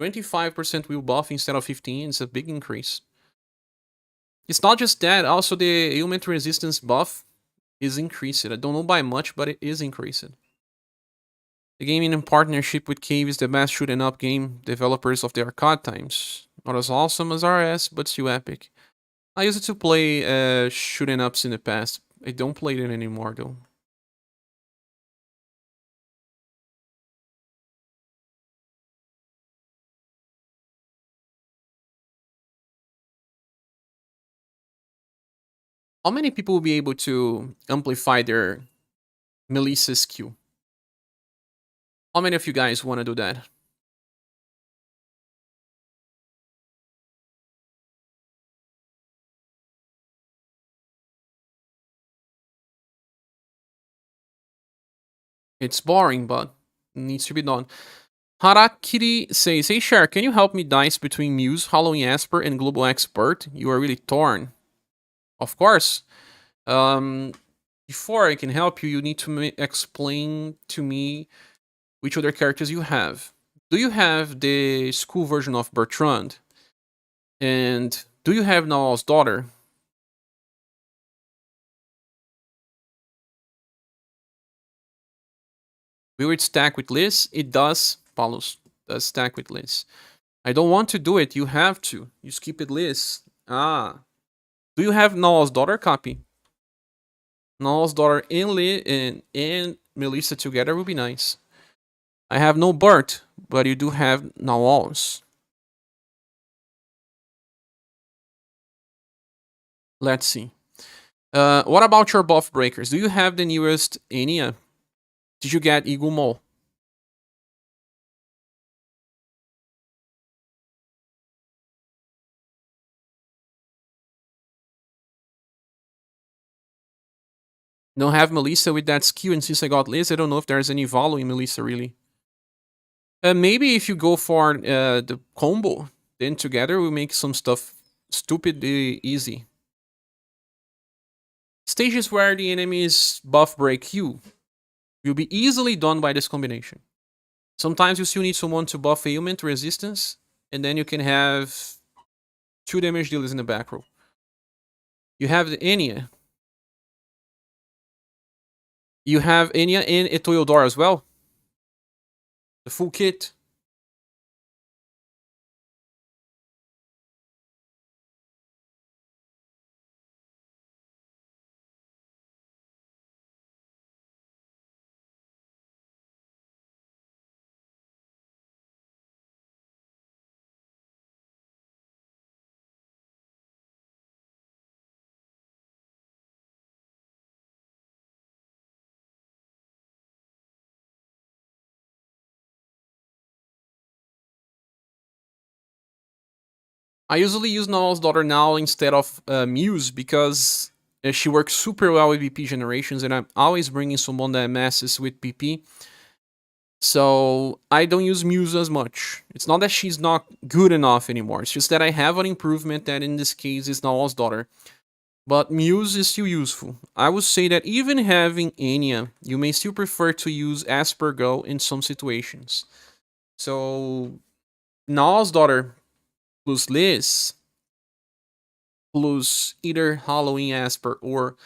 25% will buff instead of 15. It's a big increase. It's not just that, also the ailment resistance buff is increased. I don't know by much, but it is increased. The game in partnership with Cave is the best shoot 'em up game developers of the arcade times. Not as awesome as RS, but still epic. I used to play shoot 'em ups in the past. I don't play it anymore though. How many people will be able to amplify their Melissa skill? How many of you guys want to do that? It's boring, but it needs to be done. Harakiri says, "Hey Cher, can you help me dice between Muse, Halloween Asper, and Global Expert? You are really torn." Of course. Um, Before I can help you, you need to explain to me which other characters you have. Do you have the school version of Bertrand? And do you have Nawal's daughter? Will it stack with Liz? It does, Paulus. Does stack with Liz. I don't want to do it. You have to. You skip it, Liz. Ah. Do you have Nawal's daughter copy? Nawal's daughter and and Melissa together would be nice. I have no Bert, but you do have Nawal's. Let's see. What about your buff breakers? Do you have the newest Enya? Did you get Eagle Mole? Don't have Melissa with that skill, and since I got Liz, I don't know if there's any value in Melissa really. Maybe if you go for the combo, then together we make some stuff stupidly easy. Stages where the enemies buff break you will be easily done by this combination. Sometimes you still need someone to buff ailment resistance, and then you can have 2 damage dealers in the back row. You have the Enya. You have Enya and Etoyodar as well. The full kit. I usually use Nawal's daughter now instead of Muse because she works super well with PP generations, and I'm always bringing someone that messes with PP. So I don't use Muse as much. It's not that she's not good enough anymore. It's just that I have an improvement that in this case is Nawal's daughter. But Muse is still useful. I would say that even having Enya, you may still prefer to use Aspergo in some situations. So Nawal's daughter plus Liz plus either Halloween Asper or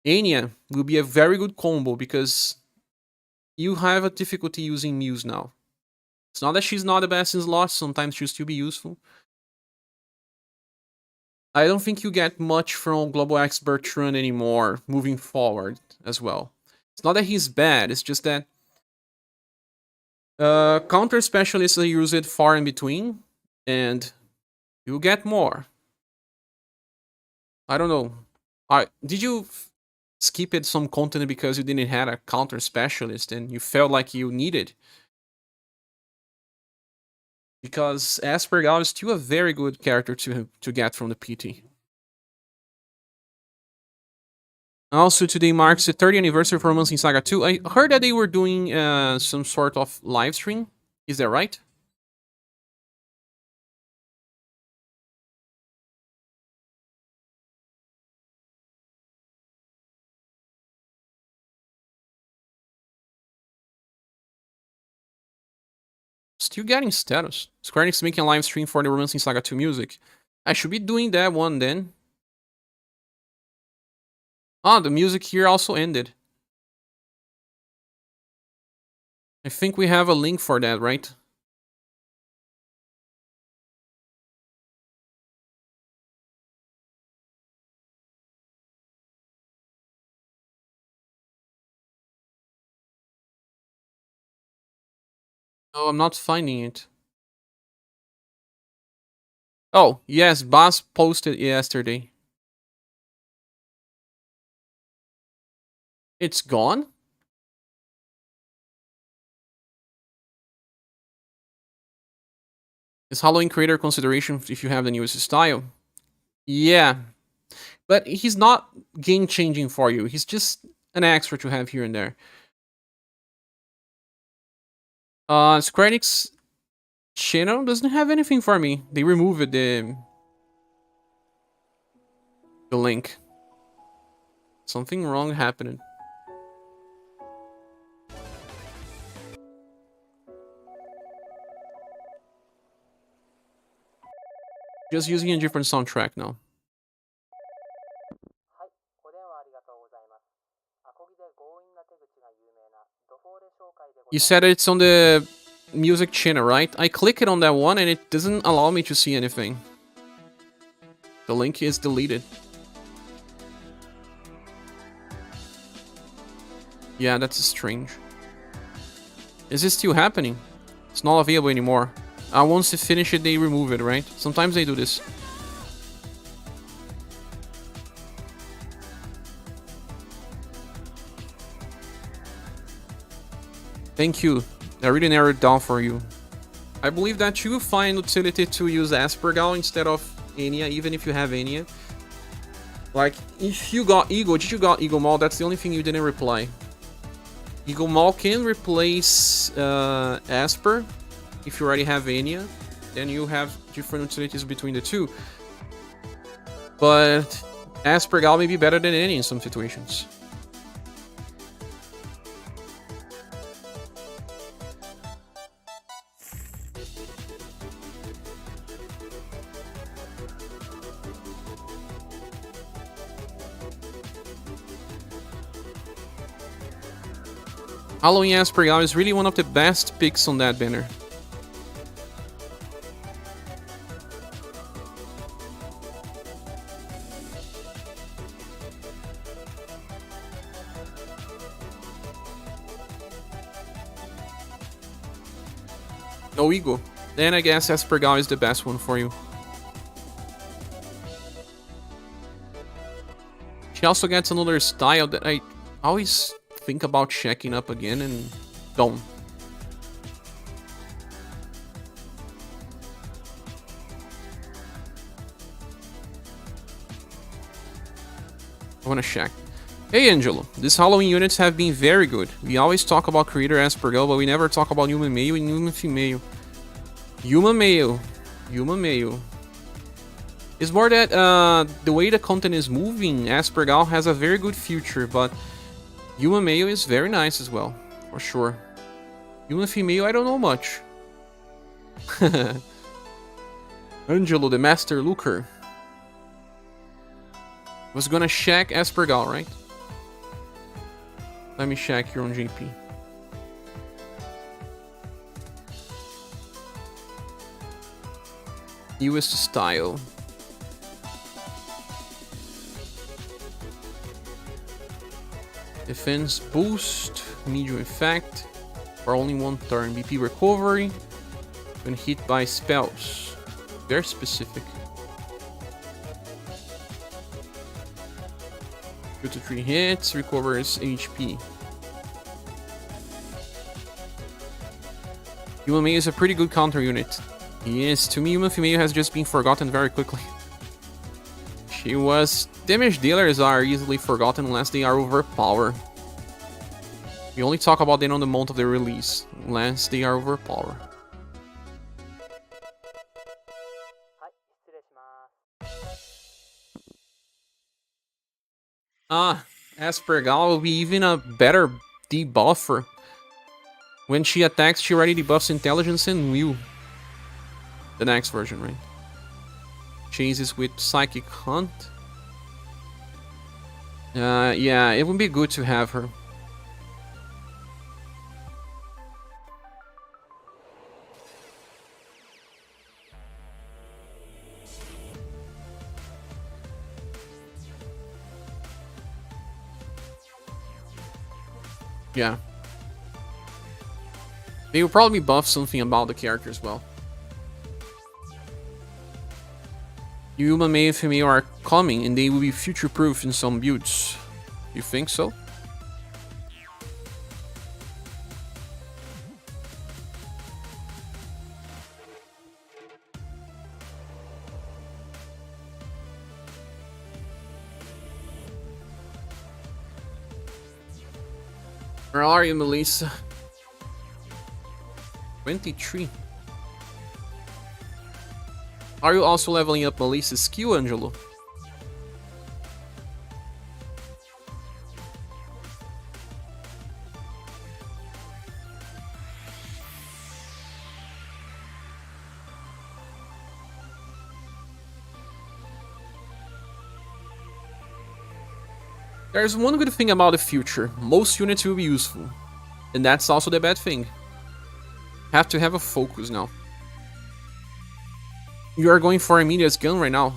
Anya will be a very good combo because you have a difficulty using Muse now. It's not that she's not the best in slots, sometimes she'll still be useful. I don't think you get much from Global Expert Run anymore moving forward as well. It's not that he's bad, it's just that counter specialists use it far in between, and you get more. I don't know. Did you skip it some content because you didn't have a counter specialist and you felt like you needed? Because Aspergal is still a very good character to get from the PT. Also, today marks the 30th anniversary for Months in Saga 2. I heard that they were doing some sort of live stream. Is that right? Still getting status. Square Enix making a live stream for the Romancing Saga 2 music. I should be doing that one then. Ah, the music here also ended. I think we have a link for that, right? Oh, I'm not finding it. Oh, yes, Boss posted yesterday. It's gone? Is Halloween creator consideration if you have the newest style? Yeah, but he's not game changing for you. He's just an extra to have here and there. Square Enix channel doesn't have anything for me. They removed the link. Something wrong happened. Just using a different soundtrack now. You said it's on the music channel, right? I click it on that one and it doesn't allow me to see anything. The link is deleted. Yeah, that's strange. Is this still happening? It's not available anymore. Once they finish it, they remove it, right? Sometimes they do this. Thank you. I really narrowed it down for you. I believe that you find utility to use Aspergal instead of Enya, even if you have Enya. Like, if you got Eagle, did you got Eagle Mall? That's the only thing you didn't reply. Eagle Mall can replace Asper if you already have Enya. Then you have different utilities between the two. But Aspergal may be better than Enya in some situations. Halloween Aspergal is really one of the best picks on that banner. No Eagle. Then I guess Aspergal is the best one for you. She also gets another style that I always think about checking up again and don't. I wanna check. Hey Angelo, these Halloween units have been very good. We always talk about creator Aspergal, but we never talk about human male and human female. Human male. Human male. It's more that the way the content is moving, Aspergal has a very good future, but human male is very nice as well, for sure. Human female, I don't know much. Angelo, the master looker. Was gonna check Aspergal, right? Let me check here on JP. Newest style. Defense boost, medium effect, for only one turn. BP recovery, when hit by spells. Very specific. 2 to 3 hits, recovers HP. Human Male is a pretty good counter unit. Yes, to me, Human Female has just been forgotten very quickly. She was... Damage dealers are easily forgotten unless they are overpowered. We only talk about them on the month of their release, unless they are overpowered. Aspergal will be even a better debuffer. When she attacks, she already debuffs intelligence and will. The next version, right? Chases with Psychic Hunt. Yeah, it would be good to have her. Yeah. They will probably buff something about the character as well. UniverSe are coming and they will be future-proof in some builds. You think so? Where are you, Melissa? 23. Are you also leveling up Melissa's skill, Angelo? There's one good thing about the future. Most units will be useful. And that's also the bad thing. Have to have a focus now. You are going for Emilia's gun right now.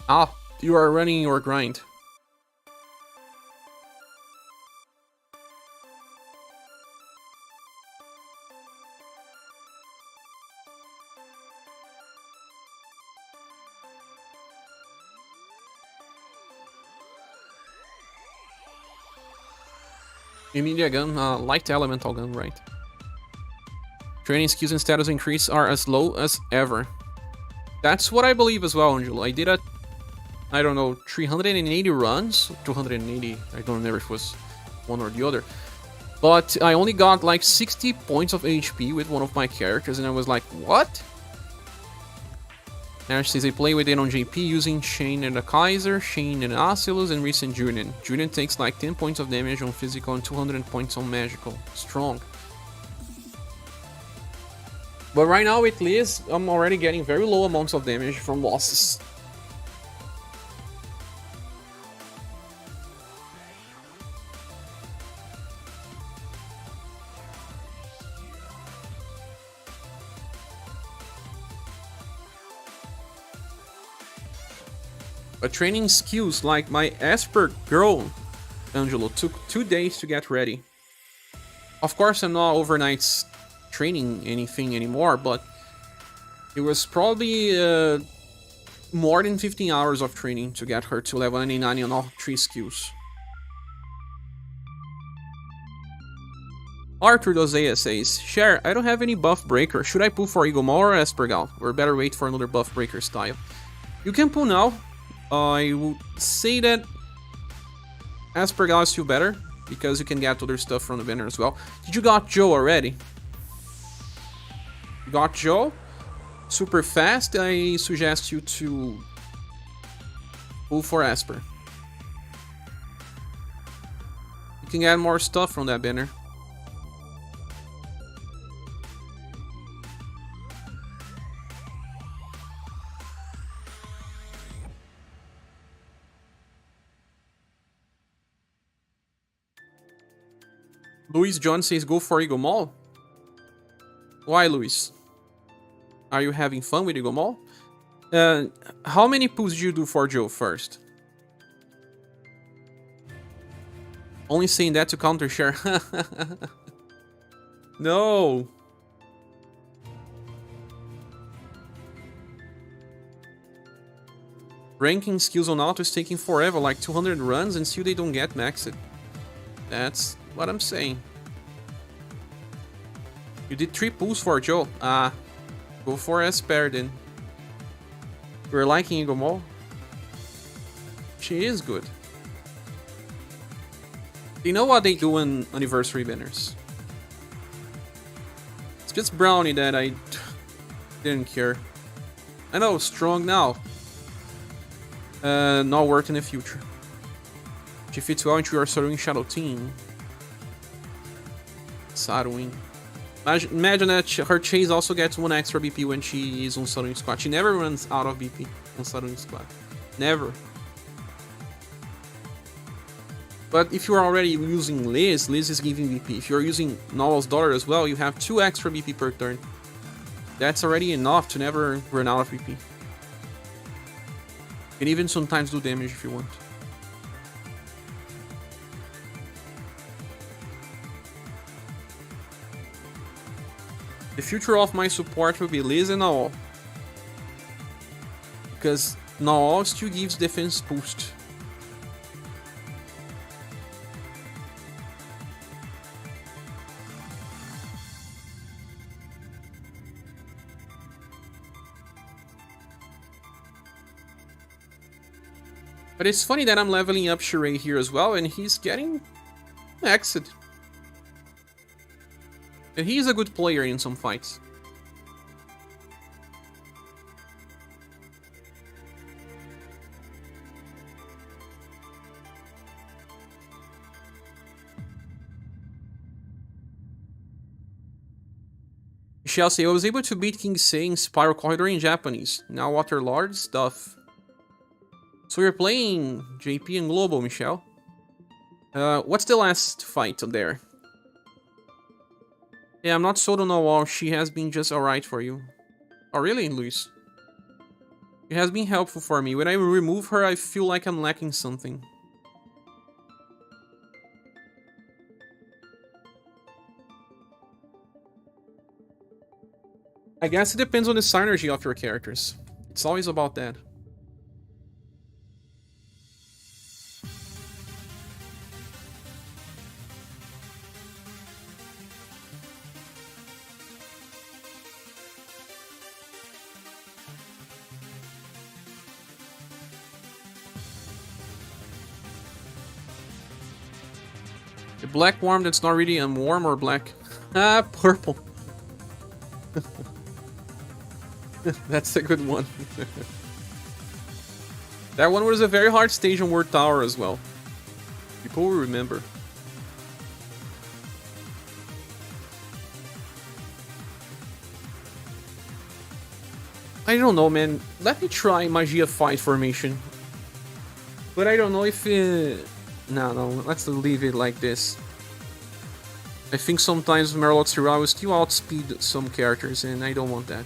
Ah, you are running your grind. Emilia gun, light elemental gun, right? Training skills and status increase are as low as ever. That's what I believe as well, Angelo. I did I don't know, 380 runs, 280, I don't remember if it was one or the other. But I only got like 60 points of HP with one of my characters, and I was like, what? Ash says I play with it on JP using Shane and a Kaiser, Shane and Asilus, and recent Julian. Julian takes like 10 points of damage on physical and 200 points on magical. Strong. But right now with Liz, I'm already getting very low amounts of damage from losses. But training skills like my Esper girl, Angelo, took 2 days to get ready. Of course, I'm not overnights training anything anymore, but it was probably more than 15 hours of training to get her to level 99 on all 3 skills. Arthur Dozea says, Cher, I don't have any buff breaker. Should I pull for Eagle Maw or Espergal? Or better wait for another buff breaker style? You can pull now. I would say that Aspergal is still better, because you can get other stuff from the banner as well. Did you got Joe already? You got Joe? Super fast, I suggest you to pull for Asper. You can get more stuff from that banner. Luis John says go for Eagle Maw. Why, Luis? Are you having fun with Eagle Maw? How many pulls did you do for Joe first? Only saying that to counter share. No. Ranking skills on auto is taking forever, like 200 runs, and still they don't get maxed. That's what I'm saying. You did 3 pulls for Joe. Ah, go for Esper then. You're liking Eagle Maw? She is good. You know what they do in anniversary banners? It's just Brownie that I didn't care. I know, strong now. Not work in the future. She fits well into your Saruin Shadow team. Saruin. Imagine that her chase also gets 1 extra BP when she is on Sudden Squad. She never runs out of BP on Sudden Squad. Never. But if you are already using Liz, Liz is giving BP. If you're using Noel's daughter as well, you have 2 extra BP per turn. That's already enough to never run out of BP. You can even sometimes do damage if you want. The future of my support will be Liz and Noel. Because Noel still gives defense boost. But it's funny that I'm leveling up Sheree here as well, and he's getting exit. And he's a good player in some fights. Chelsea, I was able to beat King Sei in Spiral Corridor in Japanese. Now Water Lord stuff. So you're playing JP and Global, Michelle. What's the last fight there? Yeah, I'm not sold on Noel. She has been just alright for you. Oh, really, Luis? It has been helpful for me. When I remove her, I feel like I'm lacking something. I guess it depends on the synergy of your characters. It's always about that. The black worm that's not really a worm or black. Ah, purple. That's a good one. That one was a very hard stage on Word Tower as well. People will remember. I don't know, man. Let me try Magia Fight Formation. But I don't know if... No, let's leave it like this. I think sometimes Merlock's Hero will still outspeed some characters, and I don't want that.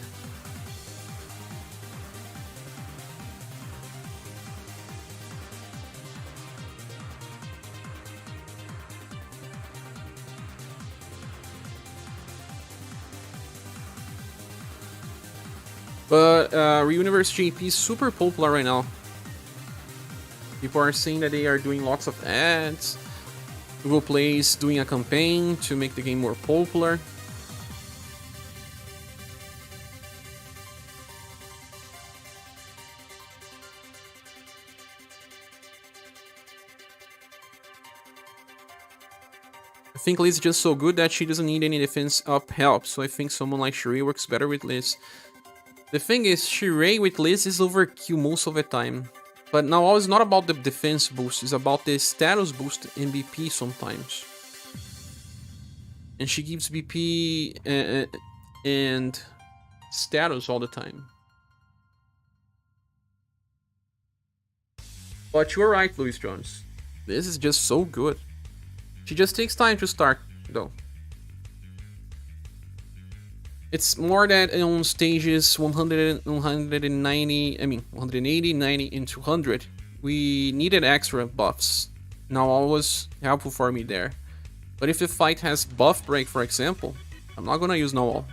But UniverSe JP is super popular right now. People are saying that they are doing lots of ads. Google Play is doing a campaign to make the game more popular. I think Liz is just so good that she doesn't need any defense up help, so I think someone like Sheree works better with Liz. The thing is, Sheree with Liz is overkill most of the time. But now it's not about the defense boost, it's about the status boost in BP sometimes. And she gives BP and status all the time. But you're right, Luis Jones. This is just so good. She just takes time to start, though. It's more that on stages 100, 190, I mean 180, 90, and 200, we needed extra buffs. Now all was helpful for me there. But if the fight has buff break, for example, I'm not gonna use Noel.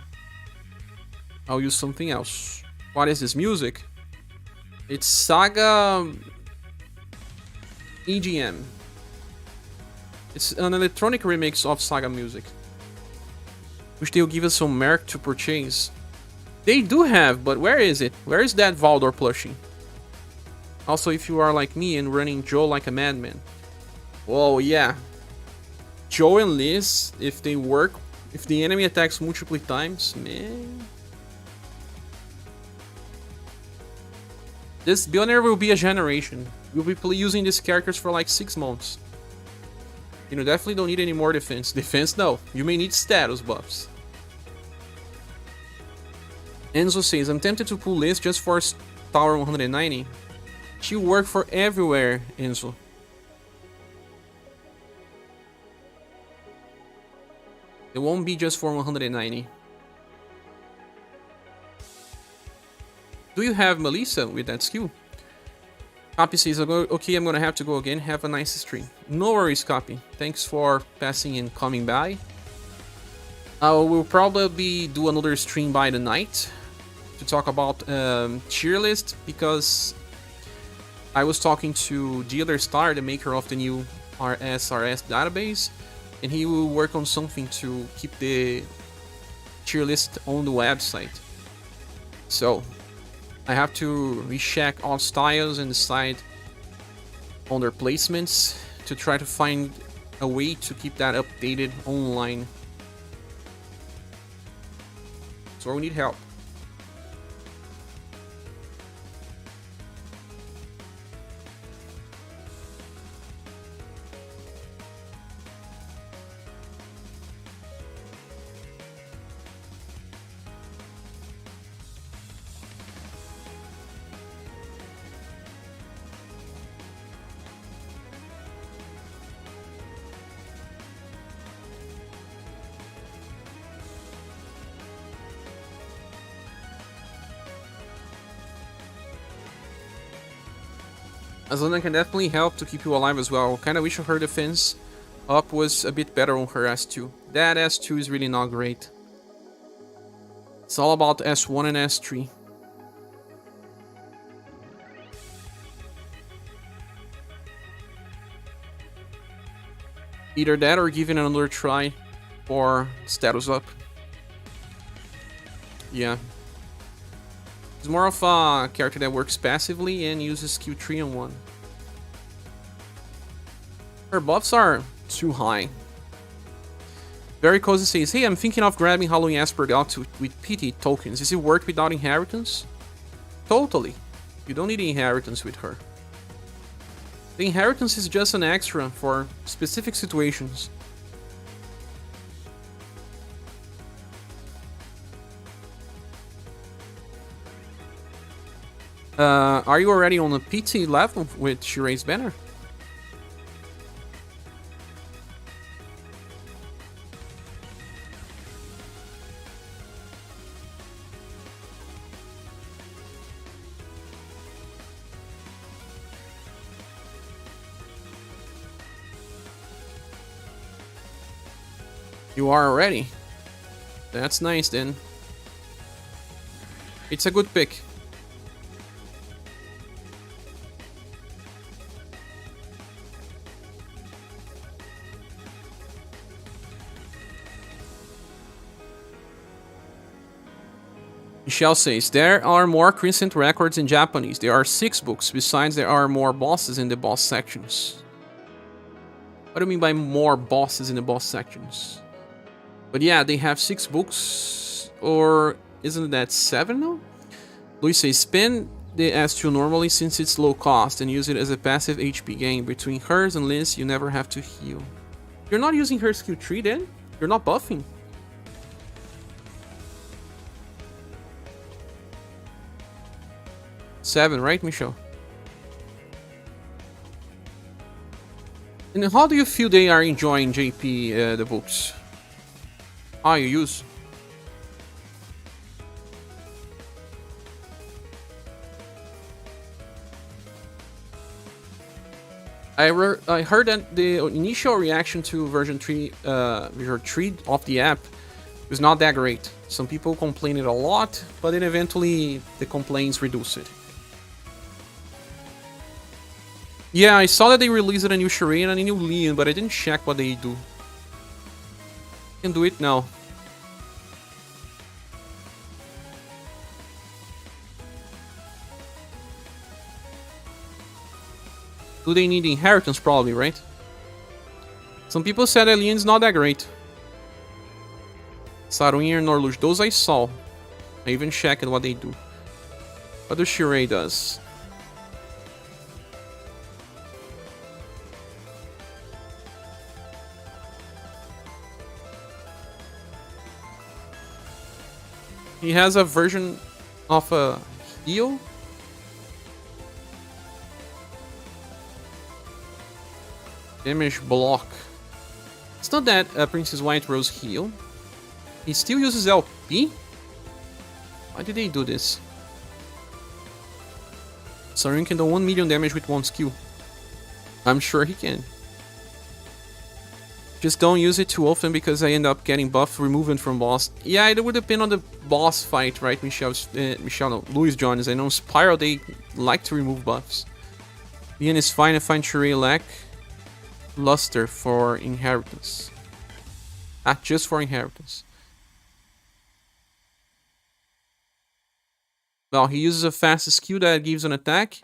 I'll use something else. What is this music? It's SaGa EGM. It's an electronic remix of SaGa music. Wish they'll give us some merc to purchase. They do have, but where is it? Where is that Valdor plushie? Also, if you are like me and running Joe like a madman. Whoa, yeah. Joe and Liz, if they work, if the enemy attacks multiple times, man. This Billionaire will be a generation. We'll be using these characters for like 6 months. You know, definitely don't need any more defense. Defense, no. You may need status buffs. Enzo says, I'm tempted to pull list just for Tower 190. She work for everywhere, Enzo. It won't be just for 190. Do you have Melissa with that skill? Copy says, okay, I'm gonna have to go again. Have a nice stream. No worries, Copy. Thanks for passing and coming by. We'll probably do another stream by the night to talk about tier list, because I was talking to Dealer Star, the maker of the new RSRS database, and he will work on something to keep the tier list on the website. So I have to recheck all styles and decide on their placements to try to find a way to keep that updated online. So we need help. Azlana can definitely help to keep you alive as well. Kinda wish her defense up was a bit better on her S2. That S2 is really not great. It's all about S1 and S3. Either that or giving another try for status up. Yeah. He's more of a character that works passively and uses skill 3 on 1. Her buffs are too high. Very Cozy says, hey, I'm thinking of grabbing Halloween Esper out with PT tokens. Is it work without inheritance? Totally. You don't need inheritance with her. The inheritance is just an extra for specific situations. Are you already on a PT level with Shirai's banner? You are already? That's nice then. It's a good pick. Michelle says, there are more Crescent records in Japanese. There are 6 books. Besides, there are more bosses in the boss sections. What do you mean by more bosses in the boss sections? But yeah, they have 6 books. Or isn't that 7 now? Luis says, spin the S2 normally since it's low cost and use it as a passive HP gain. Between hers and Liz, you never have to heal. You're not using her skill 3 then? You're not buffing? Seven, right, Michelle? And how do you feel they are enjoying JP, the books? Ah, you use? I heard that the initial reaction to version 3 of the app was not that great. Some people complained it a lot, but then eventually the complaints reduced it. Yeah, I saw that they released a new Shirai and a new Leon, but I didn't check what they do. Can do it now. Do they need inheritance? Probably, right? Some people said that Leon's not that great. Saruin and Norlush, those I saw. I even checked what they do. What the Shirai does. He has a version of a heal. Damage block. It's not that Princess White Rose heal. He still uses LP? Why did they do this? Sarin can do 1 million damage with one skill. I'm sure he can. Just don't use it too often because I end up getting buff removed from boss. Yeah, it would depend on the boss fight, right, Louis Jones. I know Spiral, they like to remove buffs. Ian is fine. I find Sheree lack luster for inheritance. Ah, just for inheritance. Well, he uses a fast skill that gives an attack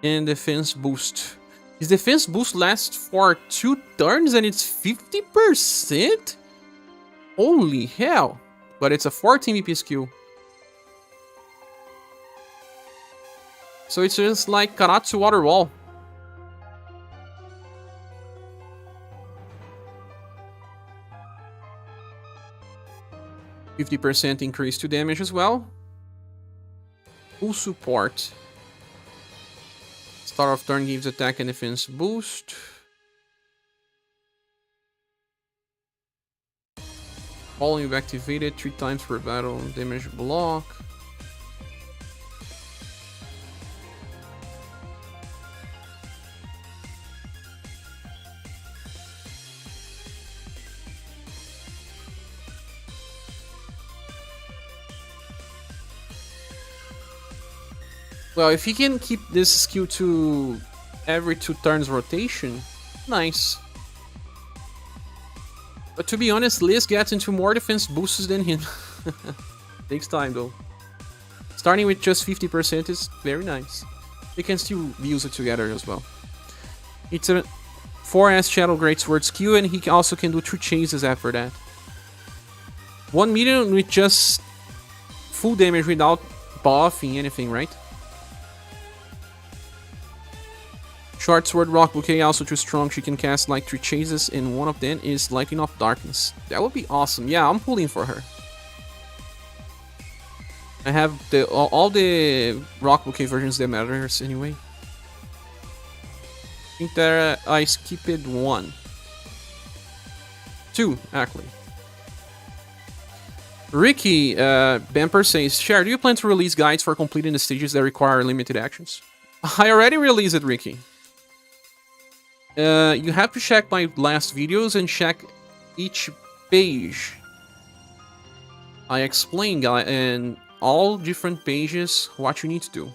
and defense boost. His defense boost lasts for 2 turns and it's 50%? Holy hell. But it's a 14 BP skill. So it's just like Karatsu Water Wall. %50 increase to damage as well. Full support. Start of turn gives attack and defense boost. Volume activated 3 times per battle. Damage block. Well, if he can keep this skill to every 2 turns rotation, nice. But to be honest, Liz gets into more defense boosts than him. Takes time though. Starting with just 50% is very nice. They can still use it together as well. It's a 4S Shadow Greatsword skill, and he also can do 2 chases after that. 1 million with just full damage without buffing anything, right? Short Sword Rock Bouquet also too strong. She can cast like 3 chases, and one of them is Lightning of Darkness. That would be awesome. Yeah, I'm pulling for her. I have all the Rock Bouquet versions that matters anyway. I think that I skipped 1. 2, actually. Ricky Bamper says, Cher, do you plan to release guides for completing the stages that require limited actions? I already released it, Ricky. You have to check my last videos and check each page. I explain in all different pages what you need to do.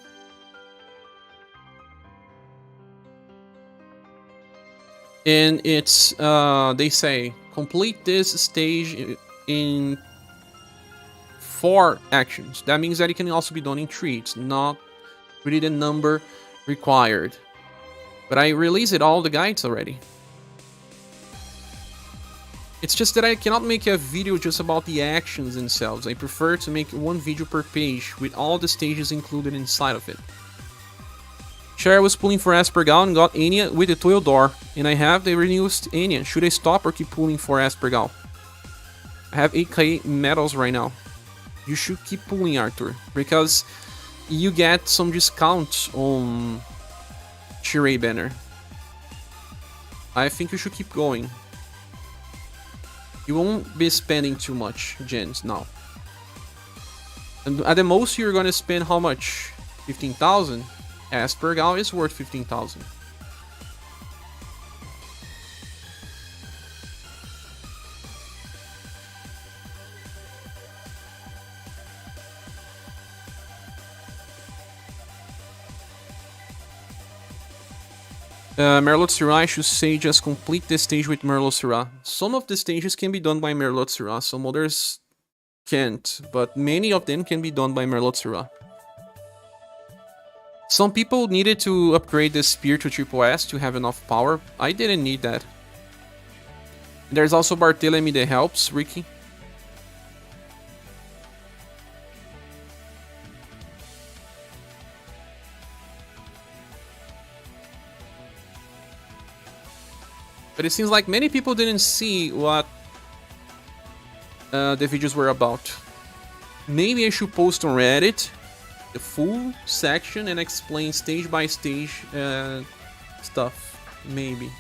And it's, they say, complete this stage in 4 actions. That means that it can also be done in 3. It's not really the number required. But I released all the guides already. It's just that I cannot make a video just about the actions themselves. I prefer to make 1 video per page with all the stages included inside of it. Cher was pulling for Aspergal and got Anya with the Toil Door, and I have the renewed Anya. Should I stop or keep pulling for Aspergal? I have 8k medals right now. You should keep pulling, Arthur, because you get some discounts on Shirei banner. I think you should keep going. You won't be spending too much gens now. And at the most you're gonna spend how much? 15,000? Aspergal is worth 15,000. Merlot Syrah, I should say just complete this stage with Merlot Syrah. Some of the stages can be done by Merlot Syrah, some others can't, but many of them can be done by Merlot Syrah. Some people needed to upgrade the spear to triple S to have enough power. I didn't need that. There's also Barthélemy that helps, Ricky. But it seems like many people didn't see what the videos were about. Maybe I should post on Reddit the full section and explain stage by stage stuff. Maybe.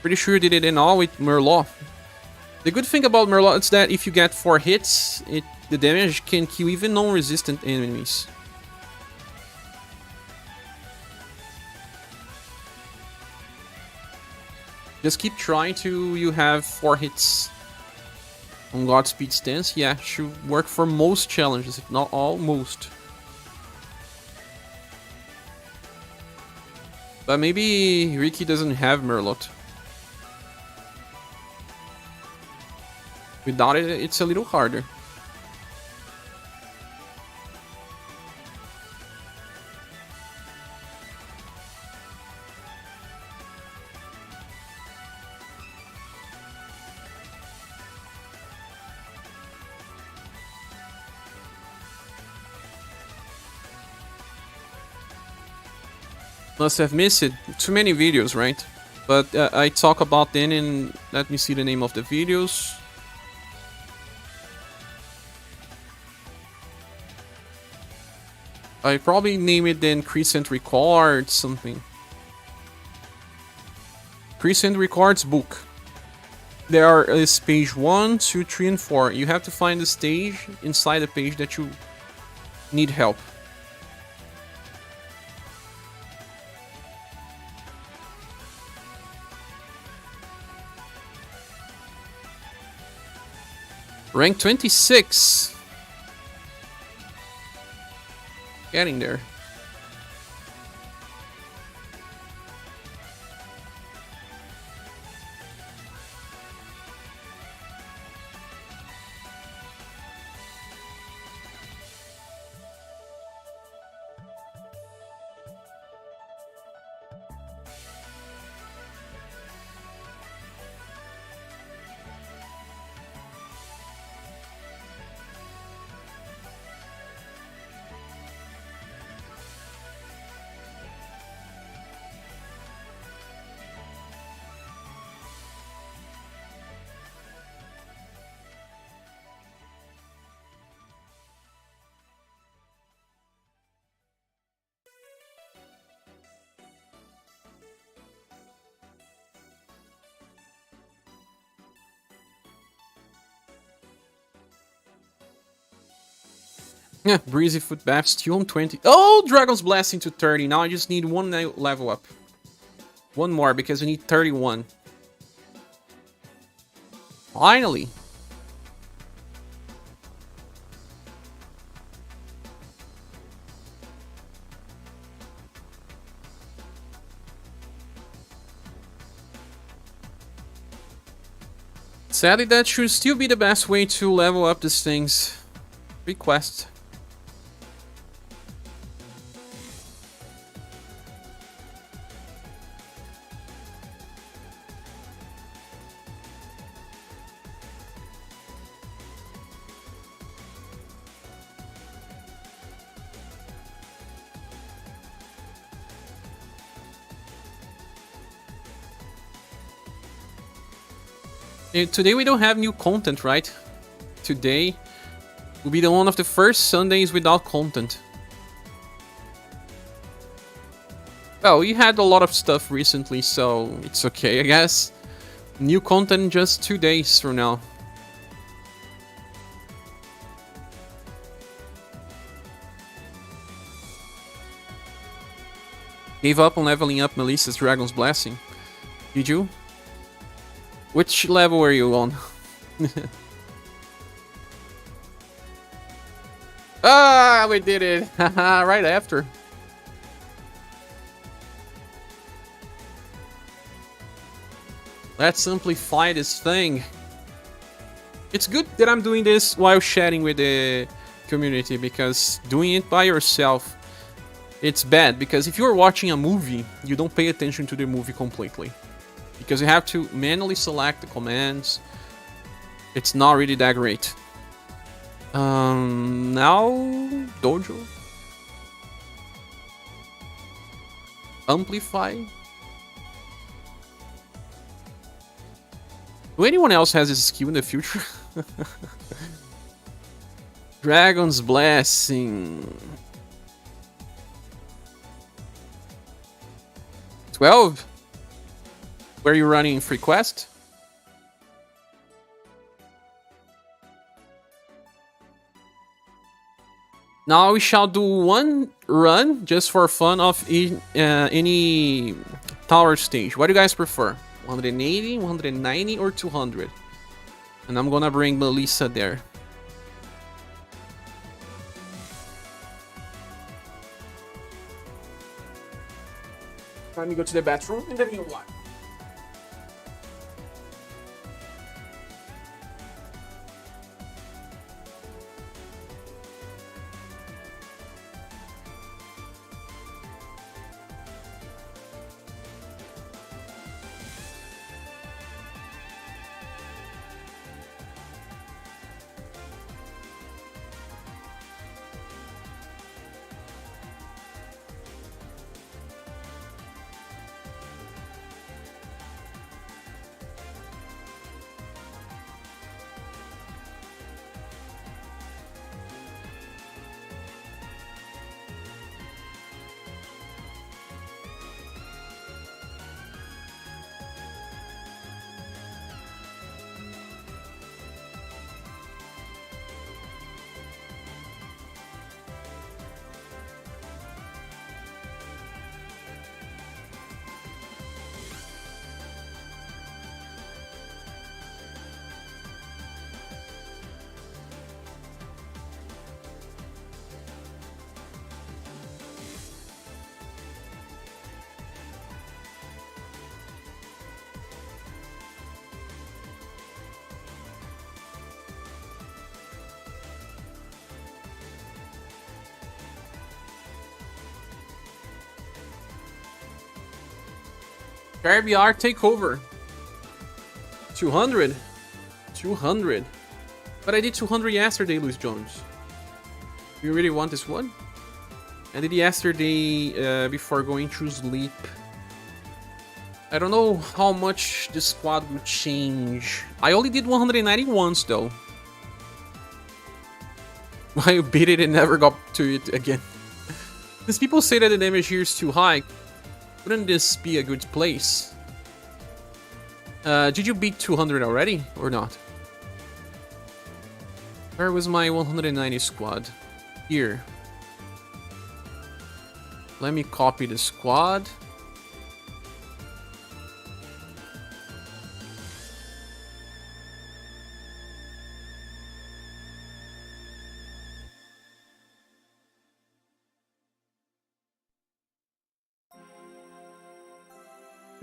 Pretty sure you did it in all with Merlot. The good thing about Merlot is that if you get 4 hits, the damage can kill even non-resistant enemies. Just keep trying till you have 4 hits. On Godspeed stance, yeah, should work for most challenges, if not all, most. But maybe Ricky doesn't have Merlot. Without it, it's a little harder. Must have missed it. Too many videos, right? But I talk about them and let me see the name of the videos. I probably name it then Crescent Records something. Crescent Records book. There is page 1, 2, 3, and 4. You have to find the stage inside the page that you need help. Rank 26. Getting there. Yeah, Breezy Foot Bath, still on 20. Oh, Dragon's Blessing to 30. Now I just need one level up. One more, because I need 31. Finally. Sadly, that should still be the best way to level up these things. Request. Today we don't have new content, right? Today will be one of the first Sundays without content. Well, we had a lot of stuff recently, so it's okay, I guess. New content in just 2 days from now. Gave up on leveling up Melissa's Dragon's Blessing. Did you? Which level are you on? Ah, we did it! Right after. Let's simplify this thing. It's good that I'm doing this while chatting with the community, because doing it by yourself, it's bad. Because if you're watching a movie, you don't pay attention to the movie completely. Because you have to manually select the commands, It's not really that great. Now Dojo. Amplify. Do anyone else has this skill in the future? Dragon's Blessing. 12? Where are you running free quest? Now we shall do one run just for fun of any tower stage. What do you guys prefer? 180, 190, or 200? And I'm gonna bring Melissa there. Let me go to the bathroom and then you watch. ScherBR takeover. 200. 200. But I did 200 yesterday, Luis Jones. You really want this one? I did yesterday before going to sleep. I don't know how much the squad will change. I only did 190 once though. I beat it and never got to it again. Because people say that the damage here is too high. Wouldn't this be a good place? Did you beat 200 already or not? Where was my 190 squad? Here. Let me copy the squad.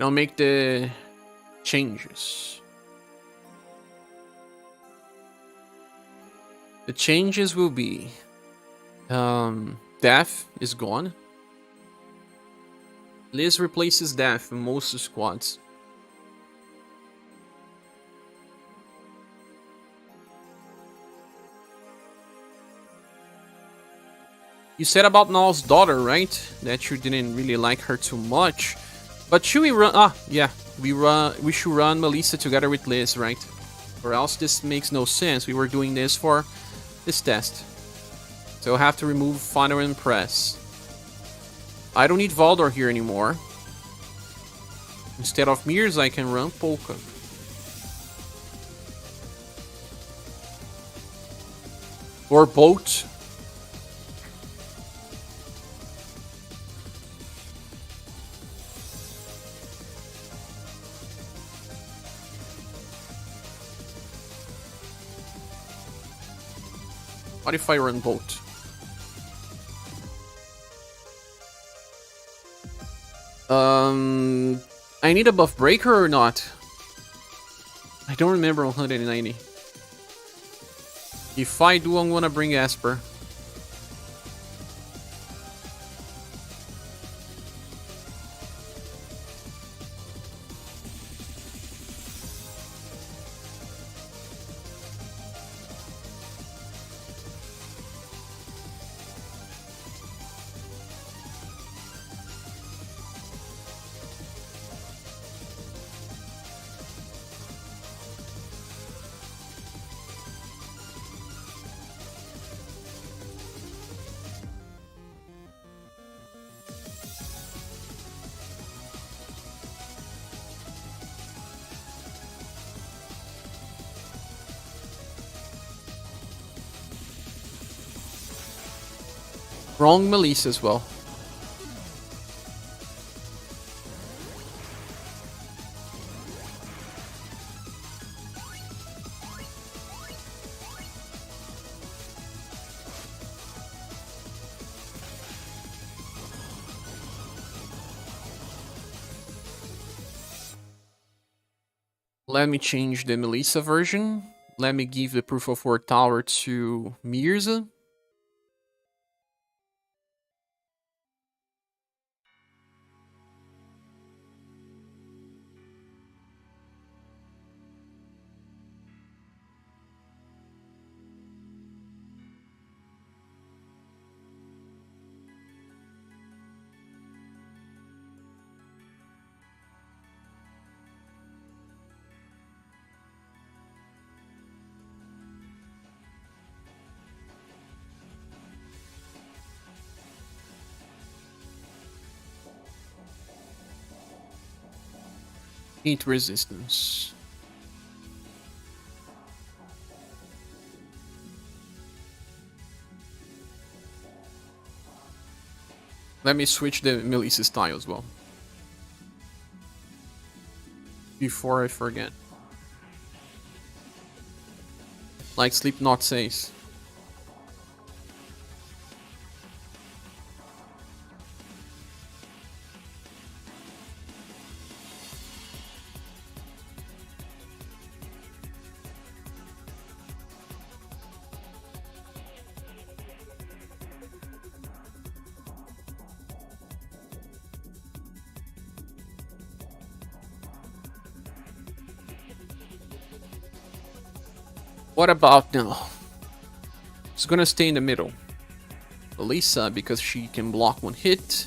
Now make the changes. The changes will be Death is gone. Liz replaces Death in most squads. You said about Null's daughter, right? That you didn't really like her too much. But should we run? Ah, yeah, we should run Melissa together with Liz, right? Or else this makes no sense. We were doing this for this test, so I have to remove Final Impress. I don't need Valdor here anymore. Instead of Mirrors, I can run Polka. Or Boat. What if I run Boat? I need a buff breaker or not? I don't remember 190. If I do, I'm gonna bring Esper. Wrong Melissa as well. Let me change the Melissa version. Let me give the proof of work tower to Mirza. Heat resistance. Let me switch the Melissa style as well. Before I forget. Like Slipknot says. What about now? It's gonna stay in the middle. Melissa, because she can block one hit.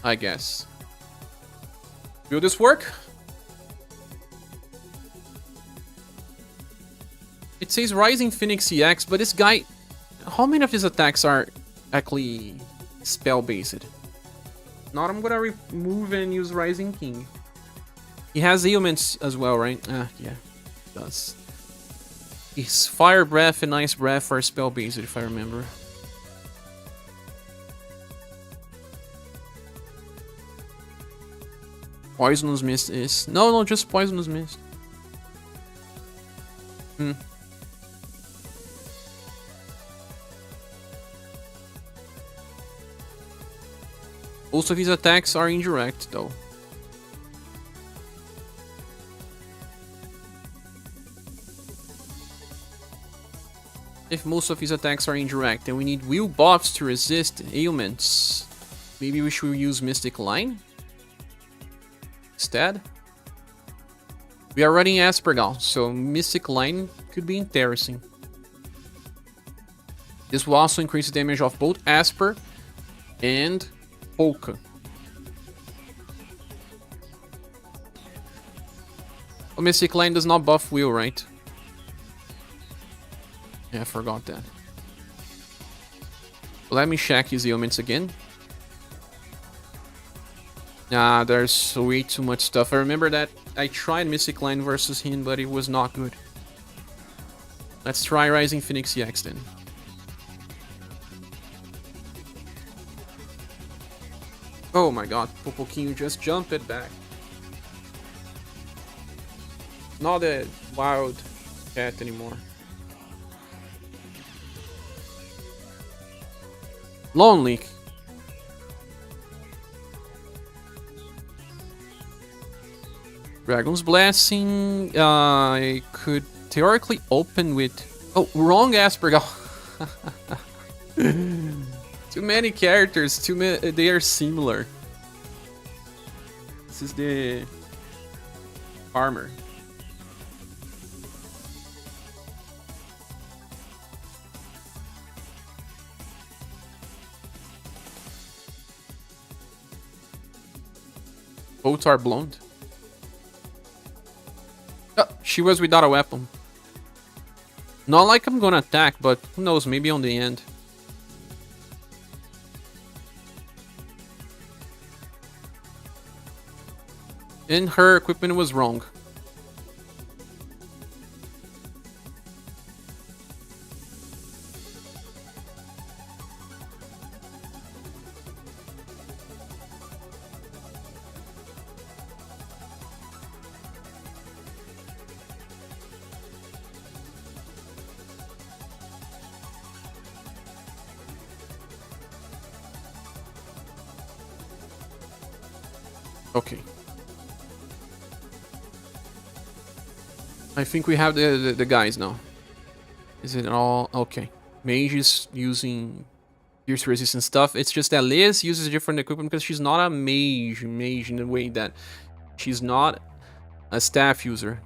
I guess. Will this work? It says Rising Phoenix EX, but this guy... How many of his attacks are actually spell-based? Not, I'm gonna remove and use Rising King. He has ailments as well, right? Yeah, he does. His Fire Breath and Ice Breath are spell-based, if I remember. Poisonous Mist is... No, just Poisonous Mist. Most of his attacks are indirect, though. If most of his attacks are indirect and we need will buffs to resist ailments, maybe we should use Mystic Line instead. We are running Aspergal, so Mystic Line could be interesting. This will also increase the damage of both Asper and Polka. Oh, Mystic Line does not buff Will, right? Yeah, I forgot that. Let me check his ailments again. Nah, there's way too much stuff. I remember that I tried Mystic Line versus him, but it was not good. Let's try Rising Phoenix EX then. Oh my god, Popoquinho just jumped it back. Not a wild cat anymore. Lonely. Dragon's Blessing. I could theoretically open with... Oh, wrong Aspergal. Too many characters. Too many. They are similar. This is the armor. Both are blonde. Oh, she was without a weapon. Not like I'm gonna attack, but who knows, maybe on the end. And her equipment was wrong. Okay. I think we have the guys now. Is it all... Okay. Mage is using pierce resistant stuff. It's just that Liz uses different equipment because she's not a mage in the way that she's not a staff user.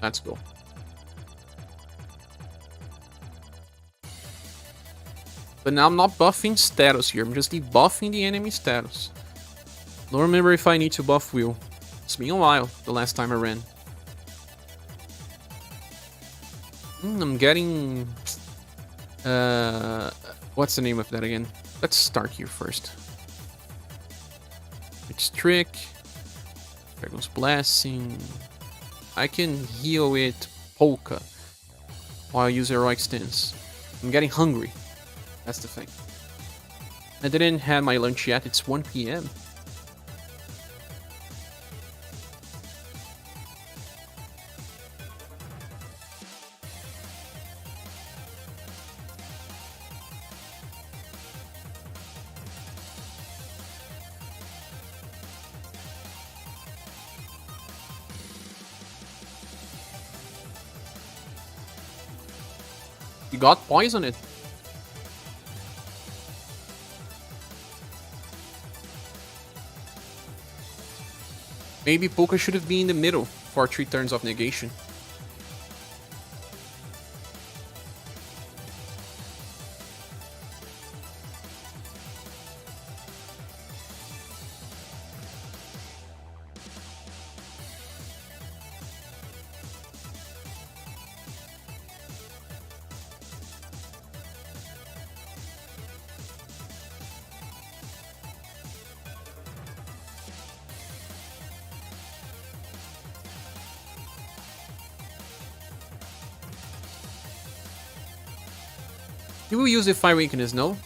Let's go. But now I'm not buffing status here. I'm just debuffing the enemy status. Don't remember if I need to buff Will. It's been a while the last time I ran. I'm getting... what's the name of that again? Let's start here first. It's Trick. Dragon's Blessing. I can heal it Polka while I use Heroic Stance. I'm getting hungry. That's the thing. I didn't have my lunch yet. It's 1 PM. You got poisoned. Maybe Polka should have been in the middle for 3 turns of negation. You will use the Fire Weakness, no?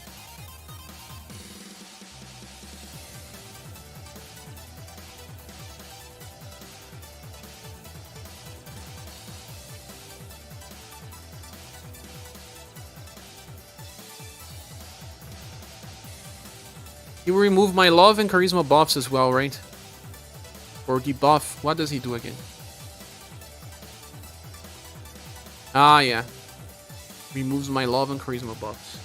You will remove my love and charisma buffs as well, right? Or debuff. What does he do again? Ah, yeah. Removes my love and charisma buffs.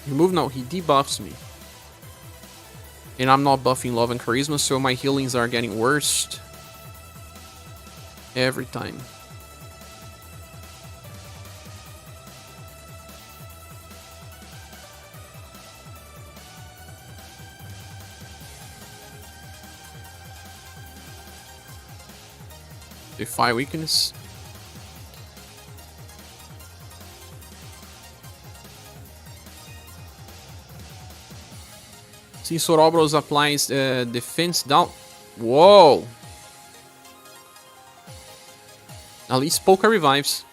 Remove now, he debuffs me. And I'm not buffing love and charisma, so my healings are getting worse every time. Defy weakness. Since Ouroboros applies defense down. Whoa! At least Polka revives.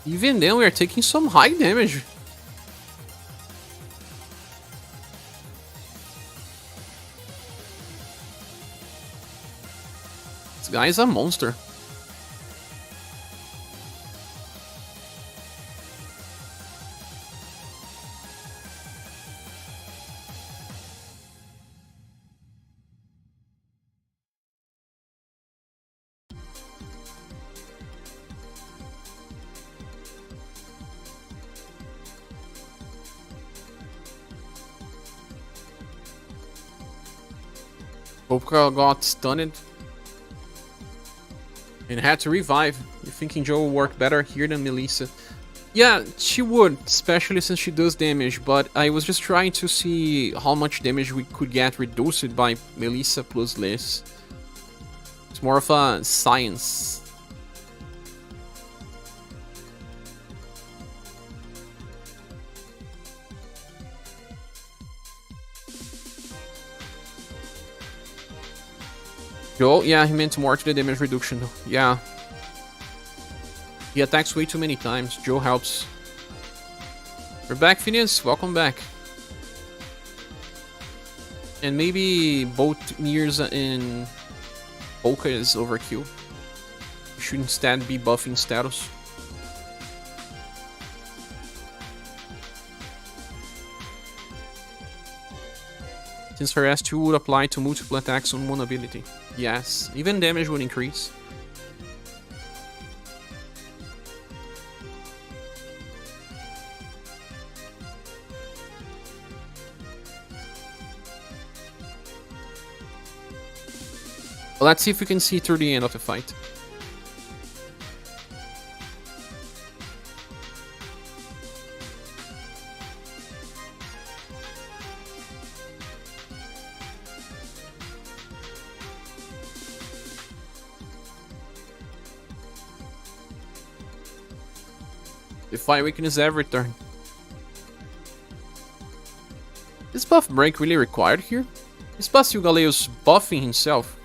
Even then, we are taking some high damage. This guy is a monster. Polka got stunned and had to revive. You're thinking Joe will work better here than Melissa. Yeah, she would, especially since she does damage, but I was just trying to see how much damage we could get reduced by Melissa plus Liz. It's more of a science. Joe, yeah, he meant more to the damage reduction. Yeah. He attacks way too many times. Joe helps. We're back, Phineas. Welcome back. And maybe both Mirza and Polka is overkill. You should instead be buffing status. Since her S2 would apply to multiple attacks on one ability. Yes, even damage would increase. Well, let's see if we can see through the end of the fight. The fight weakness every turn. Is buff break really required here? Is Basil Galeos buffing himself?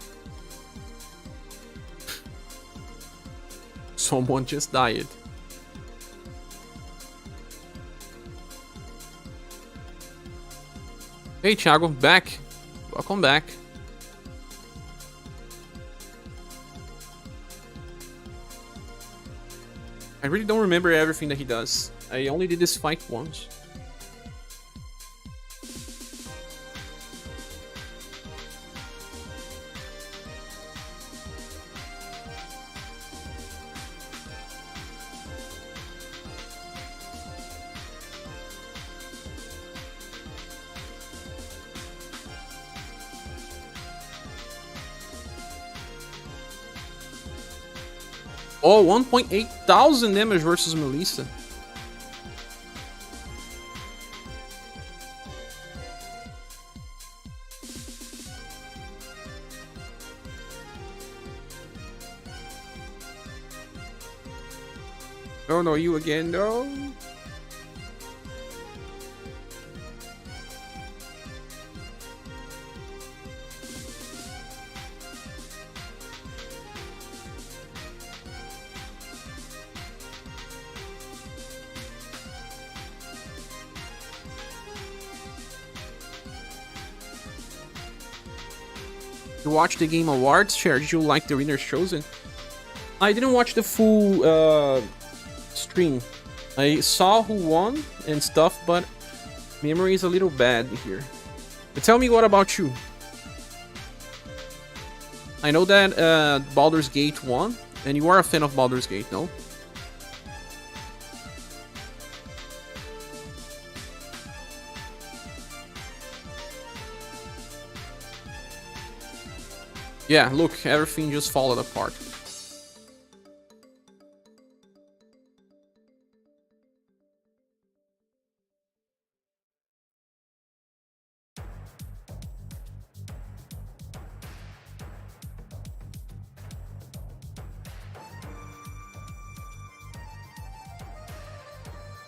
Someone just died. Hey Thiago, back. Welcome back. I really don't remember everything that he does. I only did this fight once. Oh, 1.8 thousand damage versus Melissa. Oh no, you again, no. You watched the Game Awards, Cher? Did you like the winners chosen? I didn't watch the full stream. I saw who won and stuff, but memory is a little bad here. But tell me, what about you? I know that Baldur's Gate won, and you are a fan of Baldur's Gate, no? Yeah, look, everything just fallen apart.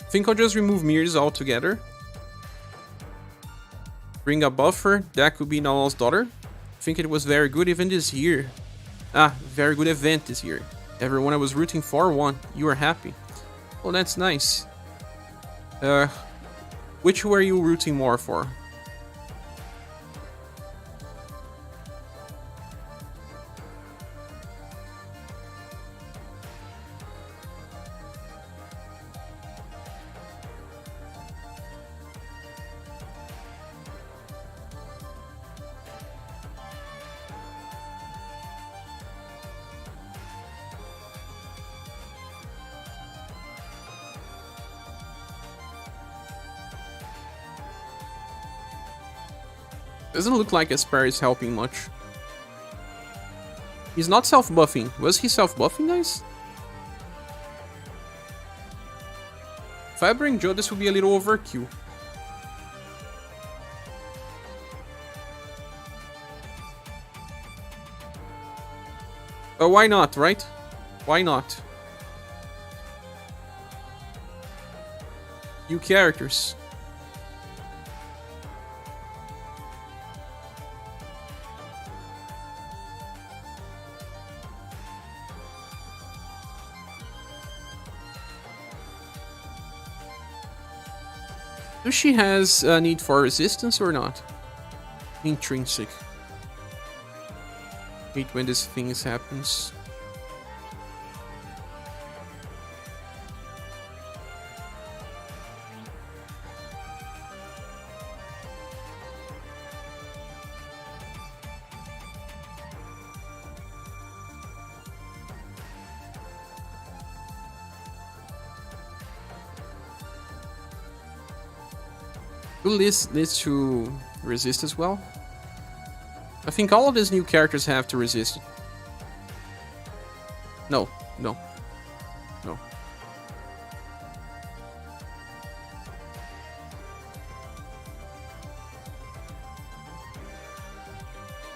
I think I'll just remove mirrors altogether. Bring a buffer, that could be Nala's daughter. I think it was very good even this year. Ah, very good event this year. Everyone I was rooting for won. You were happy. Oh, that's nice. Which were you rooting more for? Doesn't look like ScherBR is helping much. He's not self-buffing. Was he self-buffing, guys? If I bring Joe, this will be a little overkill. But why not, right? Why not? New characters. Do she has a need for resistance or not? Intrinsic. Hate when this thing happens. Will this lead to resist as well? I think all of these new characters have to resist. No, no, no.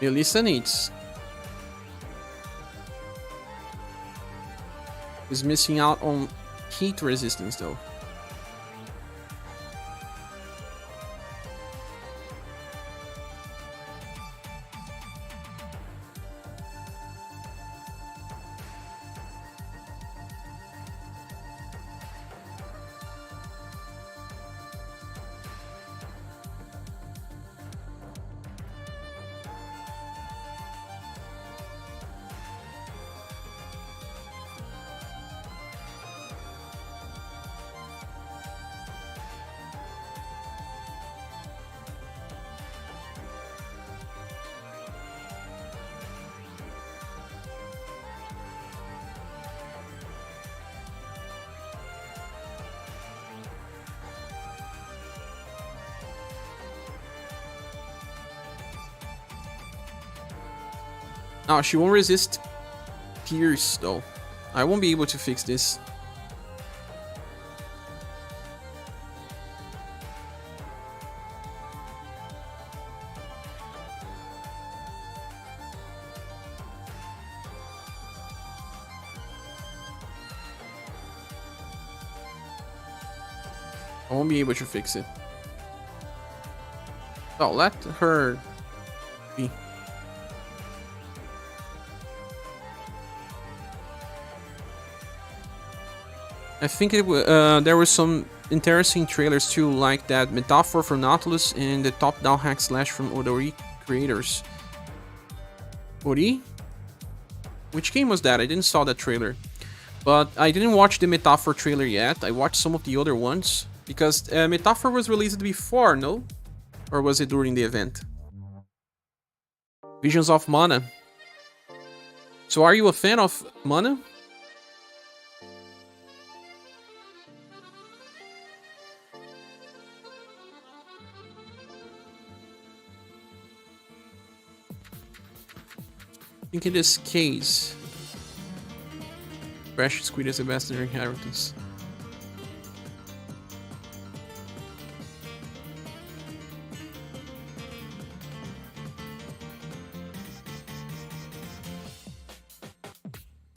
Melissa needs. Is missing out on heat resistance though. Oh, she won't resist Pierce though. I won't be able to fix this. I won't be able to fix it. Oh, let her be. I think there were some interesting trailers too, like that metaphor from Nautilus and the top-down hack slash from Odori creators. Ori? Which game was that? I didn't saw that trailer. But I didn't watch the metaphor trailer yet. I watched some of the other ones. Because metaphor was released before, no? Or was it during the event? Visions of Mana. So are you a fan of Mana? I think in this case, Crash Squid is the best in inheritance.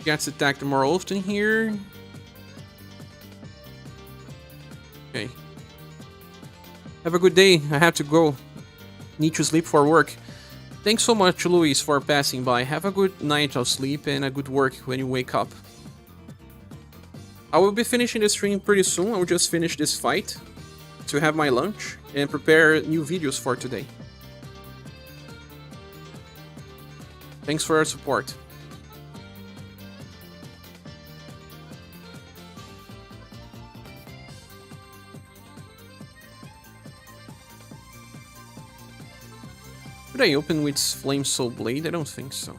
Gets attacked more often here. Okay. Have a good day. I have to go. Need to sleep for work. Thanks so much, Luis, for passing by. Have a good night of sleep and a good work when you wake up. I will be finishing the stream pretty soon. I will just finish this fight to have my lunch and prepare new videos for today. Thanks for your support. Should I open with Flame Soul Blade? I don't think so.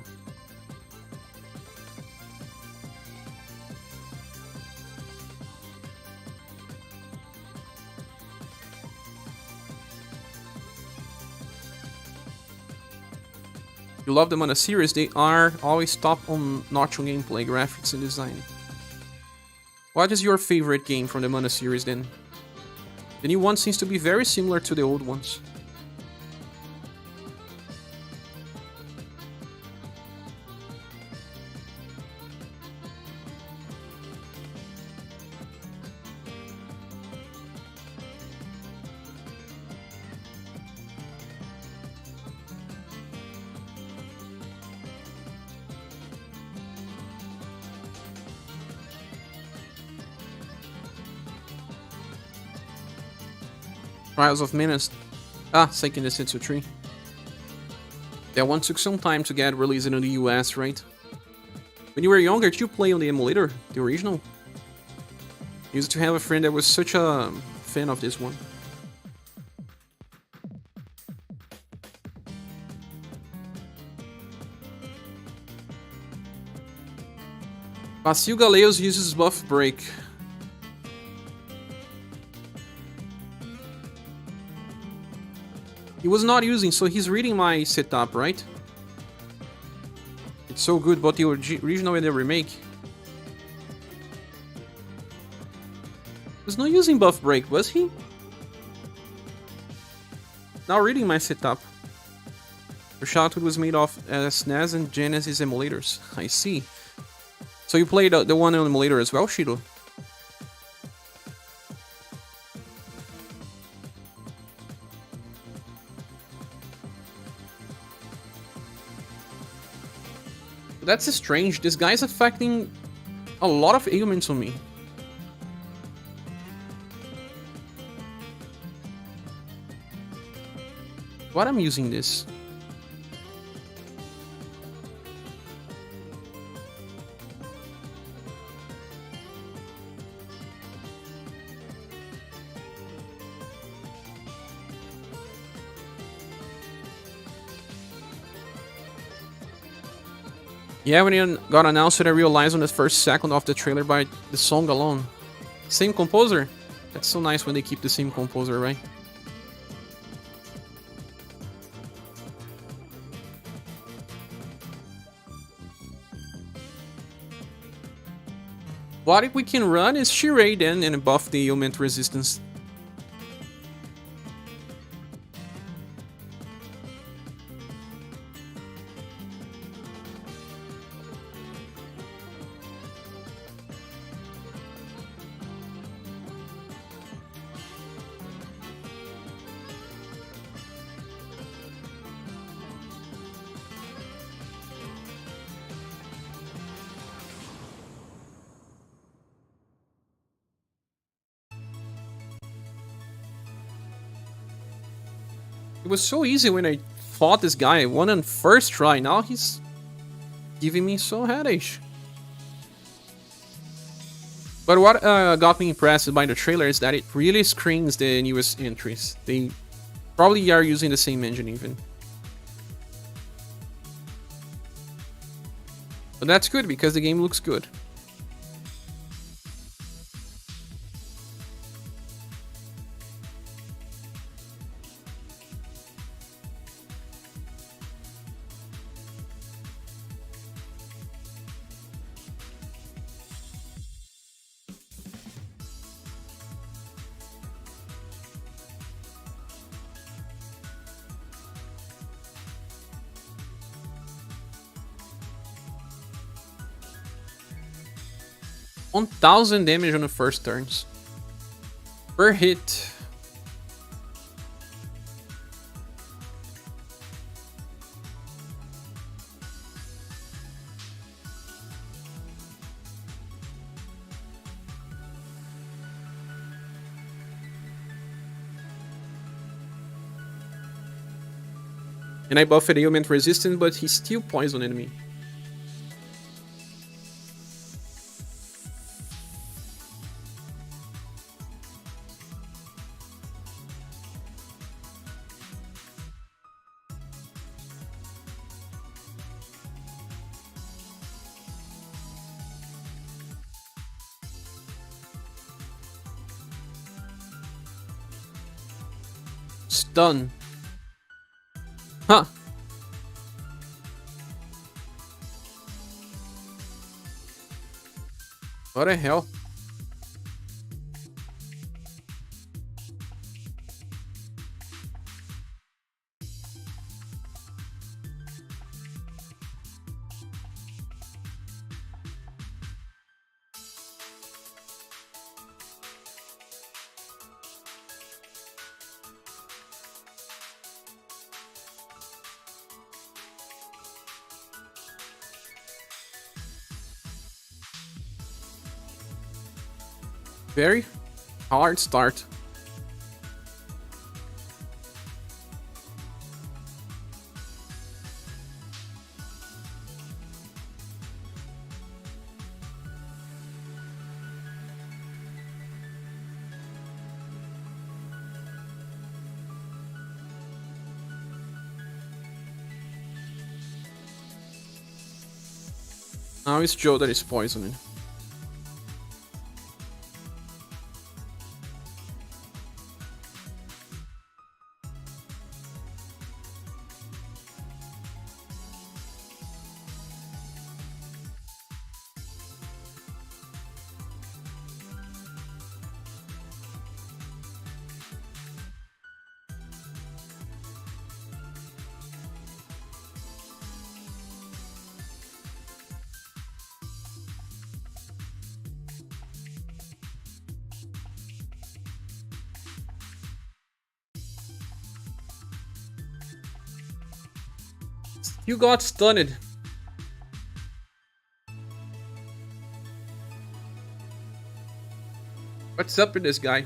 You love them on a series, they are always top on notch on gameplay, graphics, and design. What is your favorite game from the Mana series then? The new one seems to be very similar to the old ones. Trials of Menace. Ah, Seiken Densetsu 3. That one took some time to get released in the US, right? When you were younger, did you play on the emulator? The original? I used to have a friend that was such a fan of this one. Basil Galeos uses buff break. He was not using, so he's reading my setup, right? It's so good, but the original and the remake. He was not using buff break, was he? Now reading my setup. The childhood was made of SNES and Genesis emulators. I see. So you played the one on emulator as well, Shido? That's strange. This guy's affecting a lot of ailments on me. What I'm using this? Yeah, when it got announced, I realized on the first second of the trailer by the song alone. Same composer? That's so nice when they keep the same composer, right? What if we can run is Shirei then and buff the ailment resistance? It was so easy when I fought this guy. I won on first try. Now he's giving me so headache. But what got me impressed by the trailer is that it really screens the newest entries. They probably are using the same engine even. But that's good because the game looks good. $1,000 damage on the first turns. Per hit. And I buffed ailment resistance, but he's still poisoning me. Stun. Huh. What the hell? Very hard start. Now it's Joe that is poisoning. You got stunned. What's up with this guy?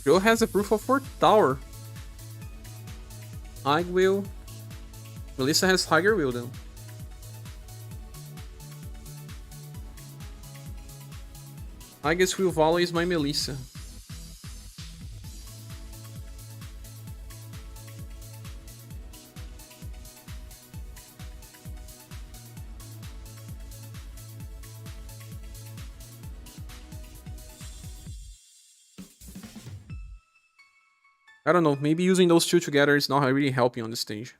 Joe has a proof of work tower. I will. Melissa has higher will then. I guess will always my Melissa. I don't know, maybe using those two together is not really helping on the stage.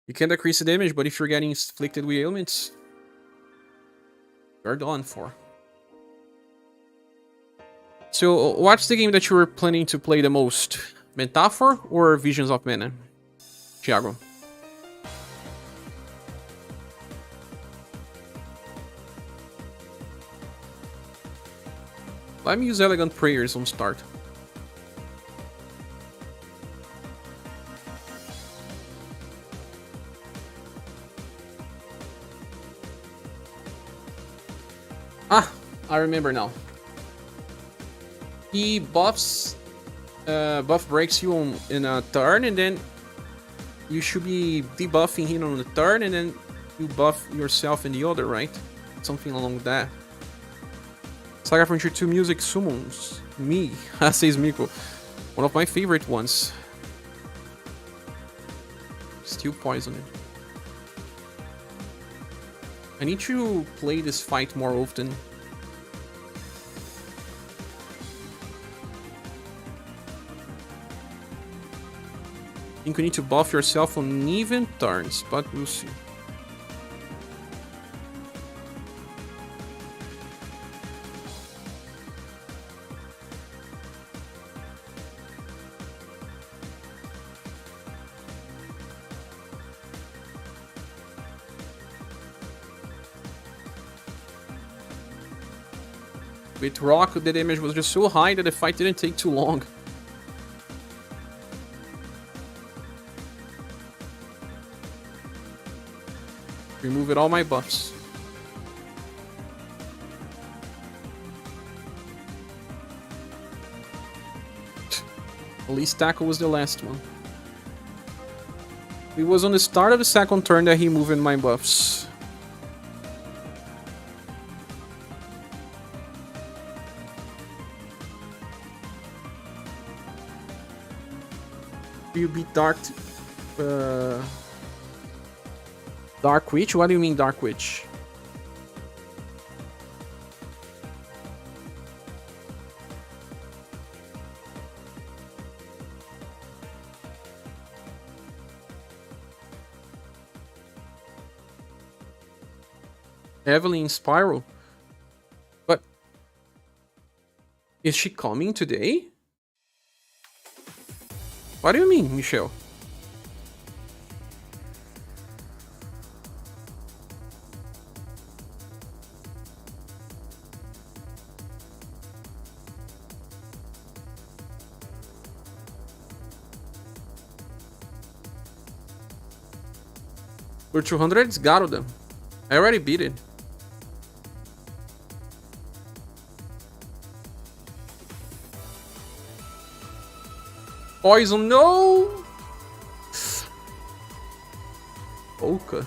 You can decrease the damage, but if you're getting inflicted with ailments, you're done for. So, what's the game that you were planning to play the most? Metaphor or Visions of Mana? Thiago. Let me use Elegant Prayers on start. Ah, I remember now. He buff breaks you in a turn, and then you should be debuffing him on the turn, and then you buff yourself in the other, right? Something along that. SaGa Frontier 2 music summons me, says Miko. One of my favorite ones. Still poisoning. I need to play this fight more often. I think you need to buff yourself on even turns, but we'll see. With Rock, the damage was just so high that the fight didn't take too long. Removed all my buffs. At least Tackle was the last one. It was on the start of the second turn that he moved my buffs. You beat Dark Witch? What do you mean Dark Witch? Evelyn Spiral? But is she coming today? What do you mean, Michelle? For 200, it's Garuda. I already beat it. Poison, no! Polka.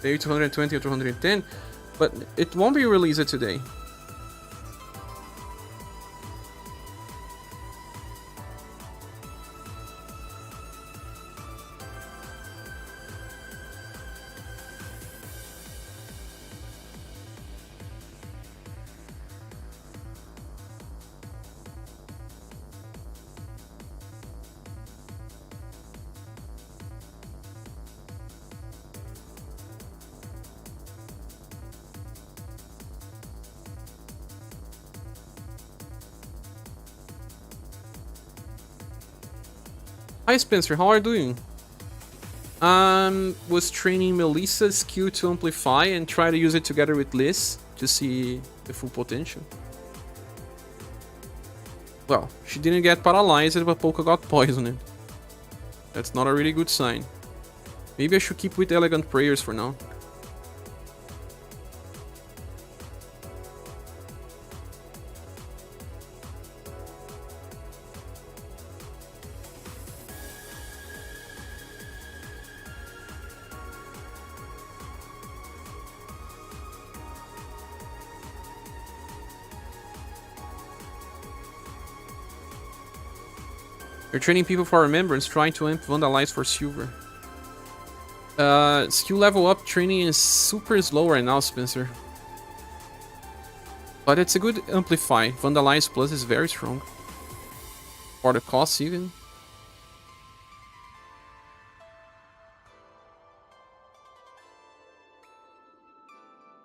Maybe 220 or 210, but it won't be released today. Hi Spencer, how are you doing? Was training Melissa's skill to amplify and try to use it together with Liz to see the full potential. Well, she didn't get paralyzed, but Polka got poisoned. That's not a really good sign. Maybe I should keep with Elegant Prayers for now. You're training people for remembrance, trying to amp vandalize for silver. Skill level up training is super slow right now, Spencer. But it's a good amplify. Vandalize plus is very strong. For the cost even.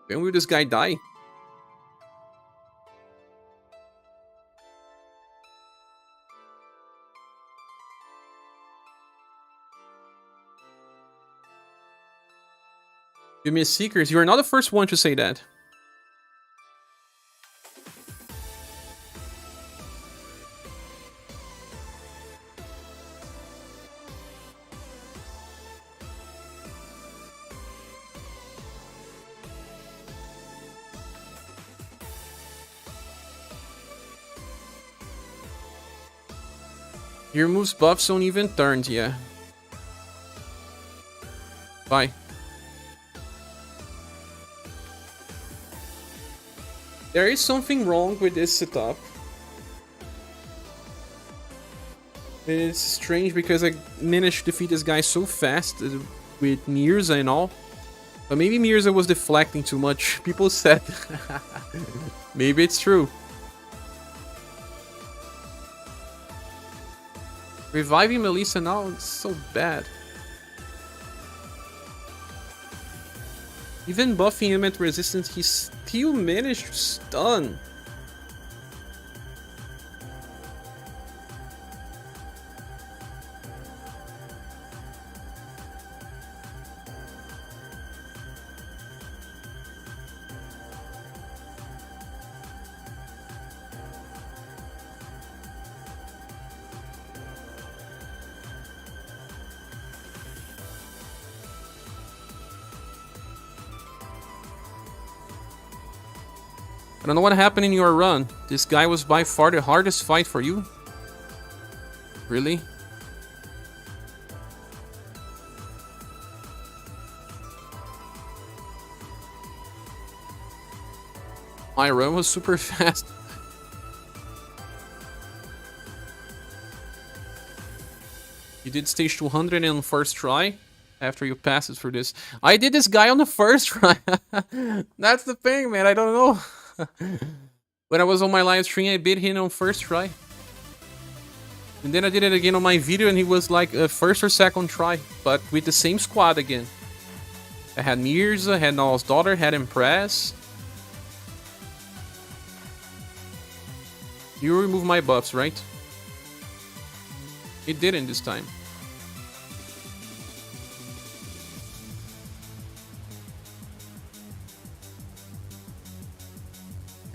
When will this guy die? You miss Seekers? You are not the first one to say that. He removes buffs on even turns, yeah. Bye. There is something wrong with this setup. It's strange because I managed to defeat this guy so fast with Mirza and all. But maybe Mirza was deflecting too much. People said. Maybe it's true. Reviving Melissa now is so bad. Even buffing element resistance, he still managed to stun. I don't know what happened in your run. This guy was by far the hardest fight for you. Really? My run was super fast. You did stage 200 on first try after you passed it through this. I did this guy on the first try. That's the thing, man. I don't know. When I was on my live stream, I beat him on first try. And then I did it again on my video and he was like a first or second try, but with the same squad again. I had Mirza, had Nal's daughter, had Impress. You remove my buffs, right? It didn't this time.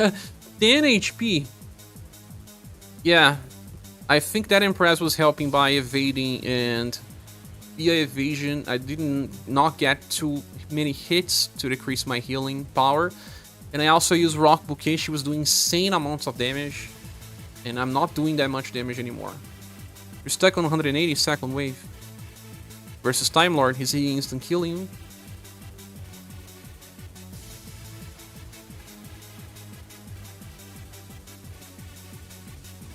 $10 HP. Yeah, I think that Impress was helping by evading, and via evasion, I didn't not get too many hits to decrease my healing power. And I also used Rock Bouquet. She was doing insane amounts of damage, and I'm not doing that much damage anymore. You're stuck on 180 second wave. Versus Time Lord, he's instant killing you.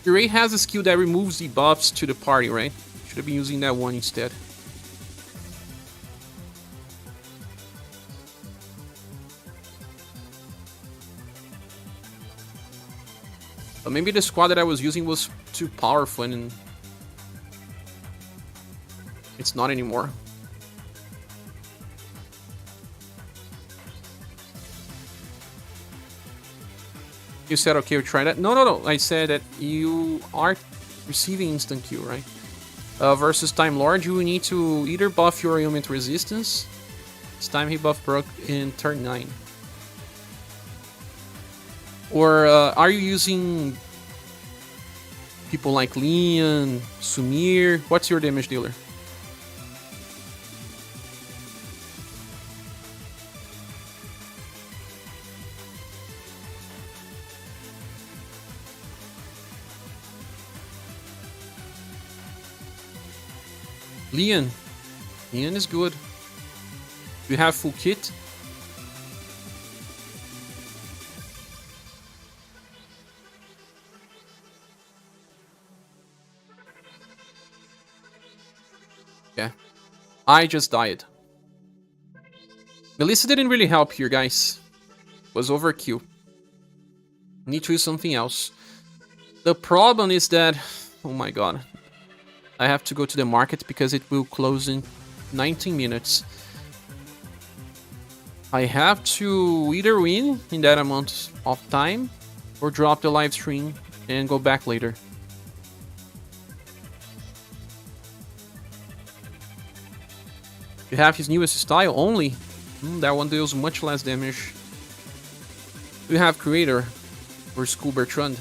Ray has a skill that removes debuffs to the party, right? Should have been using that one instead. But maybe the squad that I was using was too powerful and it's not anymore. You said, okay, we'll try that. No. I said that you are receiving instant Q, right? Versus Time Lord, you need to either buff your ailment resistance. This time he buff broke in turn 9. Or are you using people like Leon, Sumir? What's your damage dealer? Leon. Leon is good. You have full kit. Yeah. I just died. Melissa didn't really help here, guys. Was overkill. Need to use something else. The problem is that... Oh my god. I have to go to the market because it will close in 19 minutes. I have to either win in that amount of time or drop the live stream and go back later. You have his newest style only. That one deals much less damage. You have Creator or School Bertrand.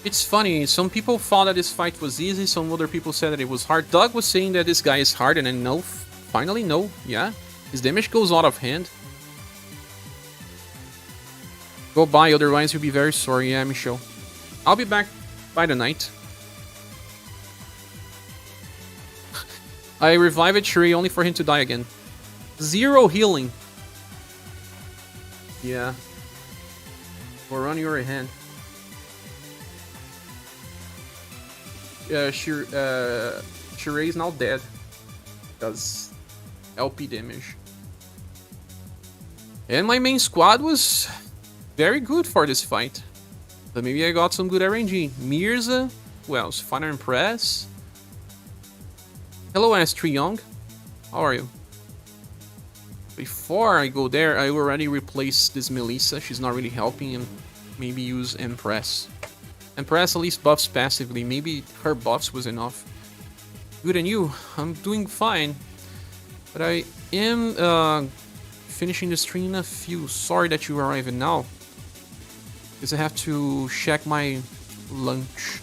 It's funny, some people thought that this fight was easy, some other people said that it was hard. Doug was saying that this guy is hard, and I know, finally, no, yeah. His damage goes out of hand. Go buy, otherwise you'll be very sorry, yeah, Michelle. I'll be back by the night. I revived Shuri only for him to die again. 0 healing. Yeah. Or on your hand. Shirei is now dead. Does LP damage. And my main squad was very good for this fight. But maybe I got some good RNG. Mirza, who else? Final Impress. Hello, S3 Young. How are you? Before I go there, I already replaced this Melissa. She's not really helping, and maybe use Impress. Impress at least buffs passively. Maybe her buffs was enough. Good, and you? I'm doing fine. But I am finishing the stream in a few. Sorry that you arrived now. Because I have to check my lunch.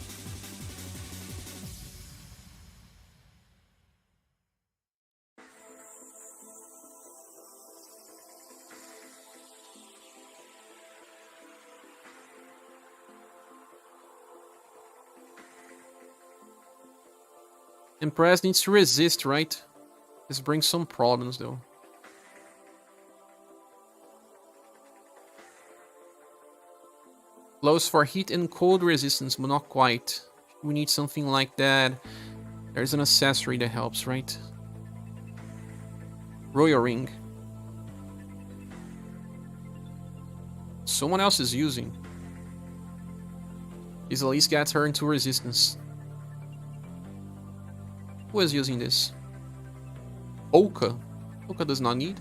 Impress needs to resist, right? This brings some problems, though. Glows for heat and cold resistance, but not quite. We need something like that. There's an accessory that helps, right? Royal Ring. Someone else is using. This at least gets her into resistance. Who is using this? Oka. Oka does not need.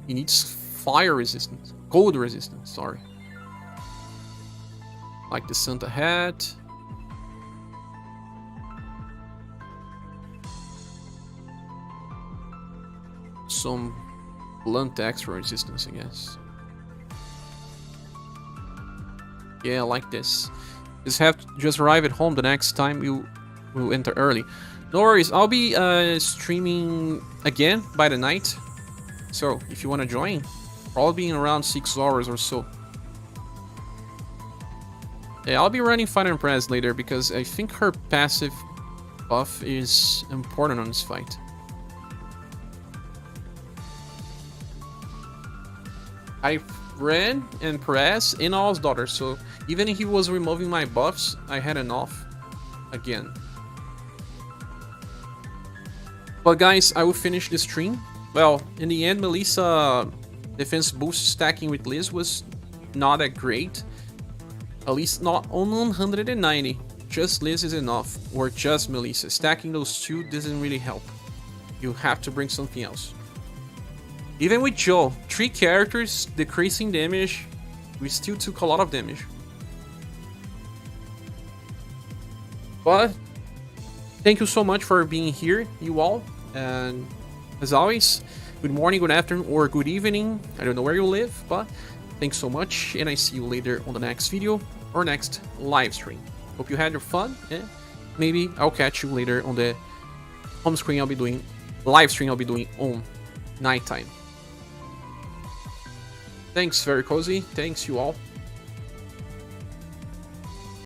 He needs fire resistance. Cold resistance, sorry. Like the Santa hat. Some blunt extra resistance, I guess. Yeah, I like this. Just arrive at home the next time you will enter early. No worries, I'll be streaming again by the night. So if you want to join, probably in around 6 hours or so. Yeah, I'll be running Fight and Press later because I think her passive buff is important on this fight. I ran and press in All's Daughter, so even if he was removing my buffs, I had enough again. But guys, I will finish the stream. Well, in the end, Melissa defense boost stacking with Liz was not that great. At least not on 190. Just Liz is enough, or just Melissa. Stacking those two doesn't really help. You have to bring something else. Even with Joe, 3 characters decreasing damage, we still took a lot of damage. But thank you so much for being here, you all. And as always, good morning, good afternoon, or good evening. I don't know where you live, but thanks so much. And I see you later on the next video or next live stream. Hope you had your fun. And maybe I'll catch you later on the home screen I'll be doing, live stream I'll be doing on nighttime. Thanks, very cozy. Thanks, you all.